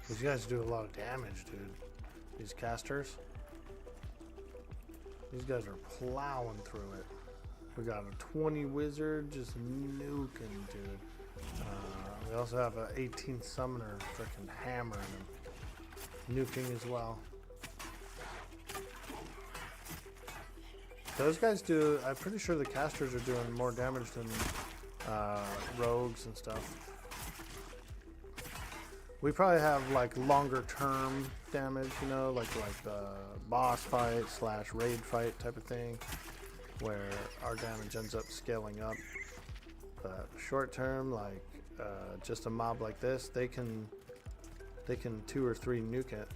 These guys do a lot of damage, dude. These casters. These guys are plowing through it. We got a 20 wizard just nuking, dude. We also have an 18 summoner freaking hammering him. Nuking as well. Those guys do, I'm pretty sure the casters are doing more damage than rogues and stuff. We probably have like longer term damage, you know, like the boss fight / raid fight type of thing, where our damage ends up scaling up. But short term, like just a mob like this, they can 2 or 3 nuke it.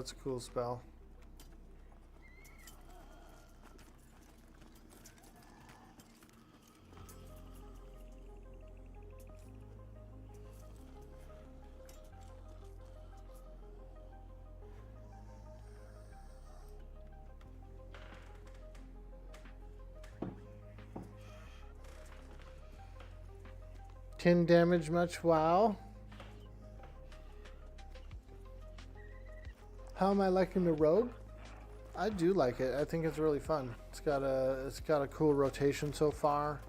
that's a cool spell. Ten damage much? Wow. How am I liking the rogue? I do like it. I think it's really fun. It's got a cool rotation so far.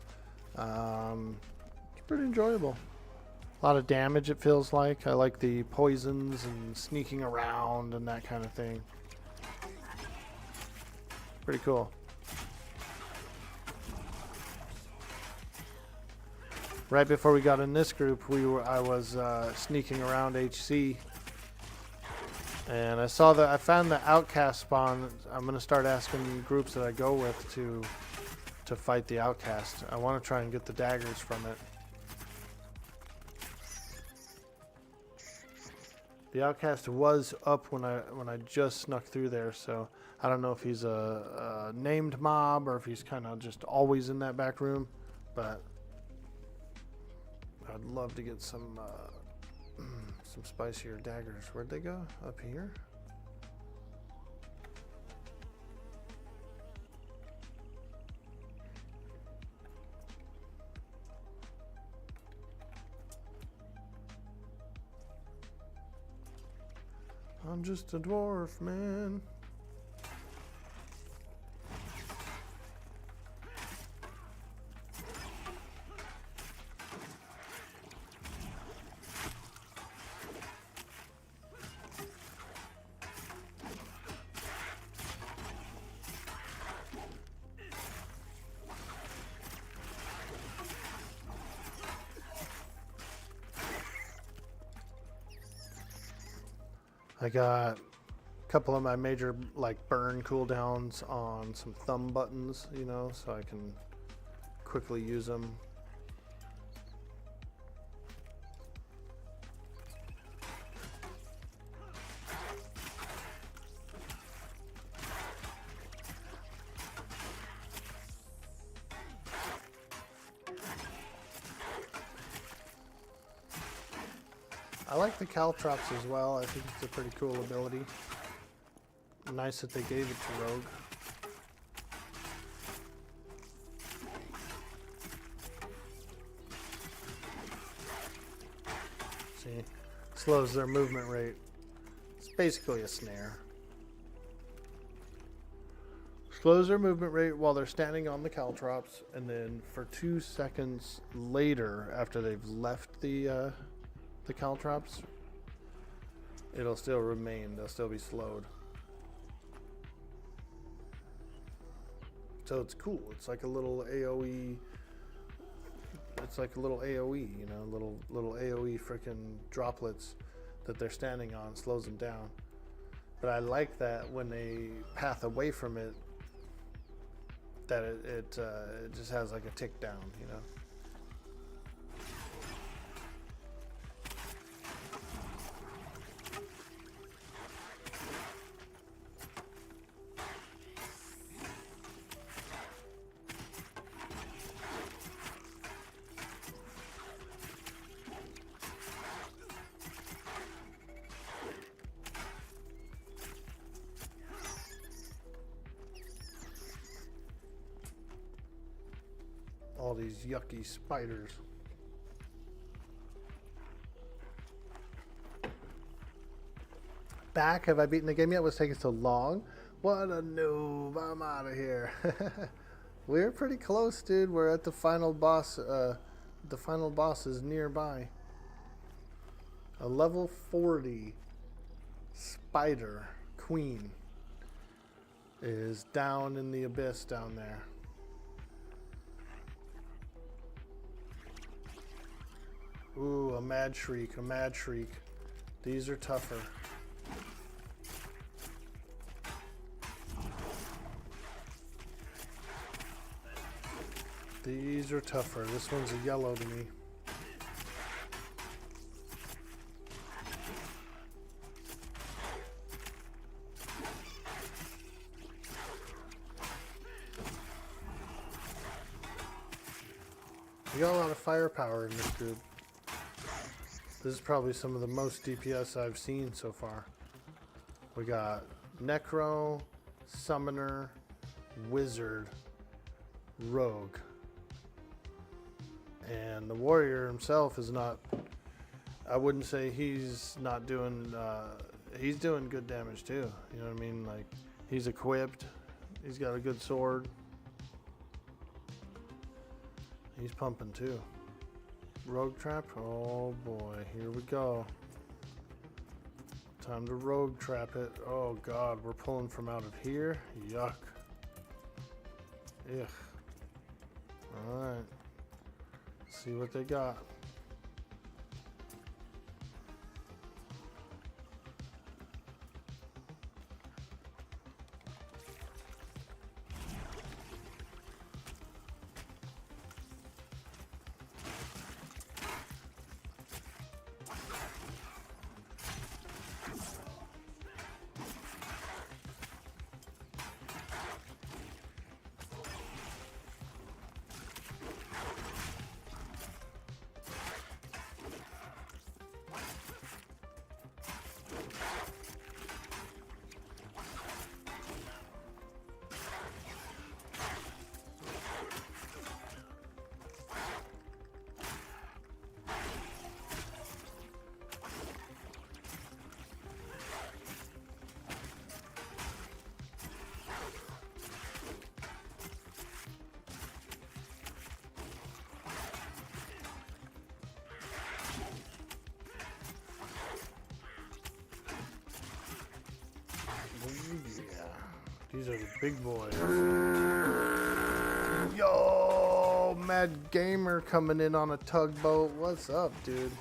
It's pretty enjoyable. A lot of damage it feels like. I like the poisons and sneaking around and that kind of thing. Pretty cool. Right before we got in this group, I was sneaking around HC, and I found the outcast spawn. I'm gonna start asking groups that I go with to fight the outcast. I want to try and get the daggers from it. The outcast was up when I just snuck through there, so I don't know if he's a named mob or if he's kind of just always in that back room, but I'd love to get some spicier daggers. Where'd they go? Up here? I'm just a dwarf, man. I got a couple of my major burn cooldowns on some thumb buttons, you know, so I can quickly use them. I like the caltrops as well. I think it's a pretty cool ability. Nice that they gave it to Rogue. See, slows their movement rate. It's basically a snare. Slows their movement rate while they're standing on the caltrops, and then for 2 seconds later, after they've left the caltrops, it'll still remain. They'll still be slowed. So it's cool. It's like a little AoE. It's like a little AoE, you know, little AoE freaking droplets that they're standing on slows them down. But I like that when they path away from it, that it just has like a tick down, you know. All these yucky spiders. Back? Have I beaten the game yet? What's taking so long? What a noob. I'm out of here. We're pretty close, dude. We're at the final boss. The final boss is nearby. A level 40 spider queen is down in the abyss down there. Ooh, a mad shriek, a mad shriek. These are tougher. These are tougher. This one's a yellow to me. We got a lot of firepower in this group. This is probably some of the most DPS I've seen so far. We got Necro, Summoner, Wizard, Rogue. And the Warrior himself is not... I wouldn't say he's not doing... he's doing good damage too. You know what I mean? Like, he's equipped. He's got a good sword. He's pumping too. Rogue trap? Oh boy, here we go. Time to rogue trap it. Oh god, we're pulling from out of here. Yuck. Ugh. Alright. See what they got. Yeah, these are the big boys. Yo, Mad Gamer coming in on a tugboat. What's up, dude?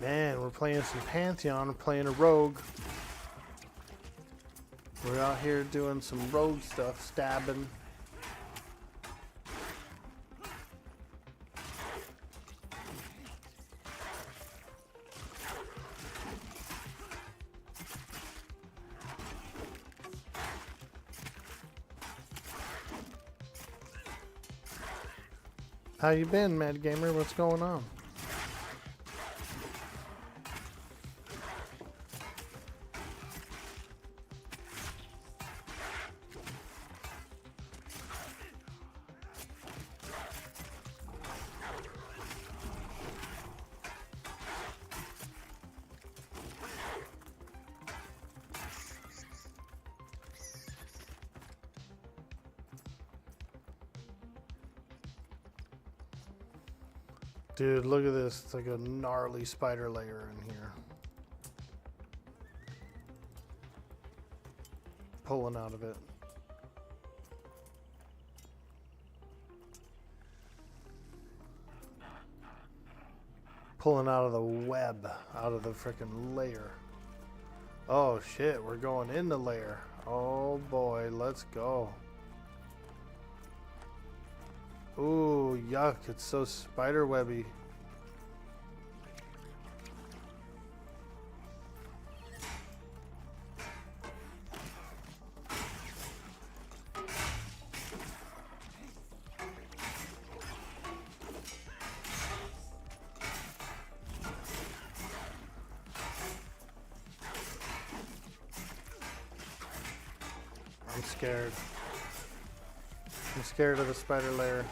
Man, we're playing some Pantheon. We're playing a rogue. We're out here doing some rogue stuff, stabbing. How you been, Mad Gamer? What's going on? Dude, look at this. It's like a gnarly spider layer in here. Pulling out of it. Pulling out of the web, out of the frickin' layer. Oh shit, we're going in the layer. Oh boy, let's go. Ooh, yuck, it's so spider webby. I'm scared. I'm scared of the spider layer.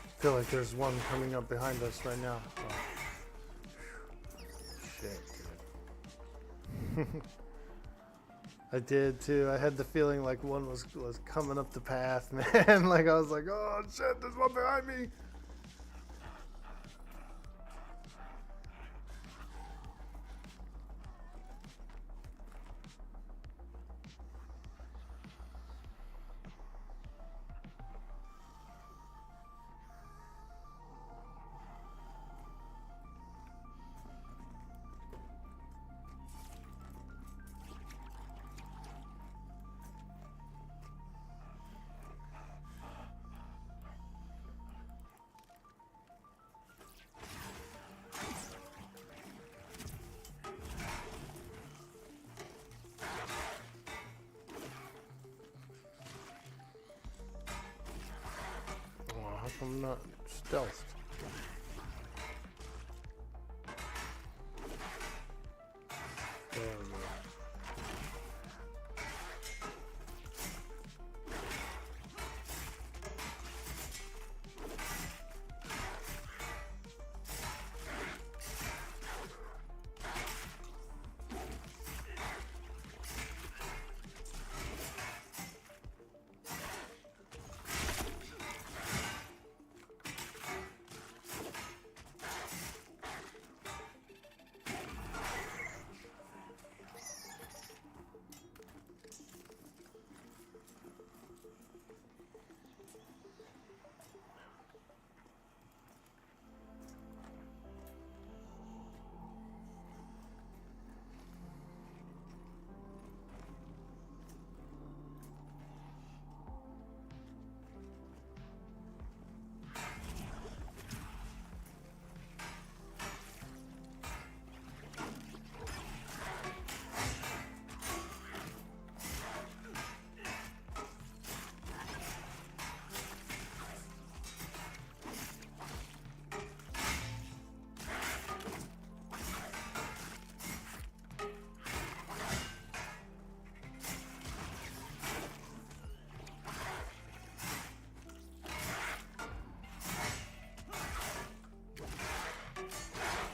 I feel like there's one coming up behind us right now. Oh. Shit, dude. I did too. I had the feeling like one was coming up the path, man. Like I was like, oh shit, there's one behind me. I'm not stealthed. There we go.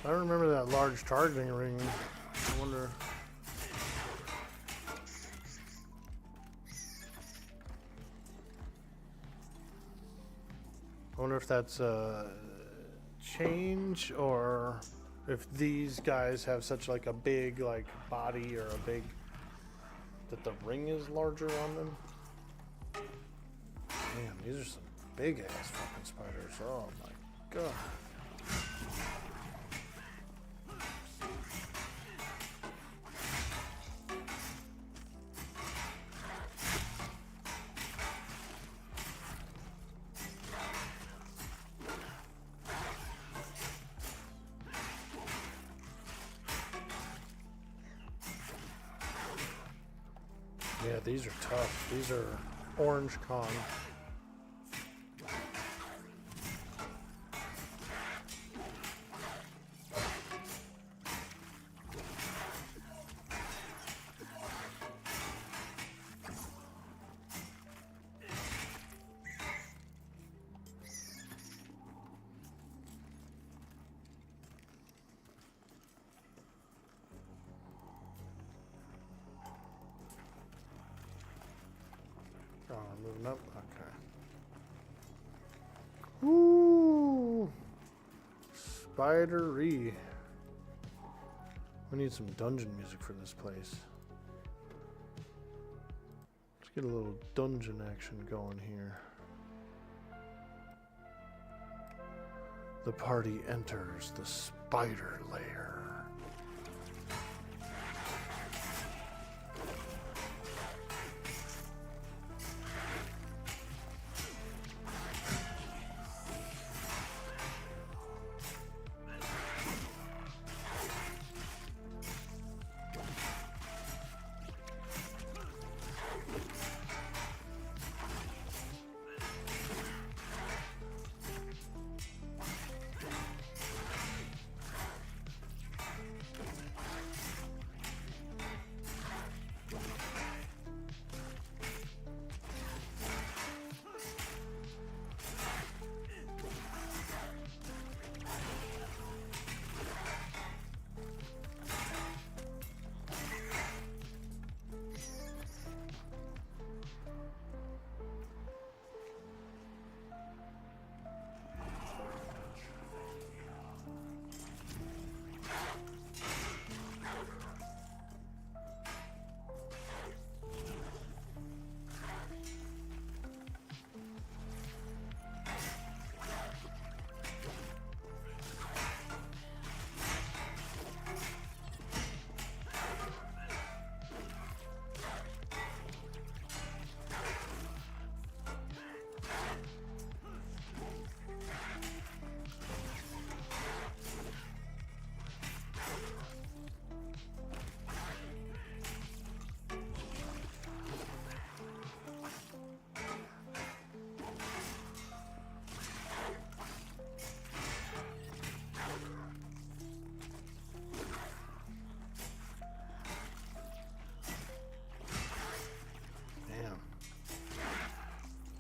I don't remember that large targeting ring. I wonder. I wonder if that's a change or if these guys have such like a big like body or a big that the ring is larger on them. Man, these are some big ass fucking spiders. Oh my god. Yeah, these are tough. These are orange con. Oh, we're moving up? Okay. Ooh! Spidery. We need some dungeon music for this place. Let's get a little dungeon action going here. The party enters the spider lair.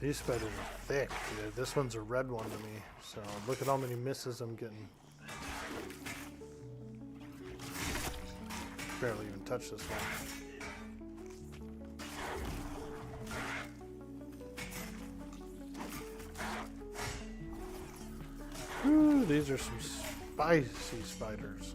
These spiders are thick, dude. This one's a red one to me. So look at how many misses I'm getting. Barely even touched this one. Ooh, these are some spicy spiders.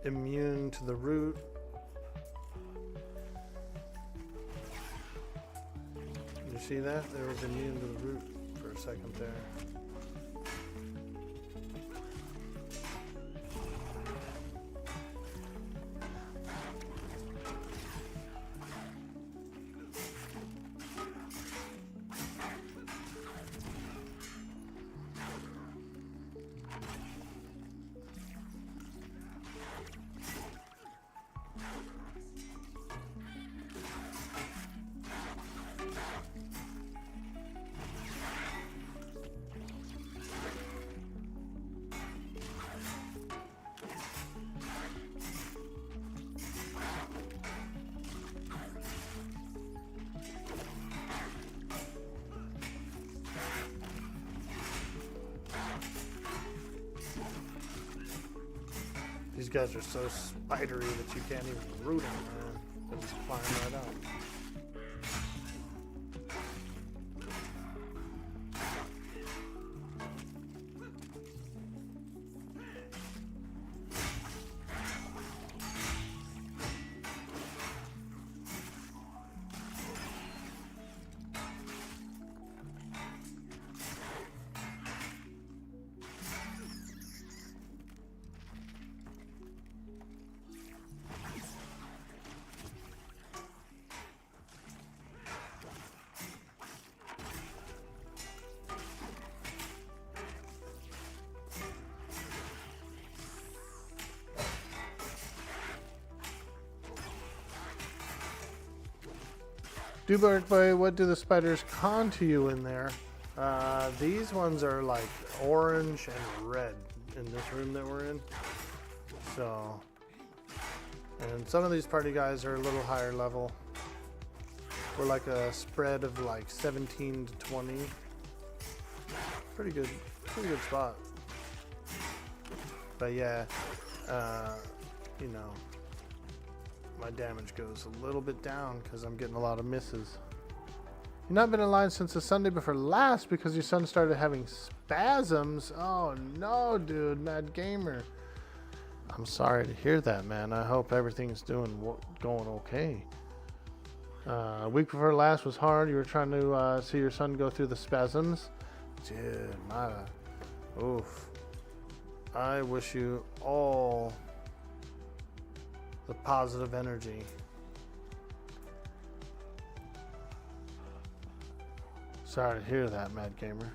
Immune to the root. You see that? There was immune to the root for a second there. These guys are so spidery that you can't even root them, man. They'll just climb right out. Dwork, boy, what do the spiders con to you in there? These ones are like orange and red in this room that we're in. So, and some of these party guys are a little higher level. We're like a spread of like 17 to 20. Pretty good spot. But yeah, you know, my damage goes a little bit down because I'm getting a lot of misses. You've not been in line since the Sunday before last because your son started having spasms. Oh no, dude, Mad Gamer. I'm sorry to hear that, man. I hope everything's going okay. Week before last was hard. You were trying to see your son go through the spasms. Dude, oof. I wish you all the positive energy. Sorry to hear that, Mad Gamer.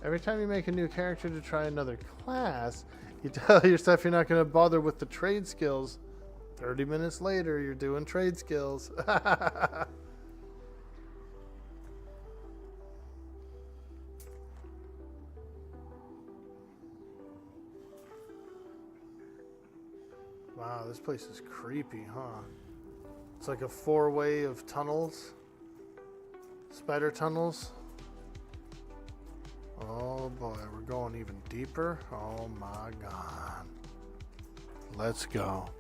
Every time you make a new character to try another class, you tell yourself you're not going to bother with the trade skills. 30 minutes later, you're doing trade skills. Wow, this place is creepy, huh? It's like a four-way of tunnels. Spider tunnels. Oh boy, we're going even deeper. Oh my god. Let's go.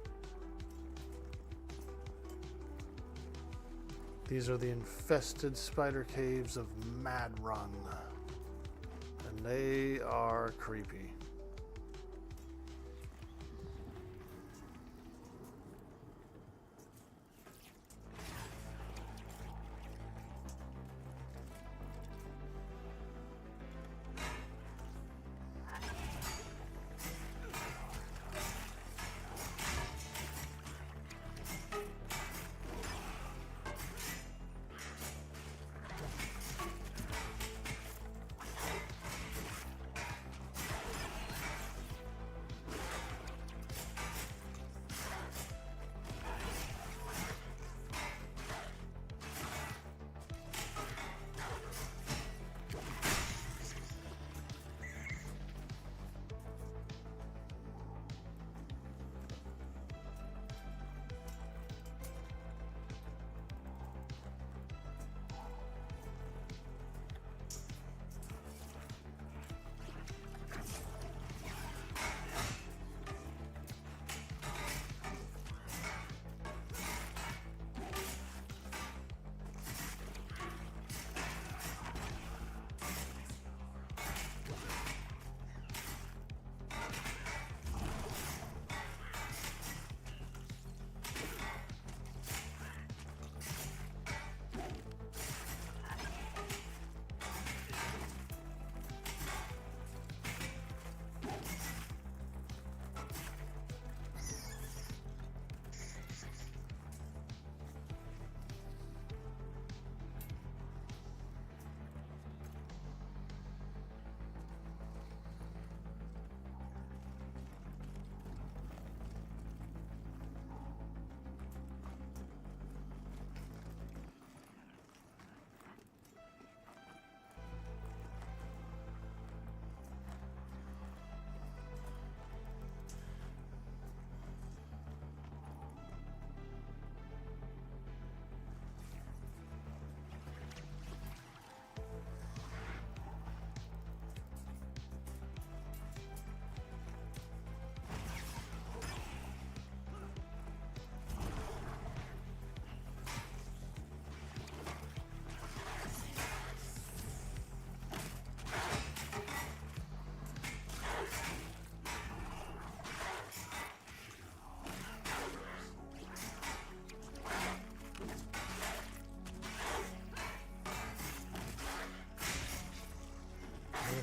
These are the infested spider caves of Mad Run. And they are creepy.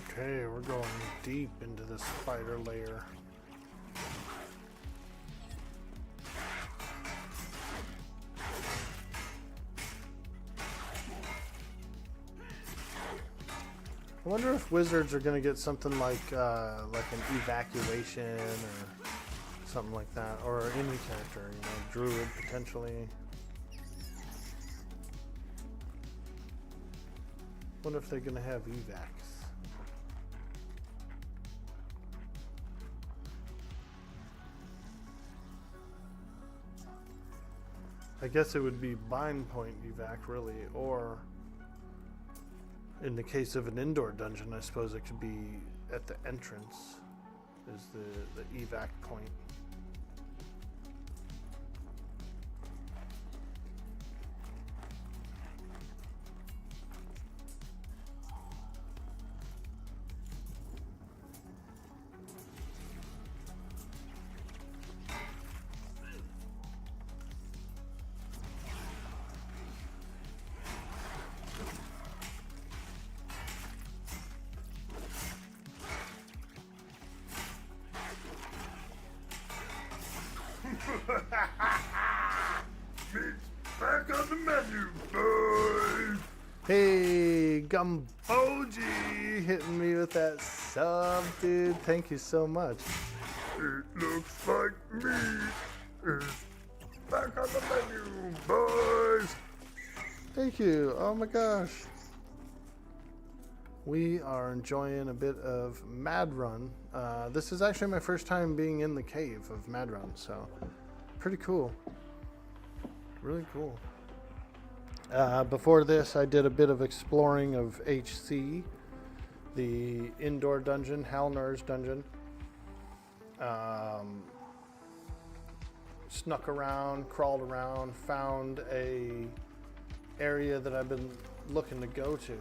Okay, we're going deep into the spider layer. I wonder if wizards are going to get something like an evacuation or something like that, or any character, you know, druid potentially. Wonder if they're going to have evacs. I guess it would be bind point evac really, or in the case of an indoor dungeon, I suppose it could be at the entrance is the evac point.
Meat's back on the menu, boys.
Hey, Gumboji, hitting me with that sub, dude. Thank you so much.
It looks like meat is back on the menu, boys.
Thank you. Oh my gosh. We are enjoying a bit of Mad Run. This is actually my first time being in the cave of Mad Run, so pretty cool. Really cool. Before this, I did a bit of exploring of HC, the indoor dungeon, Halnar's dungeon. Snuck around, crawled around, found a area that I've been looking to go to,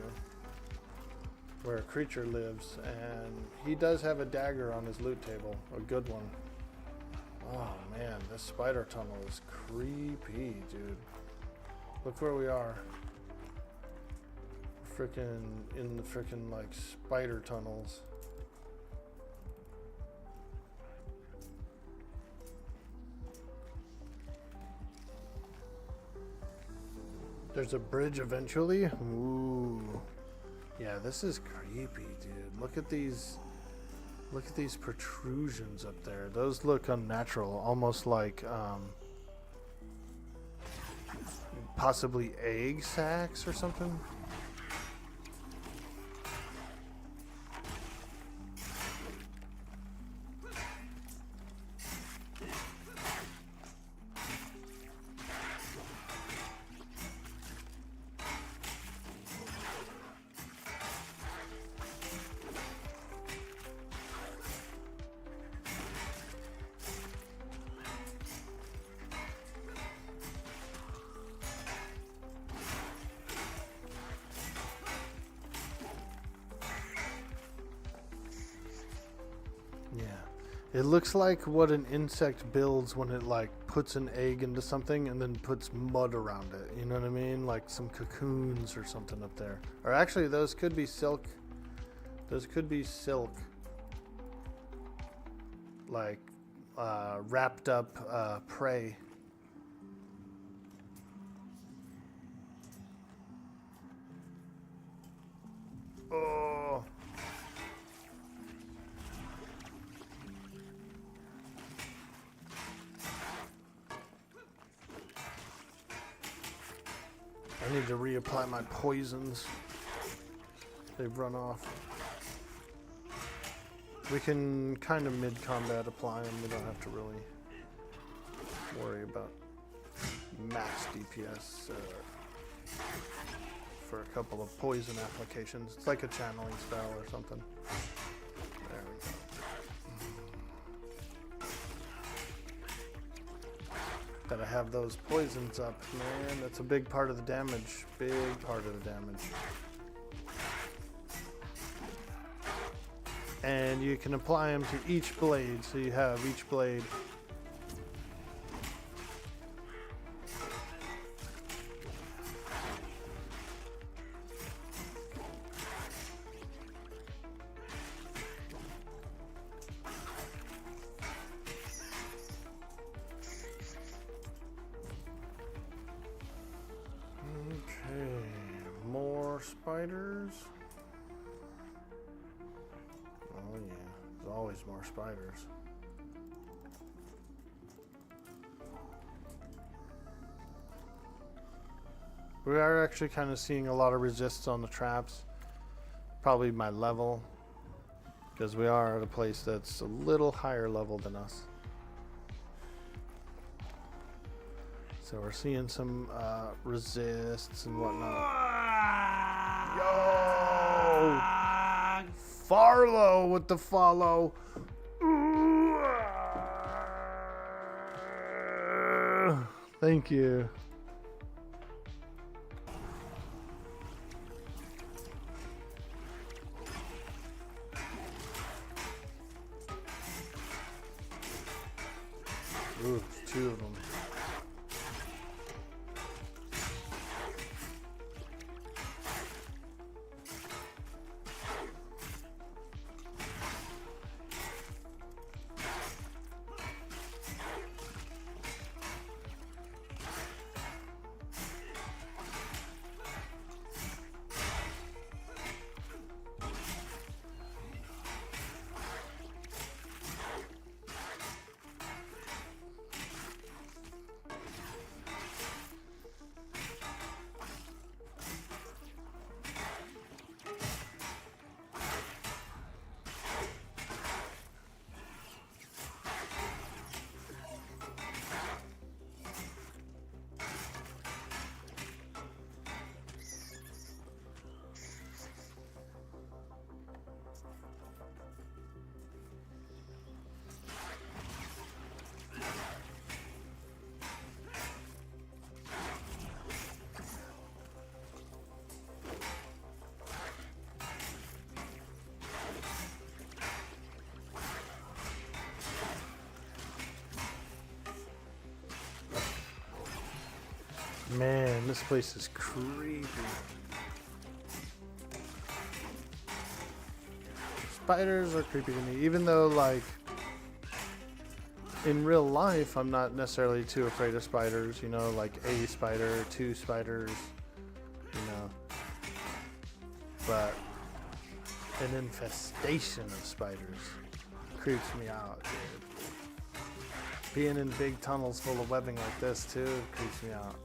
where a creature lives, and he does have a dagger on his loot table, a good one. Oh man, this spider tunnel is creepy, dude. Look where we are. Frickin' in the frickin' like spider tunnels. There's a bridge eventually. Ooh. Yeah, this is creepy, dude. Look at these protrusions up there. Those look unnatural, almost like possibly egg sacs or something. It looks like what an insect builds when it like puts an egg into something and then puts mud around it. You know what I mean? Like some cocoons or something up there. Or actually those could be silk. Those could be silk. Like wrapped up prey. Oh. I need to reapply my poisons. They've run off. We can kind of mid-combat apply them. We don't have to really worry about max DPS for a couple of poison applications. It's like a channeling spell or something. There we go. Gotta have those poisons up, man. That's a big part of the damage. Big part of the damage. And you can apply them to each blade, so you have each blade. spiders. Oh yeah, there's always more spiders. We are actually kind of seeing a lot of resists on the traps. Probably my level, because we are at a place that's a little higher level than us. So we're seeing some resists and whatnot. Yo! Farlow with the follow. Thank you. Ooh, there's 2 of them. Man, this place is creepy. Spiders are creepy to me, even though, like, in real life, I'm not necessarily too afraid of spiders, you know, like a spider, 2 spiders, you know. But an infestation of spiders creeps me out, dude. Being in big tunnels full of webbing like this, too, creeps me out.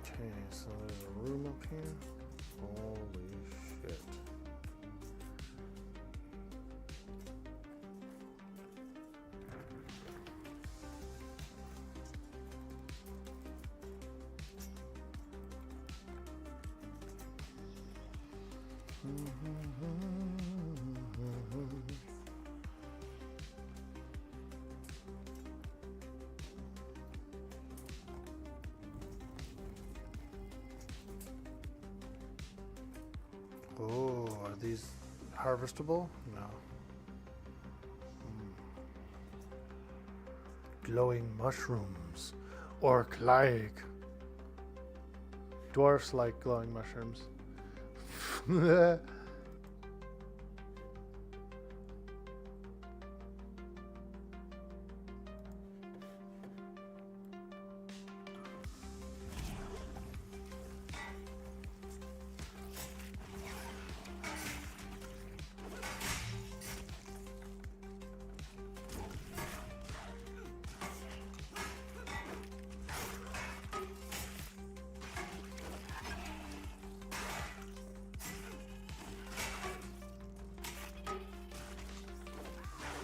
Okay, so there's a room up here. Holy shit. Oh, are these harvestable? No. Glowing mushrooms. Orc-like. Dwarfs like glowing mushrooms.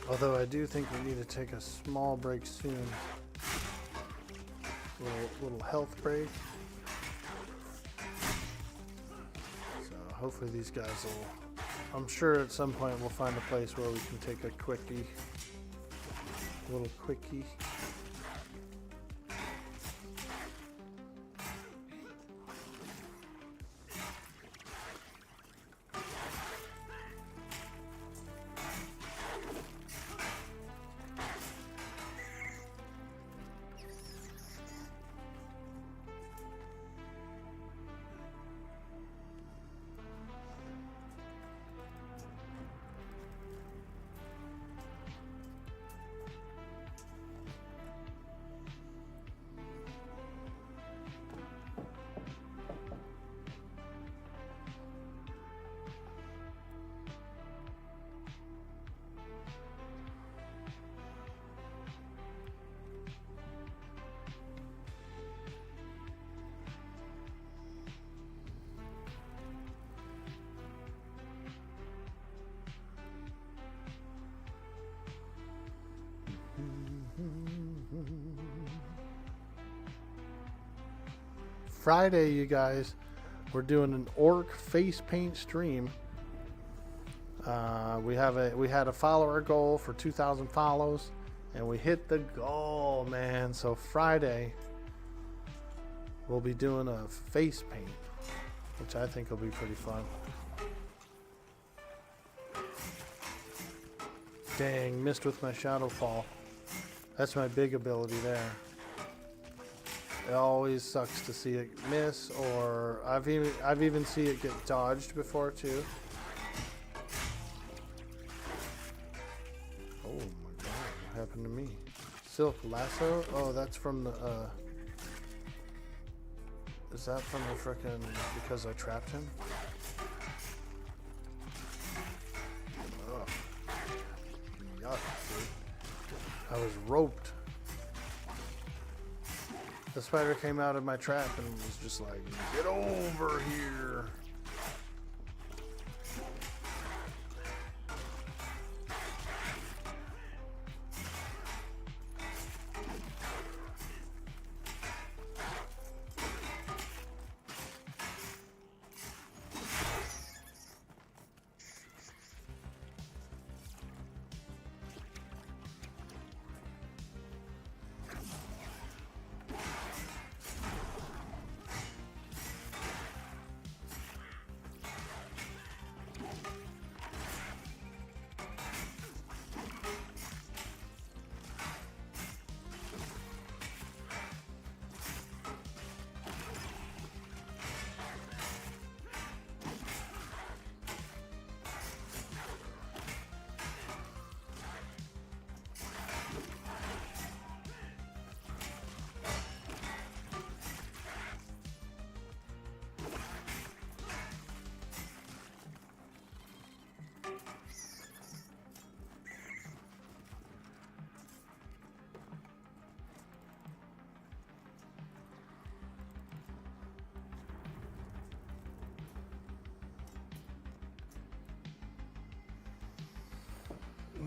Although I do think we need to take a small break soon. Little health break. So hopefully these guys will... I'm sure at some point we'll find a place where we can take a quickie. Little quickie. Friday, you guys, we're doing an orc face paint stream. We had a follower goal for 2,000 follows, and we hit the goal, man. So Friday, we'll be doing a face paint, which I think will be pretty fun. Dang, missed with my shadow fall. That's my big ability there. It always sucks to see it miss, or I've even seen it get dodged before too. Oh my god, what happened to me? Silk lasso? Oh, that's from the is that from the frickin' because I trapped him? Ugh. Yuck, dude. I was roped. The spider came out of my trap and was just like, get over here.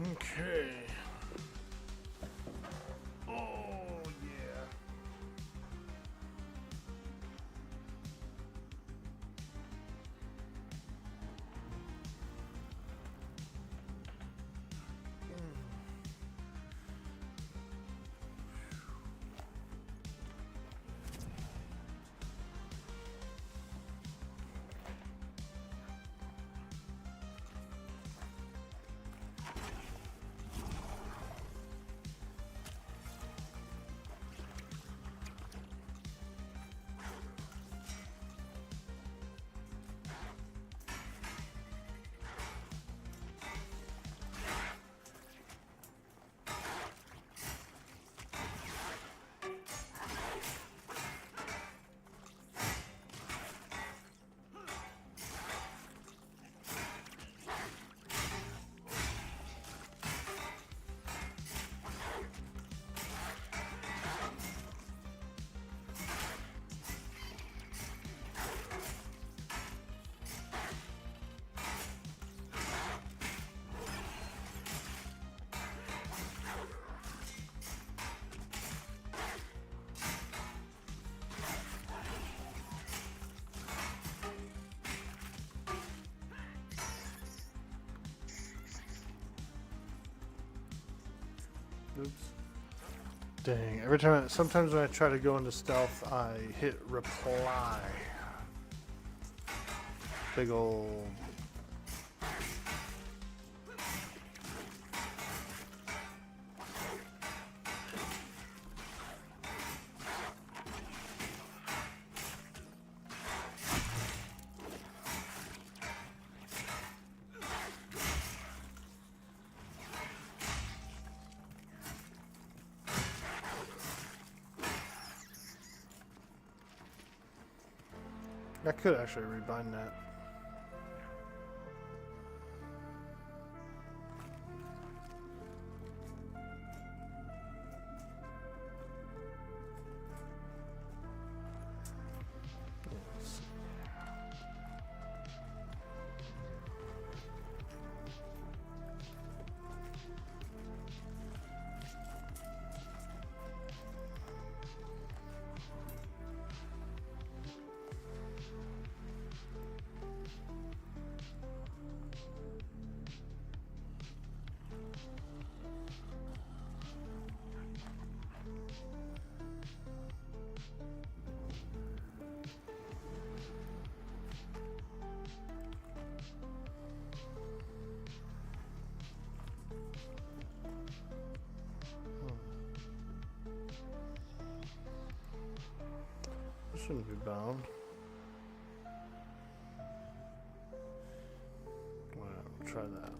Okay. Oh, yeah. Oops. Dang. Sometimes when I try to go into stealth, I hit reply. Big ol'. I could actually rebind that. shouldn't be bound. Alright, we'll try that.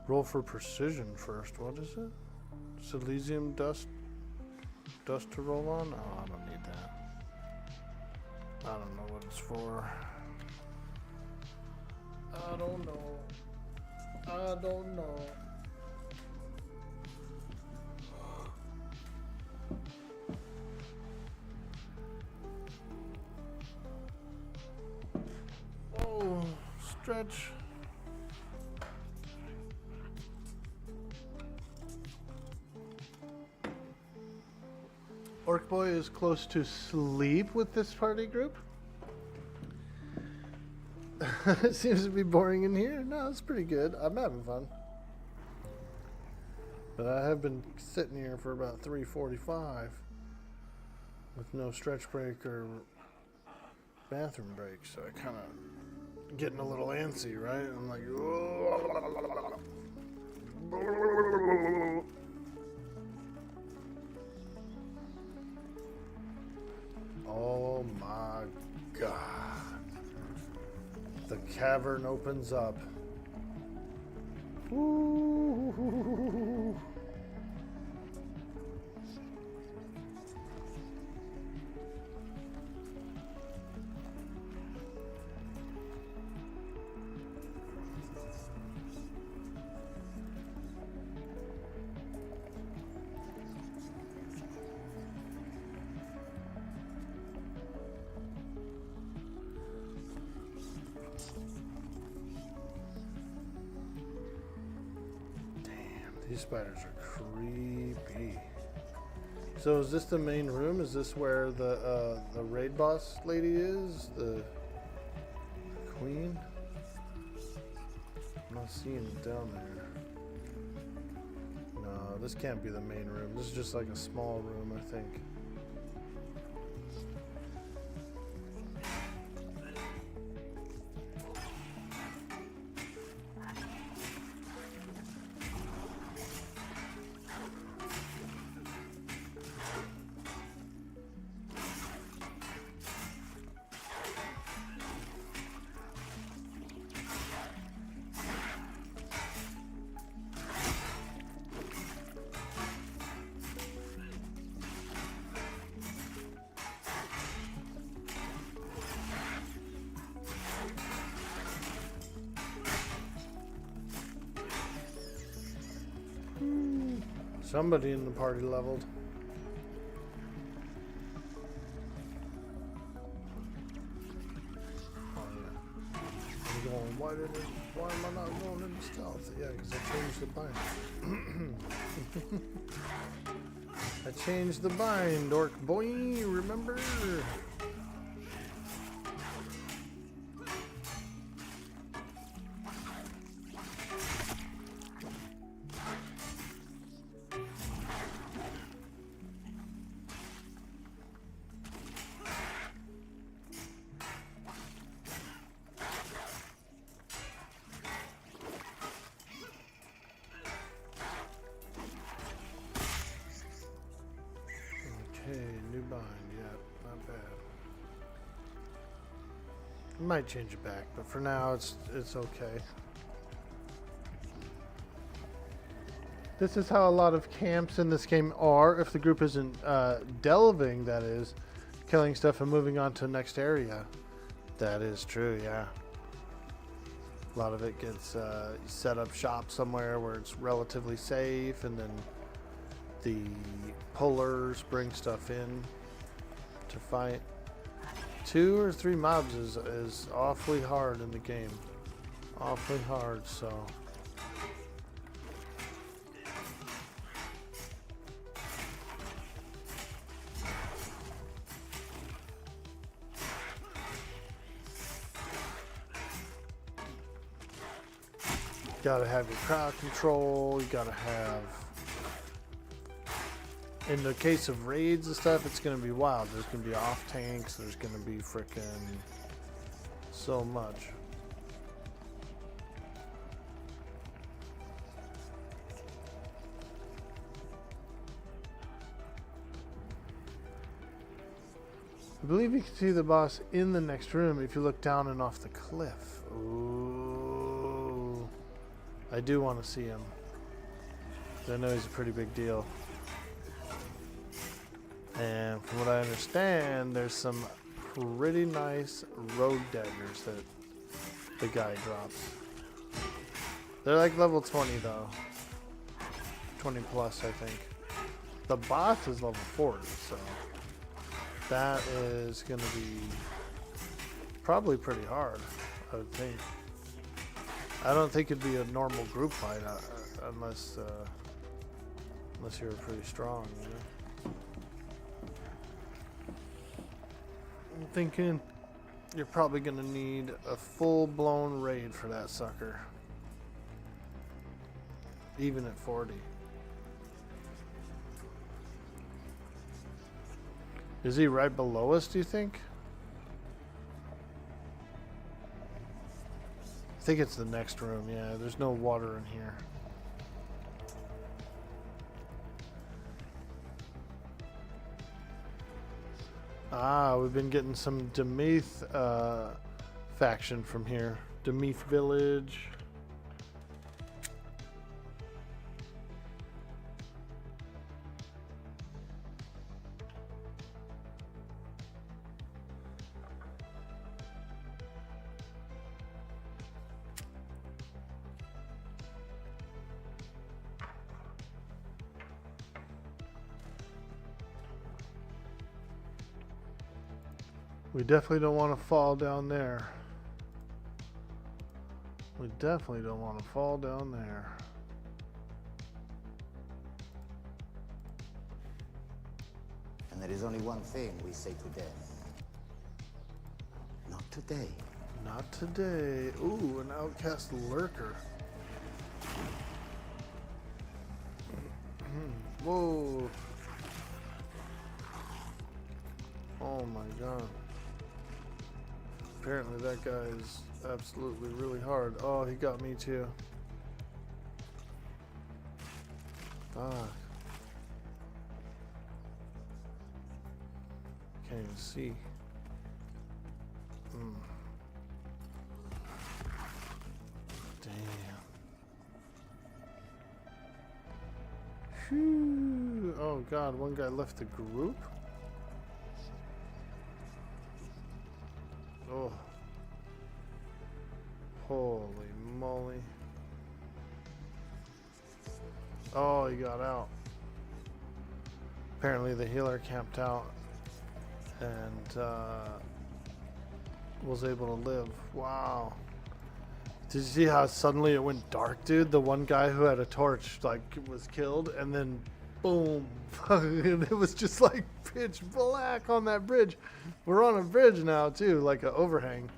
Roll for precision first. What is it? Silesium dust? Dust to roll on? Oh, I don't need that. I don't know what it's for. I don't know. I don't know. Oh, stretch. Orc Boy is close to sleep with this party group. It seems to be boring in here. No, it's pretty good. I'm having fun. But I have been sitting here for about 3:45 with no stretch break or bathroom break, so I kind of getting a little antsy, right? I'm like, oh my God. The cavern opens up. Ooh. These spiders are creepy. So is this the main room? Is this where the raid boss lady is? The queen? I'm not seeing it down there. No, this can't be the main room. This is just like a small room, I think. Somebody in the party leveled. Oh yeah. I'm going, why am I not going into stealth? Yeah, because I changed the bind. I changed the bind, Orc Boy, remember? New bind, yeah, not bad. I might change it back, but for now it's okay. This is how a lot of camps in this game are, if the group isn't delving, that is, killing stuff and moving on to the next area. That is true, yeah. A lot of it gets set up shop somewhere where it's relatively safe, and then the pullers bring stuff in to fight. 2 or 3 mobs is awfully hard in the game. Awfully hard, so. Gotta have your crowd control, you gotta have. In the case of raids and stuff, it's going to be wild. There's going to be off tanks. There's going to be frickin' so much. I believe you can see the boss in the next room if you look down and off the cliff. Ooh. I do want to see him. 'Cause I know he's a pretty big deal. And from what I understand, there's some pretty nice rogue daggers that the guy drops. They're like level 20 though. 20 plus, I think. The boss is level 40, so that is going to be probably pretty hard, I would think. I don't think it'd be a normal group fight unless you're pretty strong, you know? I'm thinking you're probably going to need a full-blown raid for that sucker. Even at 40. Is he right below us, do you think? I think it's the next room, yeah. There's no water in here. Ah, we've been getting some Demeath faction from here. Demeath village. We definitely don't want to fall down there. We definitely don't want to fall down there.
And there is only one thing we say to death. Not today.
Not today. Ooh, an outcast lurker. Whoa. Oh my god. Apparently that guy is absolutely really hard. Oh, he got me too. Fuck. Can't even see. Damn. Phew. Oh god, one guy left the group? Oh. Holy moly. Oh, he got out. Apparently the healer camped out and was able to live. Wow. Did you see how suddenly it went dark, dude? The one guy who had a torch like was killed and then boom. And it was just like pitch black on that bridge. We're on a bridge now too, like an overhang.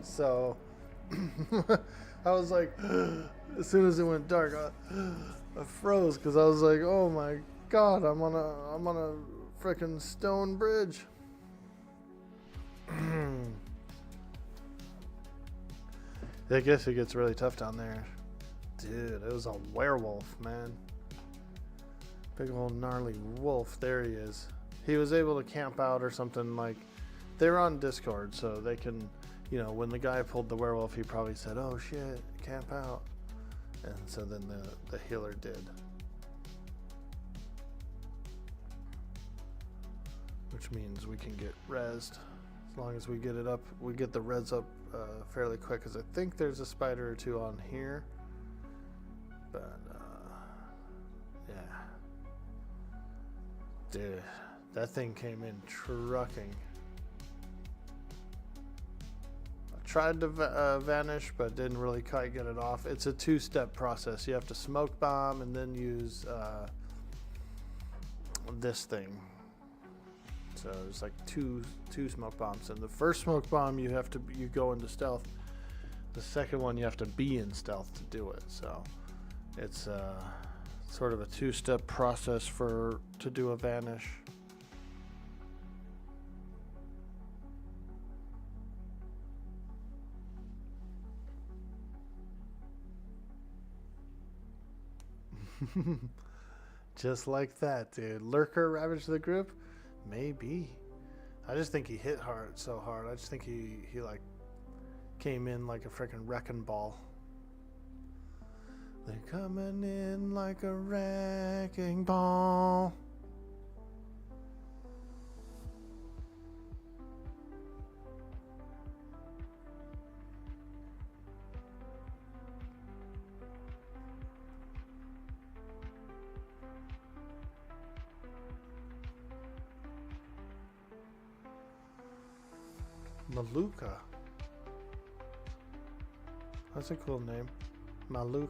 So I was like, as soon as it went dark, I froze because I was like, oh my god, I'm on a freaking stone bridge. I guess it gets really tough down there. Dude, it was a werewolf, man. Big old gnarly wolf. There he is. He was able to camp out or something. Like, they're on Discord, so they can, you know, when the guy pulled the werewolf, he probably said, oh shit, camp out. And so then the healer did. Which means we can get rezzed. As long as we get it up, we get the res up fairly quick, because I think there's a spider or two on here. But, yeah. Dude, that thing came in trucking. I tried to vanish, but didn't really quite get it off. It's a two-step process. You have to smoke bomb and then use this thing. So there's like two smoke bombs, and the first smoke bomb you go into stealth. The second one you have to be in stealth to do it. So it's sort of a two-step process to do a vanish. Just like that, dude. Lurker ravaged the group? Maybe. I just think he hit hard so hard. I just think he like came in like a freaking wrecking ball. They're coming in like a wrecking ball. Maluka. That's a cool name. Maluk.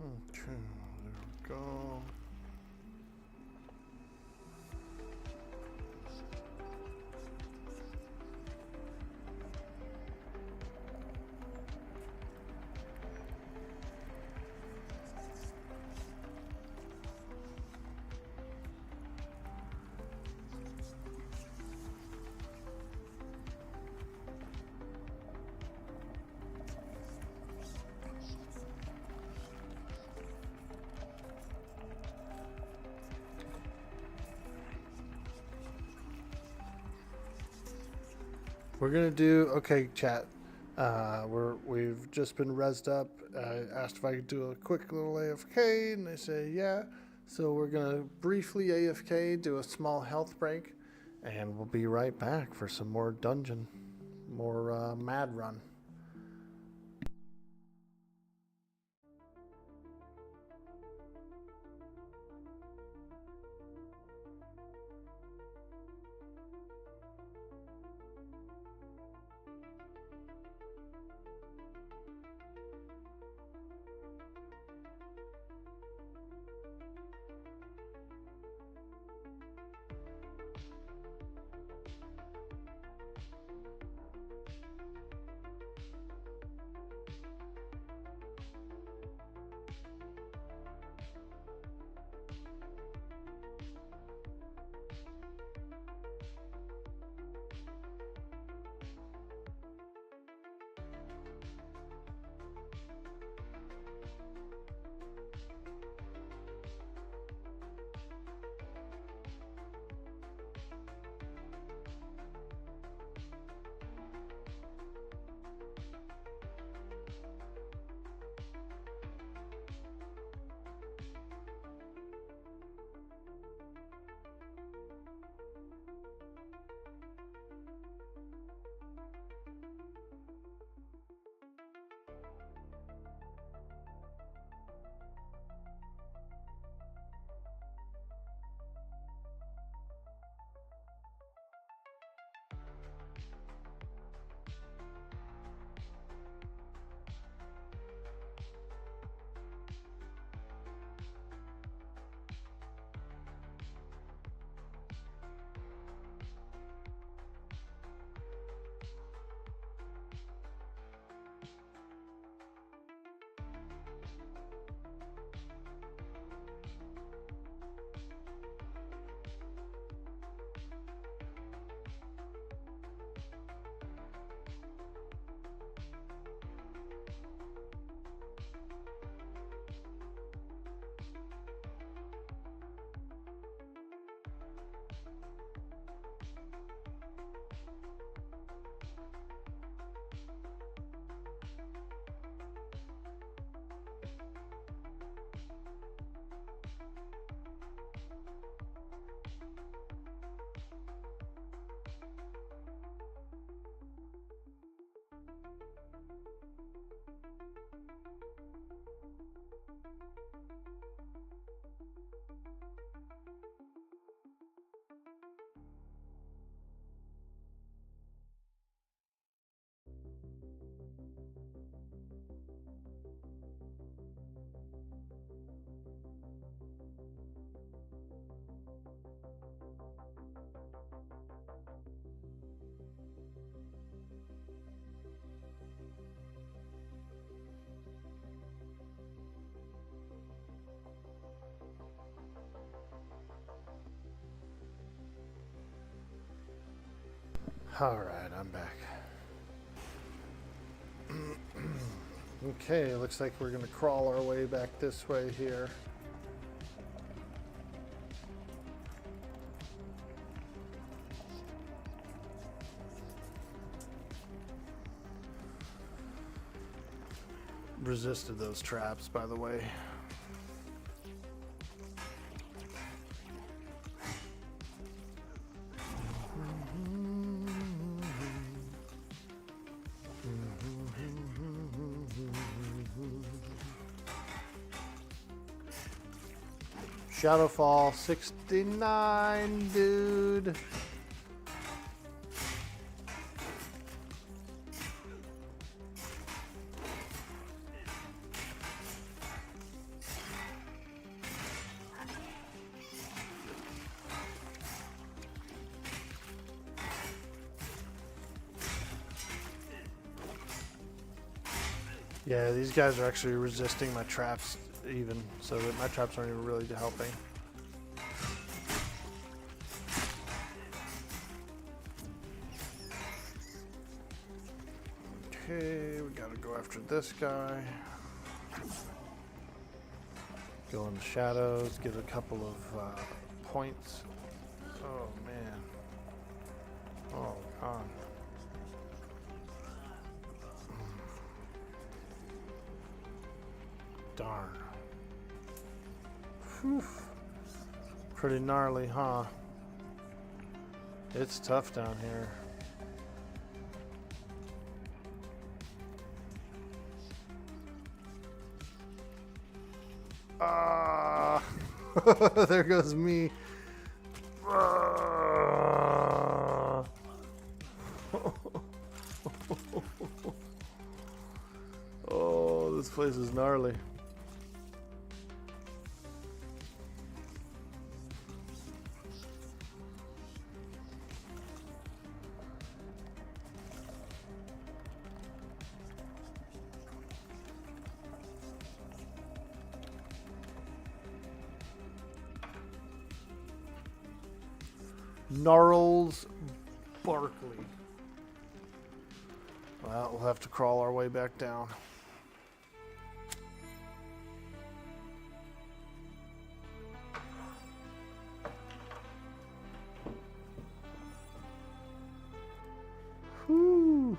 Okay, there we go. We're gonna do okay, chat. We've just been rezzed up. I asked if I could do a quick little AFK, and they say yeah. So we're gonna briefly AFK, do a small health break, and we'll be right back for some more dungeon, more mad run. Alright, I'm back. Okay, looks like we're gonna crawl our way back this way here. Resisted those traps, by the way. Shadowfall 69, dude. Yeah, these guys are actually resisting my traps even, so that my traps aren't even really helping. Okay, we gotta go after this guy. Go in the shadows, get a couple of points. Oh man. Oh god. Darn. Whew. Pretty gnarly, huh? It's tough down here. Ah, there goes me. Ah. Oh, this place is gnarly. Gnarls Barkley. Well, we'll have to crawl our way back down. Whew.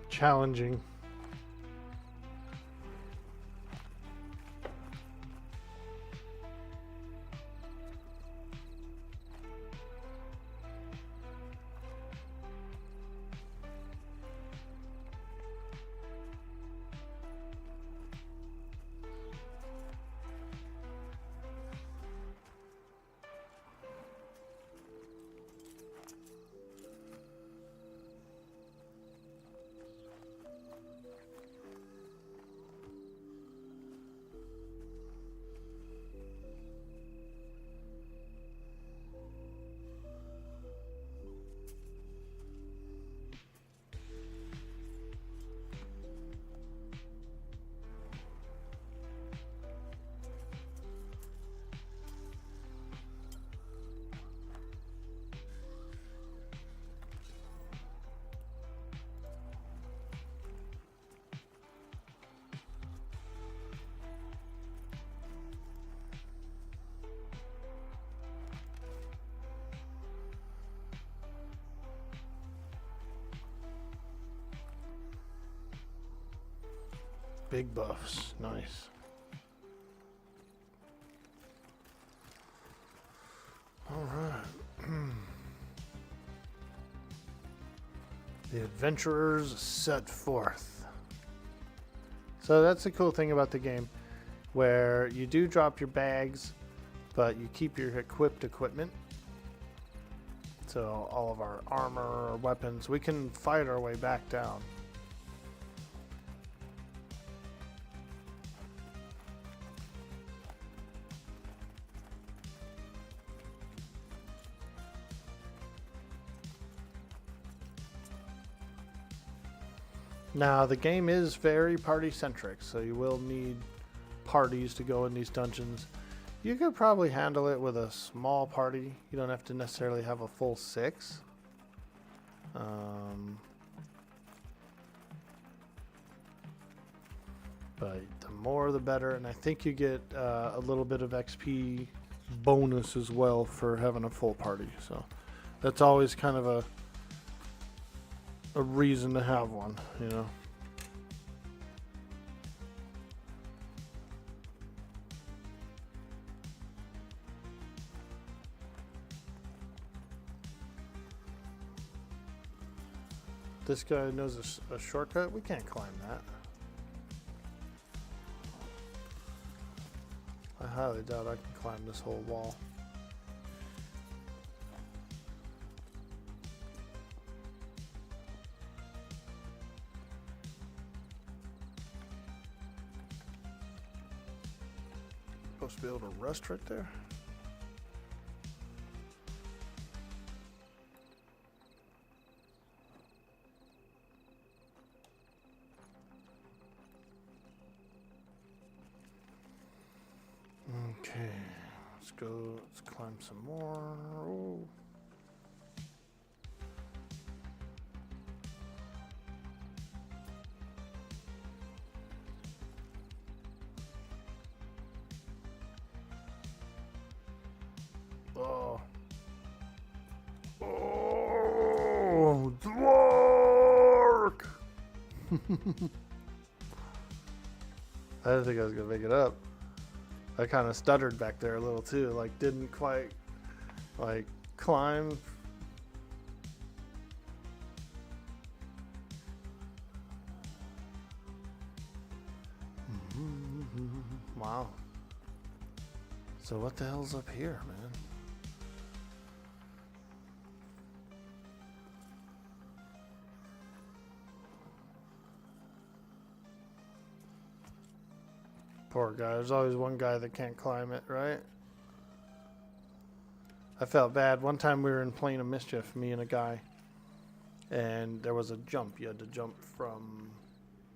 Challenging. Big buffs. Nice. All right. The adventurers set forth. So that's the cool thing about the game, where you do drop your bags, but you keep your equipped equipment. So all of our armor or weapons, we can fight our way back down. Now, the game is very party-centric, so you will need parties to go in these dungeons. You could probably handle it with a small party. You don't have to necessarily have a full 6. But the more the better, and I think you get a little bit of XP bonus as well for having a full party. So that's always kind of a reason to have one, you know. This guy knows a shortcut. We can't climb that. I highly doubt I can climb this whole wall. Supposed to be able to rest right there. Okay, let's go. Let's climb some more. Oh. Oh.
Oh, Dwork!
I didn't think I was gonna make it up. I kind of stuttered back there a little too, like didn't quite like climb. Wow. So what the hell's up here, man? Poor guy. There's always one guy that can't climb it, right? I felt bad. One time we were in Plane of Mischief, me and a guy, and there was a jump. You had to jump from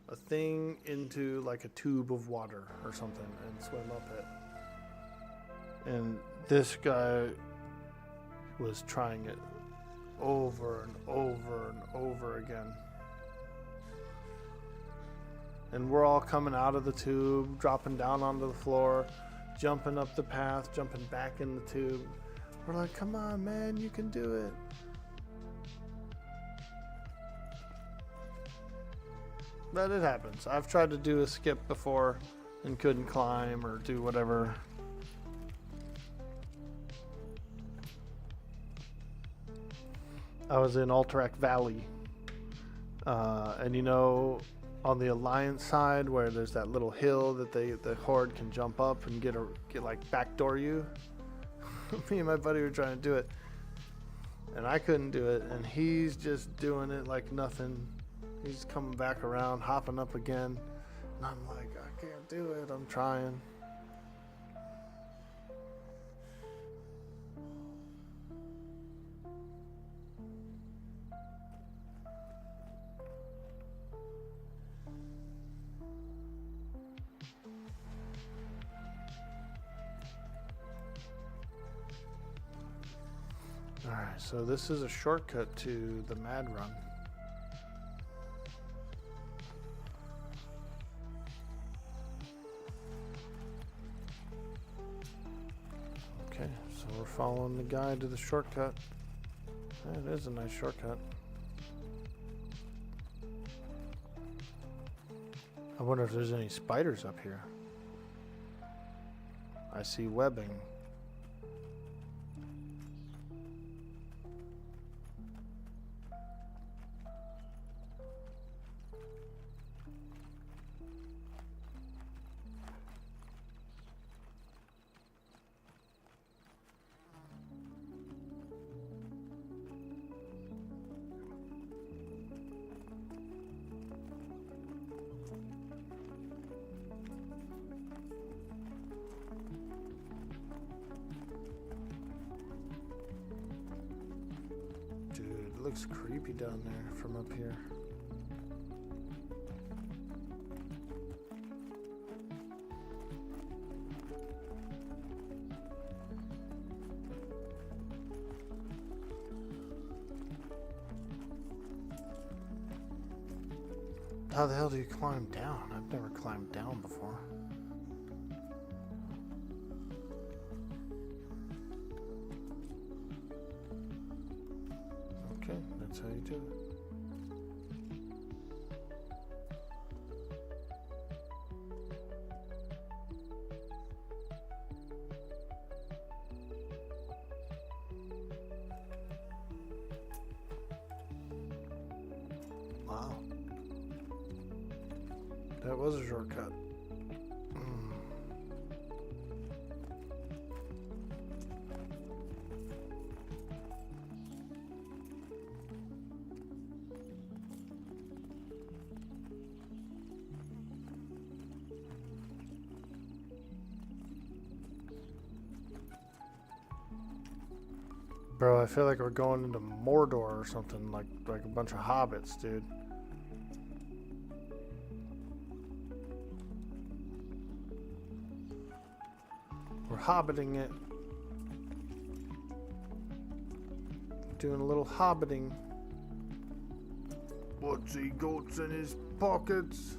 a thing into like a tube of water or something and swim up it. And this guy was trying it over and over and over again. And we're all coming out of the tube, dropping down onto the floor, jumping up the path, jumping back in the tube. We're like, come on, man, you can do it. But it happens. I've tried to do a skip before and couldn't climb or do whatever. I was in Alterac Valley. And you know, on the Alliance side where there's that little hill that the Horde can jump up and get like backdoor you. Me and my buddy were trying to do it, and I couldn't do it, and he's just doing it like nothing. He's coming back around, hopping up again, and I'm like, I can't do it. I'm trying. Alright, so this is a shortcut to the Mad Run. Okay, so we're following the guide to the shortcut. That is a nice shortcut. I wonder if there's any spiders up here. I see webbing. looks creepy down there from up here. How the hell do you climb down? I've never climbed down before. Okay, that's how you do it. Wow. That was a shortcut. Bro, I feel like we're going into Mordor or something, like a bunch of hobbits, dude. We're hobbiting it. Doing a little hobbiting.
What's he got in his pockets?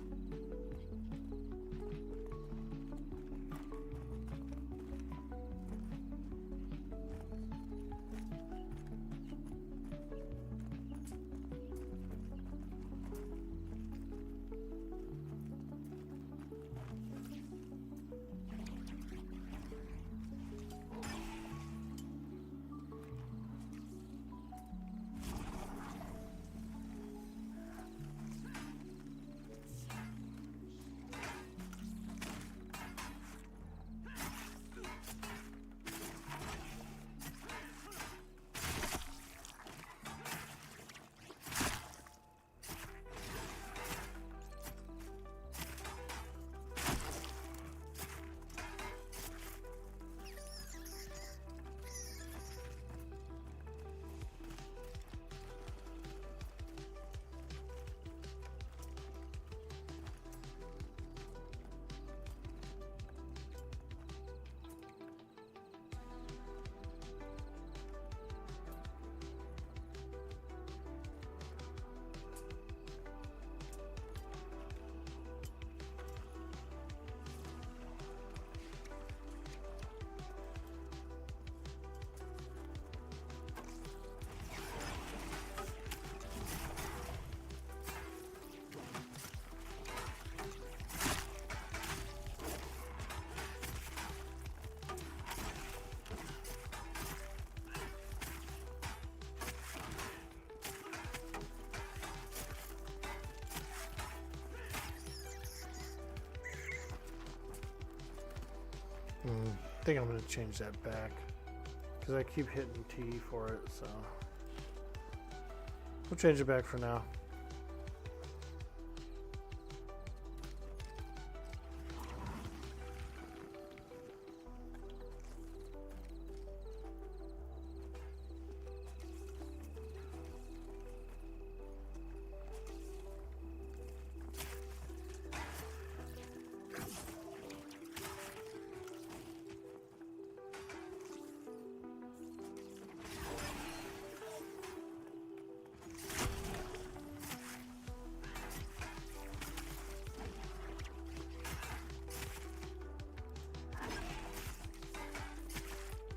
I think I'm going to change that back because I keep hitting T for it, so we'll change it back for now.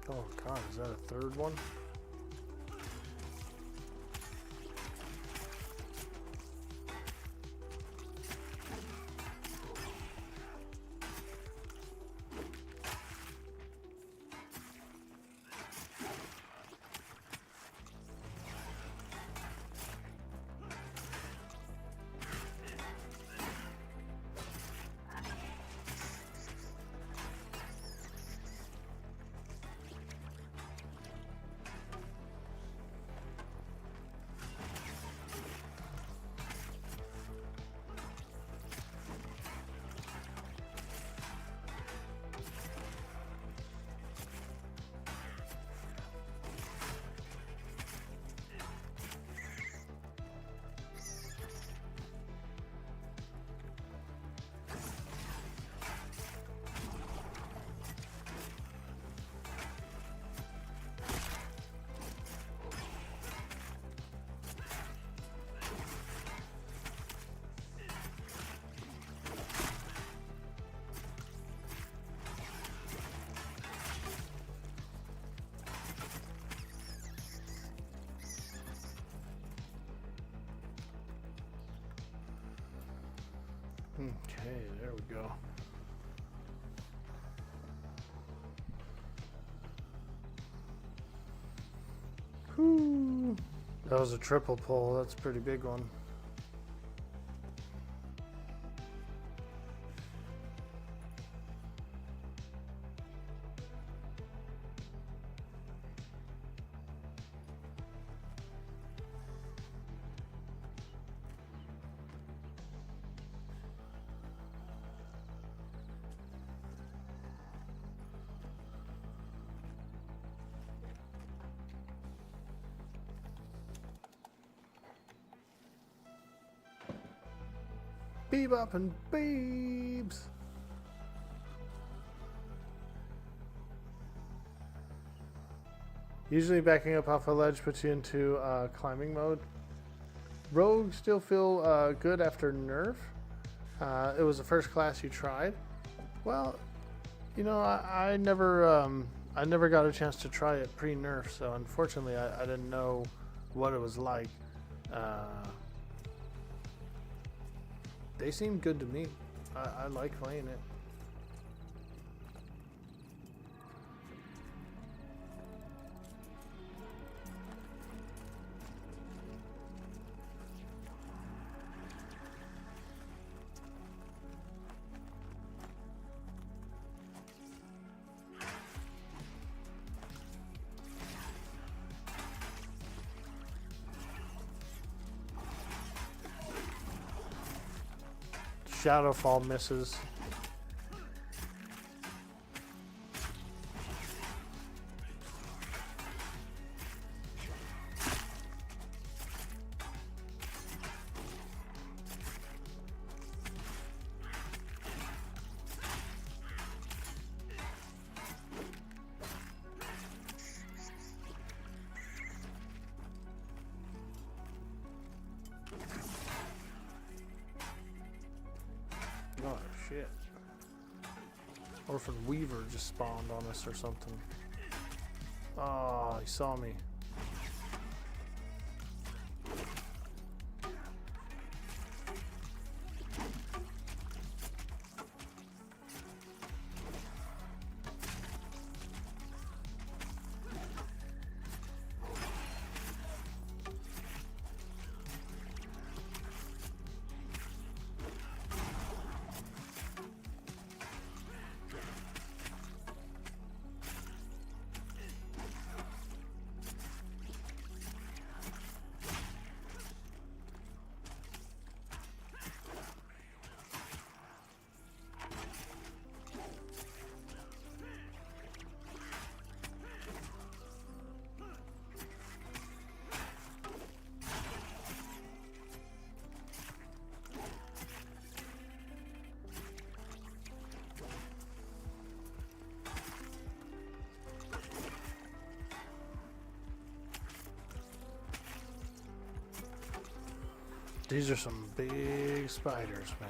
Oh god, is that a third one? Okay, there we go. Whew. That was a triple pull. That's a pretty big one. Bebop and babes. Usually backing up off a ledge puts you into climbing mode. Rogue still feel good after nerf. It was the first class you tried. Well, you know, I never got a chance to try it pre-nerf, so unfortunately I didn't know what it was like. They seem good to me. I like playing it. Shadowfall misses. Oh shit. Orphan Weaver just spawned on us or something. Oh, he saw me. These are some big spiders, man.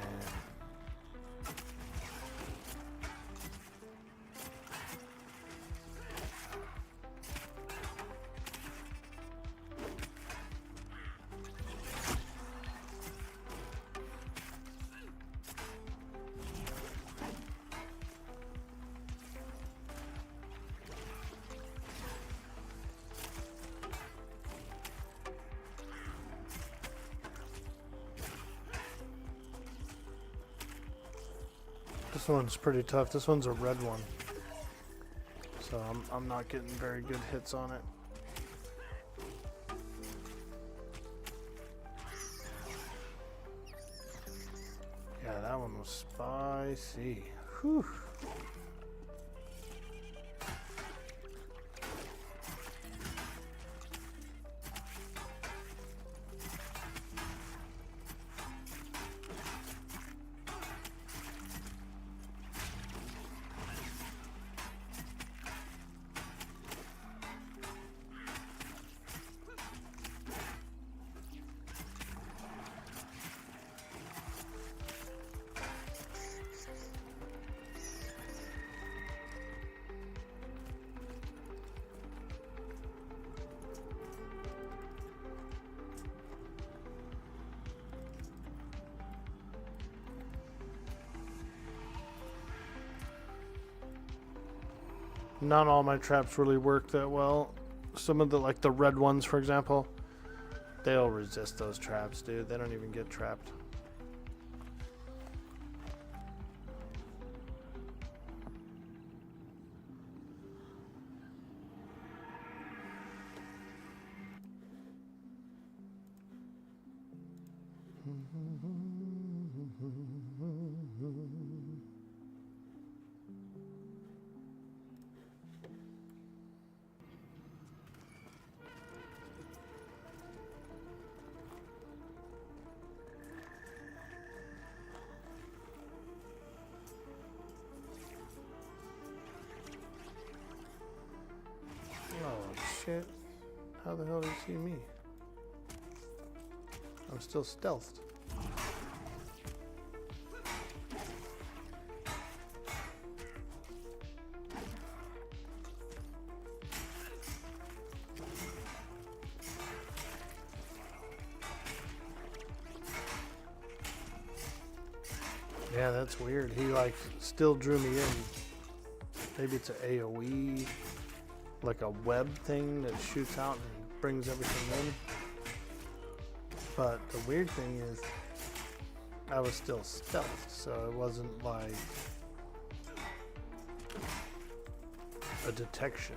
This one's pretty tough. This one's a red one. So I'm not getting very good hits on it. Yeah, that one was spicy. Whew. Not all my traps really work that well. Some of the, like the red ones, for example, they'll resist those traps, dude. They don't even get trapped. Oh shit. How the hell did he see me? I'm still stealthed. Yeah, that's weird. He like still drew me in. Maybe it's an AoE, like a web thing that shoots out and brings everything in. But the weird thing is, I was still stealthed, so it wasn't like a detection.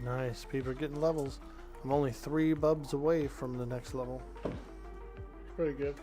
Nice, people are getting levels. I'm only 3 bubs away from the next level. Pretty good.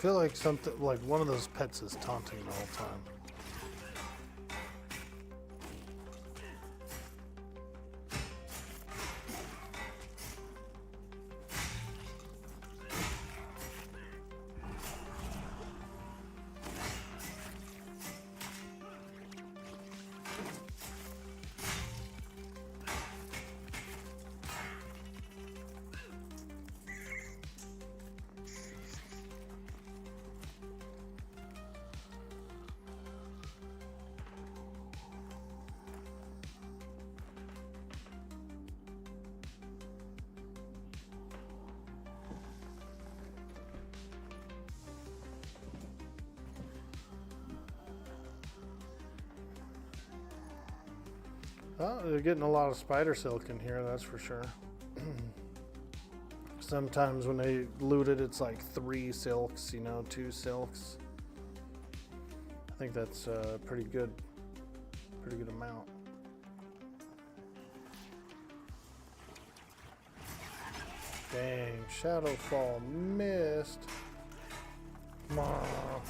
feel like something like one of those pets is taunting the whole time. Oh, they're getting a lot of spider silk in here, that's for sure. Sometimes when they loot it, it's like 3 silks, 2 silks. I think that's a pretty good amount. Dang, Shadowfall missed. Come on.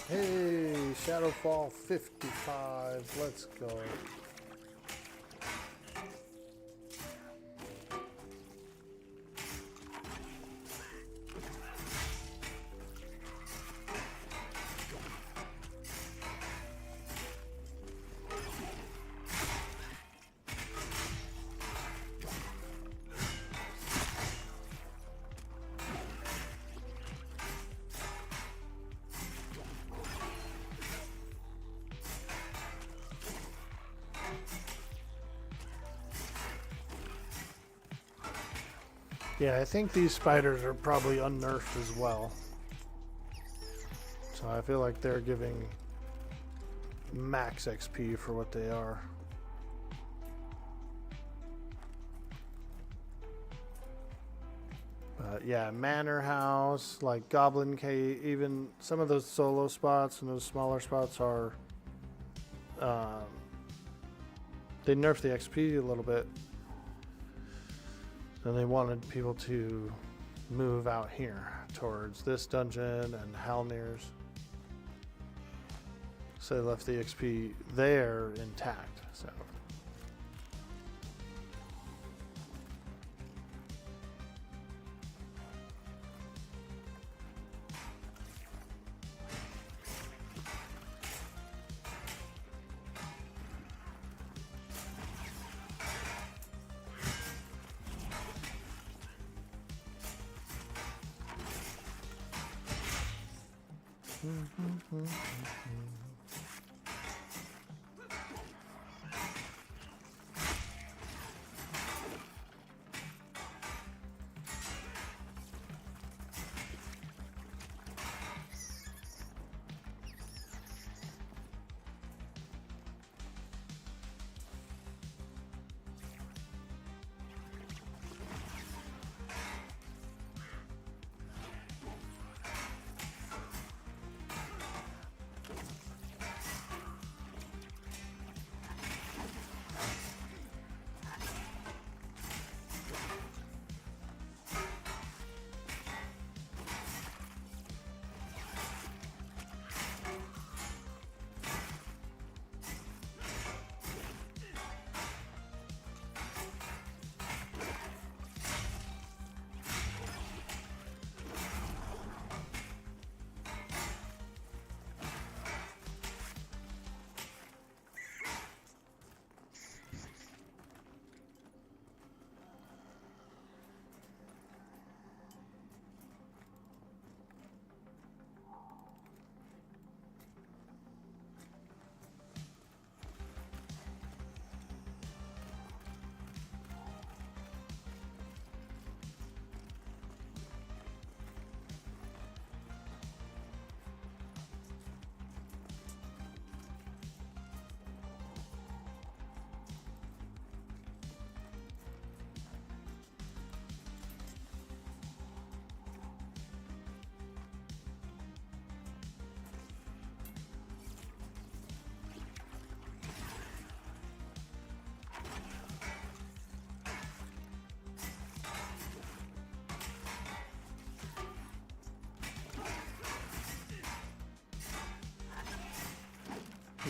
Hey, Shadowfall 55, let's go. Yeah, I think these spiders are probably unnerfed as well. So I feel like they're giving max XP for what they are. But yeah, Manor House, like Goblin Cave, even some of those solo spots and those smaller spots are... they nerfed the XP a little bit. And they wanted people to move out here towards this dungeon and Halnir's. So they left the XP there intact. So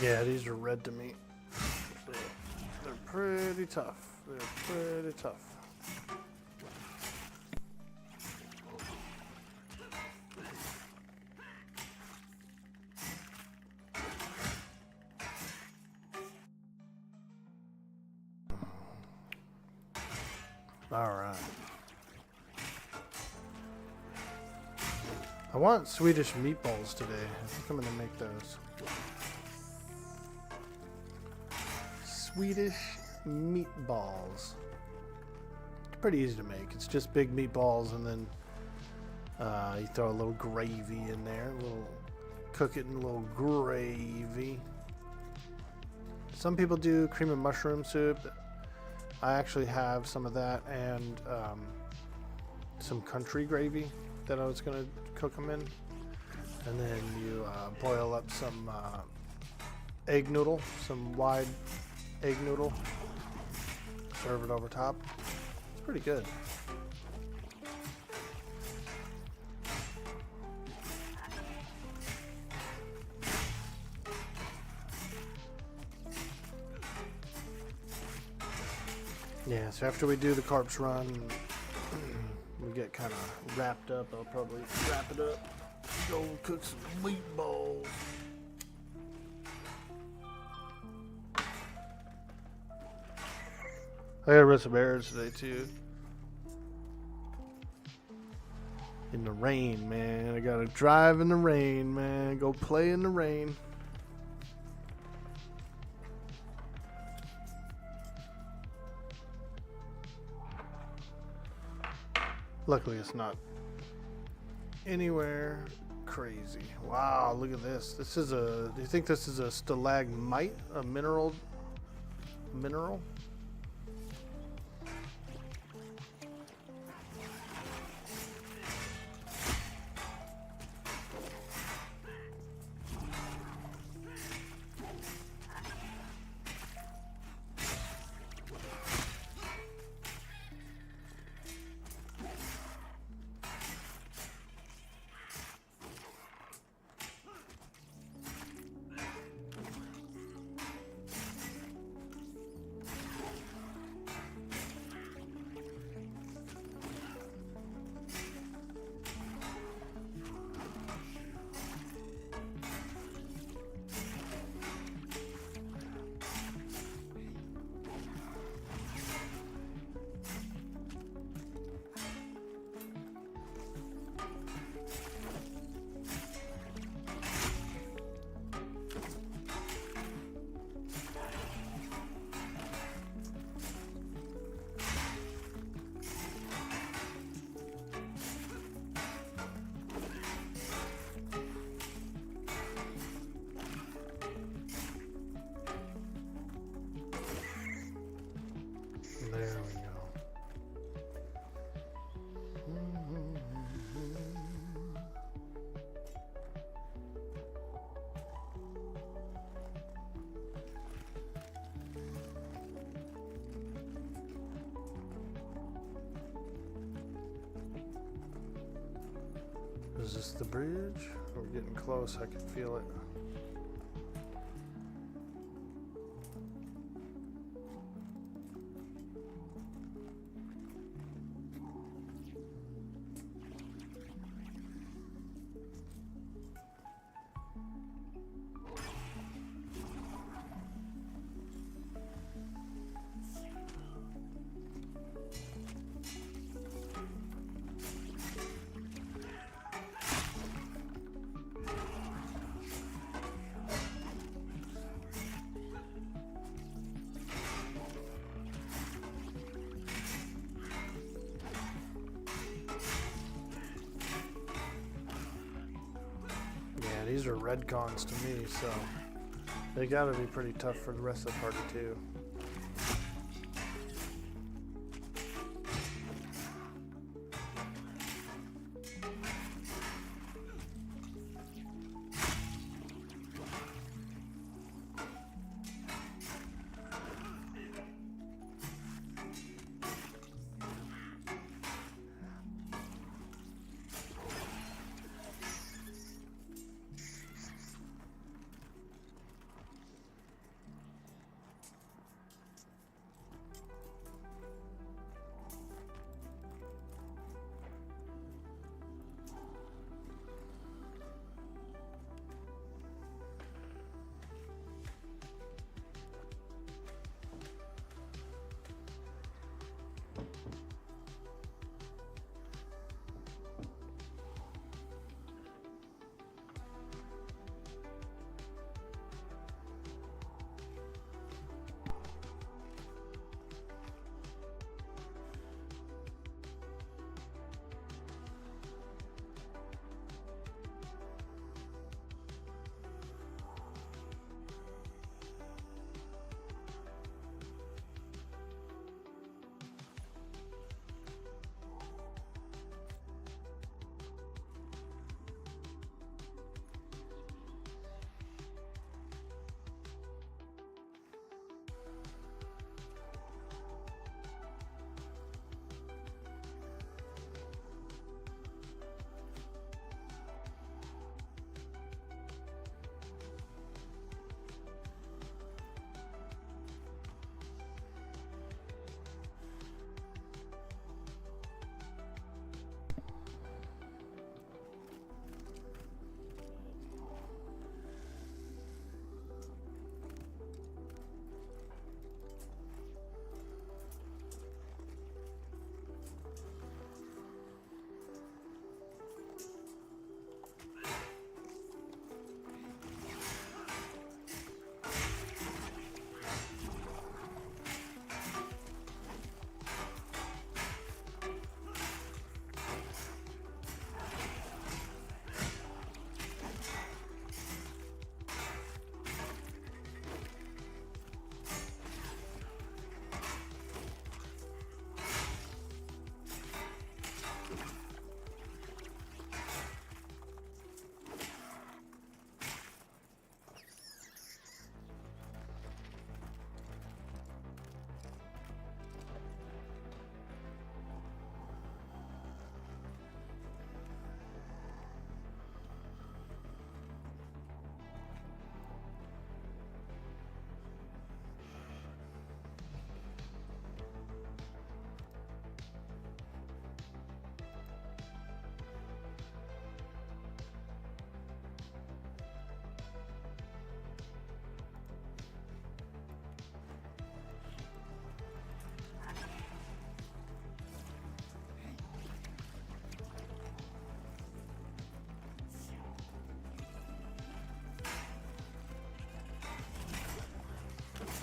Yeah, these are red to me. So they're pretty tough. They're pretty tough. All right. I want Swedish meatballs today. I think I'm gonna make those. Swedish meatballs. It's pretty easy to make. It's just big meatballs, and then you throw a little gravy in there. Cook it in a little gravy. Some people do cream and mushroom soup. I actually have some of that and some country gravy that I was going to cook them in. And then you boil up some egg noodle, some wide egg noodle. Serve it over top. It's pretty good. Yeah, so after we do the corpse run, we get kind of wrapped up. I'll probably wrap it up, go cook some meatballs. I gotta run some errands today too. In the rain, man. I gotta drive in the rain, man. Go play in the rain. Luckily, it's not anywhere crazy. Wow, look at this. This is a. Do you think this is a stalagmite? A mineral? Mineral? There we go. Is this the bridge? We're getting close. I can feel it. These are red cons to me, so they gotta be pretty tough for the rest of the party too.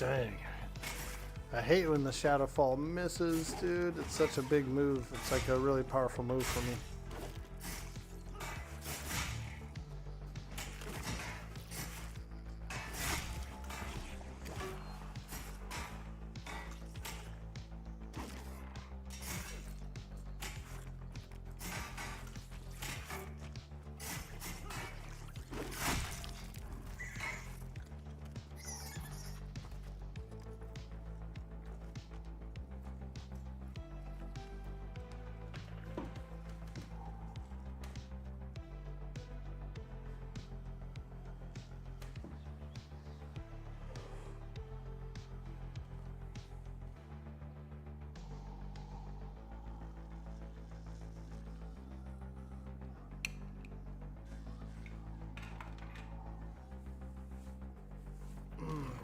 Dang. I hate when the Shadowfall misses, dude. It's such a big move. It's like a really powerful move for me.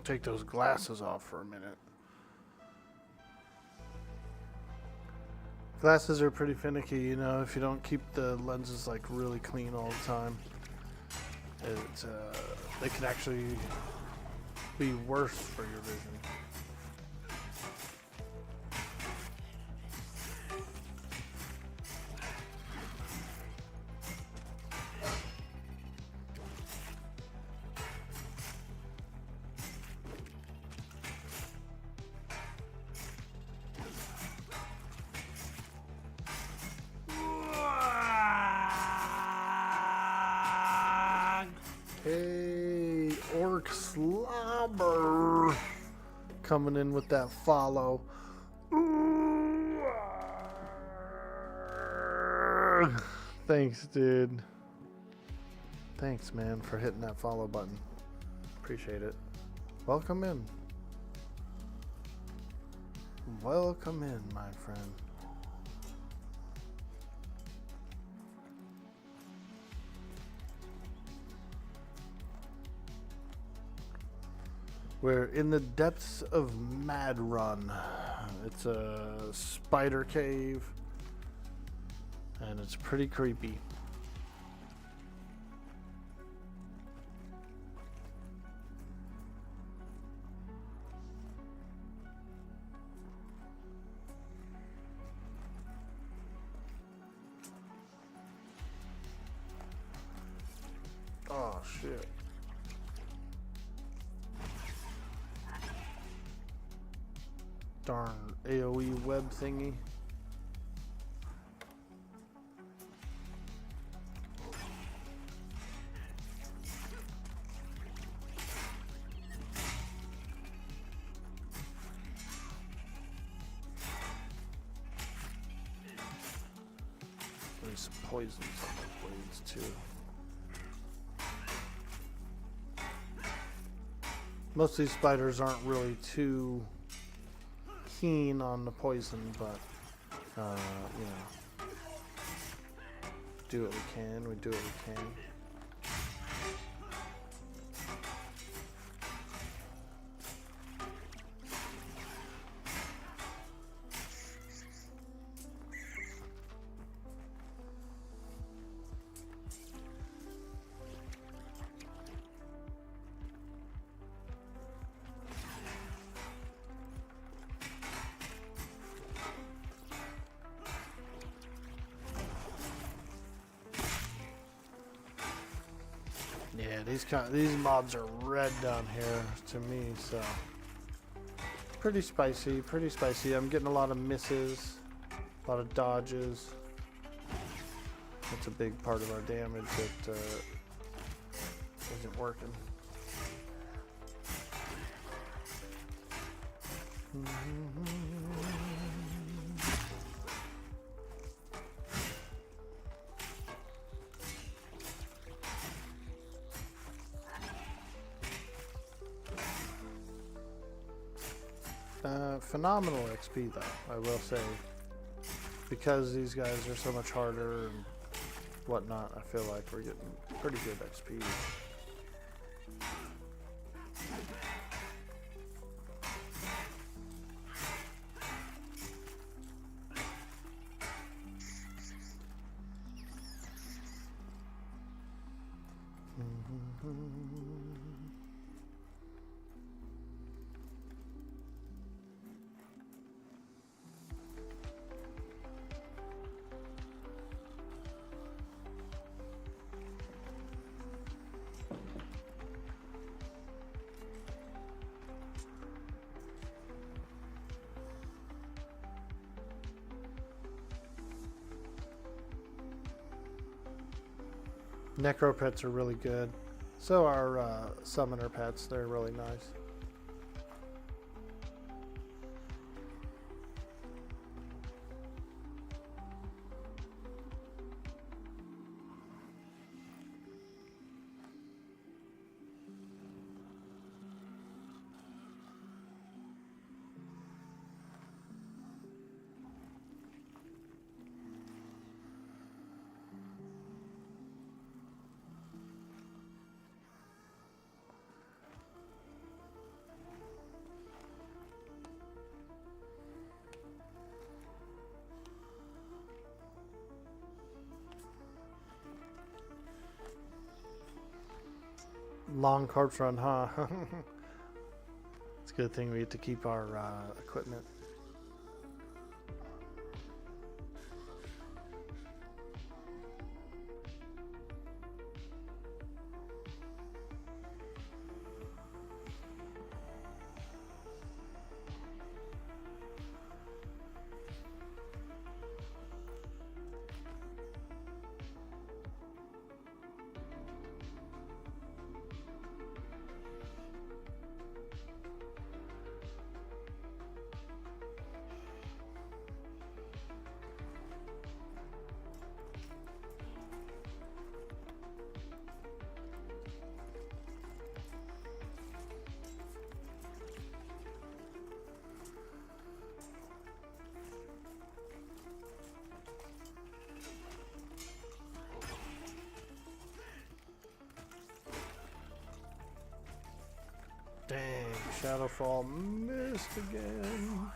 Take those glasses off for a minute. Glasses are pretty finicky, you know, if you don't keep the lenses like really clean all the time. They can actually be worse for your vision. Hey, Orc Slobber coming in with that follow. Thanks, dude. Thanks, man, for hitting that follow button. Appreciate it. Welcome in. Welcome in, my friend. We're in the depths of Mad Run. It's a spider cave, and it's pretty creepy. Oh, shit. Darn AoE web thingy. There's some poisons on the blades too. Most of these spiders aren't really too keen on the poison, but you know, do what we can. We do what we can. Yeah, these mobs are red down here to me, so pretty spicy, pretty spicy. I'm getting a lot of misses, a lot of dodges. That's a big part of our damage that isn't working. Phenomenal XP though, I will say, because these guys are so much harder and whatnot. I feel like we're getting pretty good XP. Necro pets are really good. So are summoner pets. They're really nice. Long corpse run, huh? It's a good thing we get to keep our equipment. Dang, Shadowfall missed again.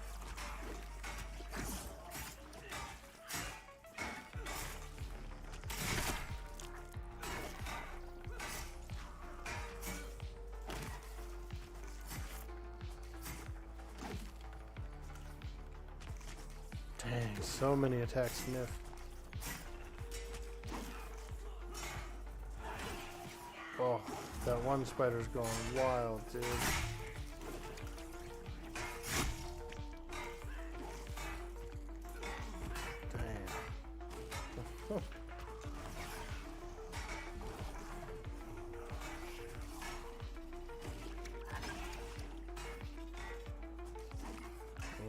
Dang, so many attacks missed. Oh, that one spider's going wild, dude. Damn.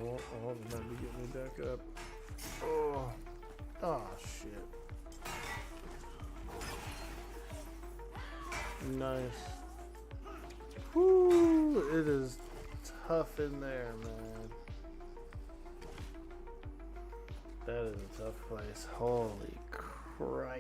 Oh, let me get me back up. Oh, oh shit. Nice. Woo! It is tough in there, man. That is a tough place. Holy crap.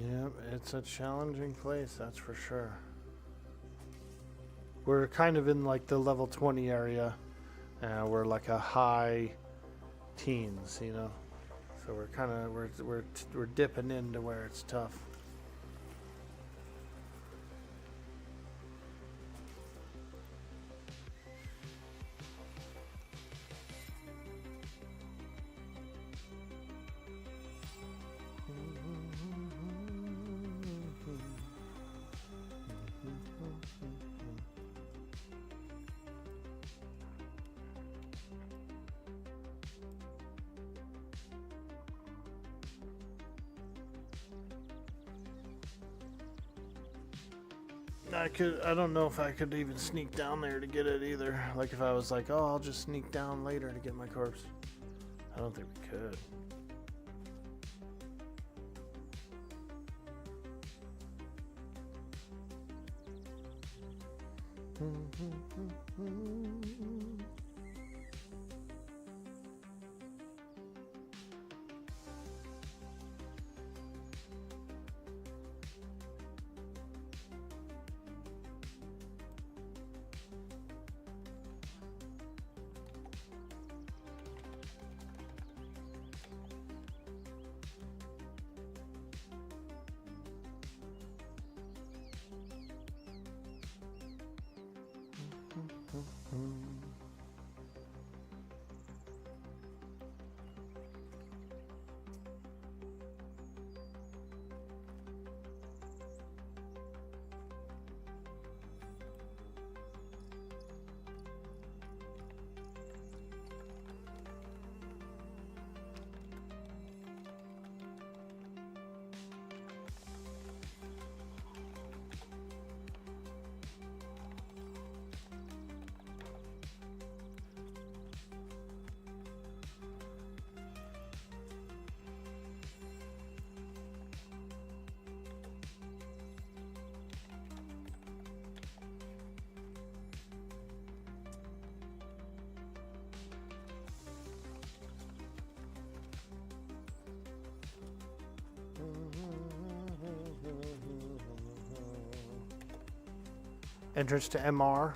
Yep, it's a challenging place, that's for sure. We're kind of in like the level 20 area. We're like a high teens, you know. So we're kind of we're dipping into where it's tough. I don't know if I could even sneak down there to get it either. Like if I was like, oh, I'll just sneak down later to get my corpse. I don't think we could. entrance to MR.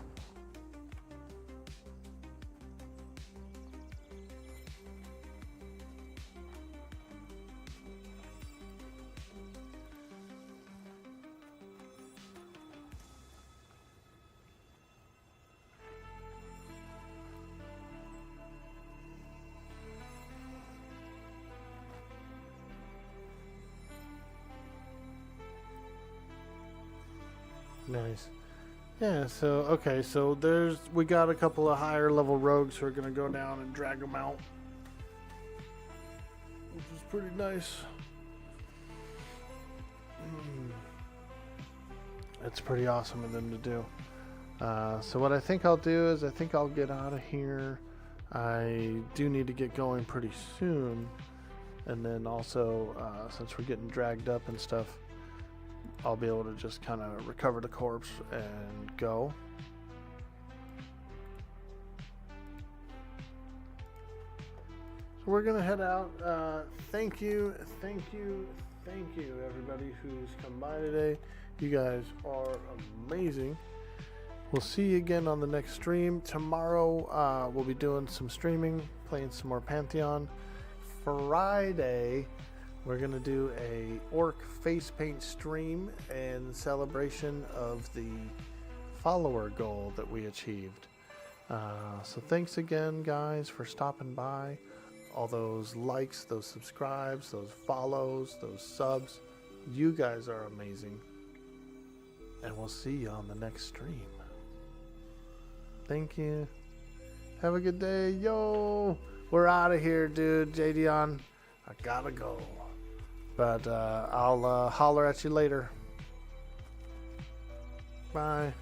Nice. Yeah, so okay, so we got a couple of higher level rogues who are gonna go down and drag them out, which is pretty nice. That's pretty awesome of them to do. So what I think I'll do is I think I'll get out of here. I do need to get going pretty soon, and then also since we're getting dragged up and stuff, I'll be able to just kind of recover the corpse and go. So we're gonna head out. Thank you, everybody who's come by today. You guys are amazing. We'll see you again on the next stream. Tomorrow we'll be doing some streaming, playing some more Pantheon. Friday we're going to do a orc face paint stream in celebration of the follower goal that we achieved. So thanks again, guys, for stopping by. All those likes, those subscribes, those follows, those subs. You guys are amazing. And we'll see you on the next stream. Thank you. Have a good day. Yo, we're out of here, dude. JDon, I gotta go. But I'll holler at you later. Bye.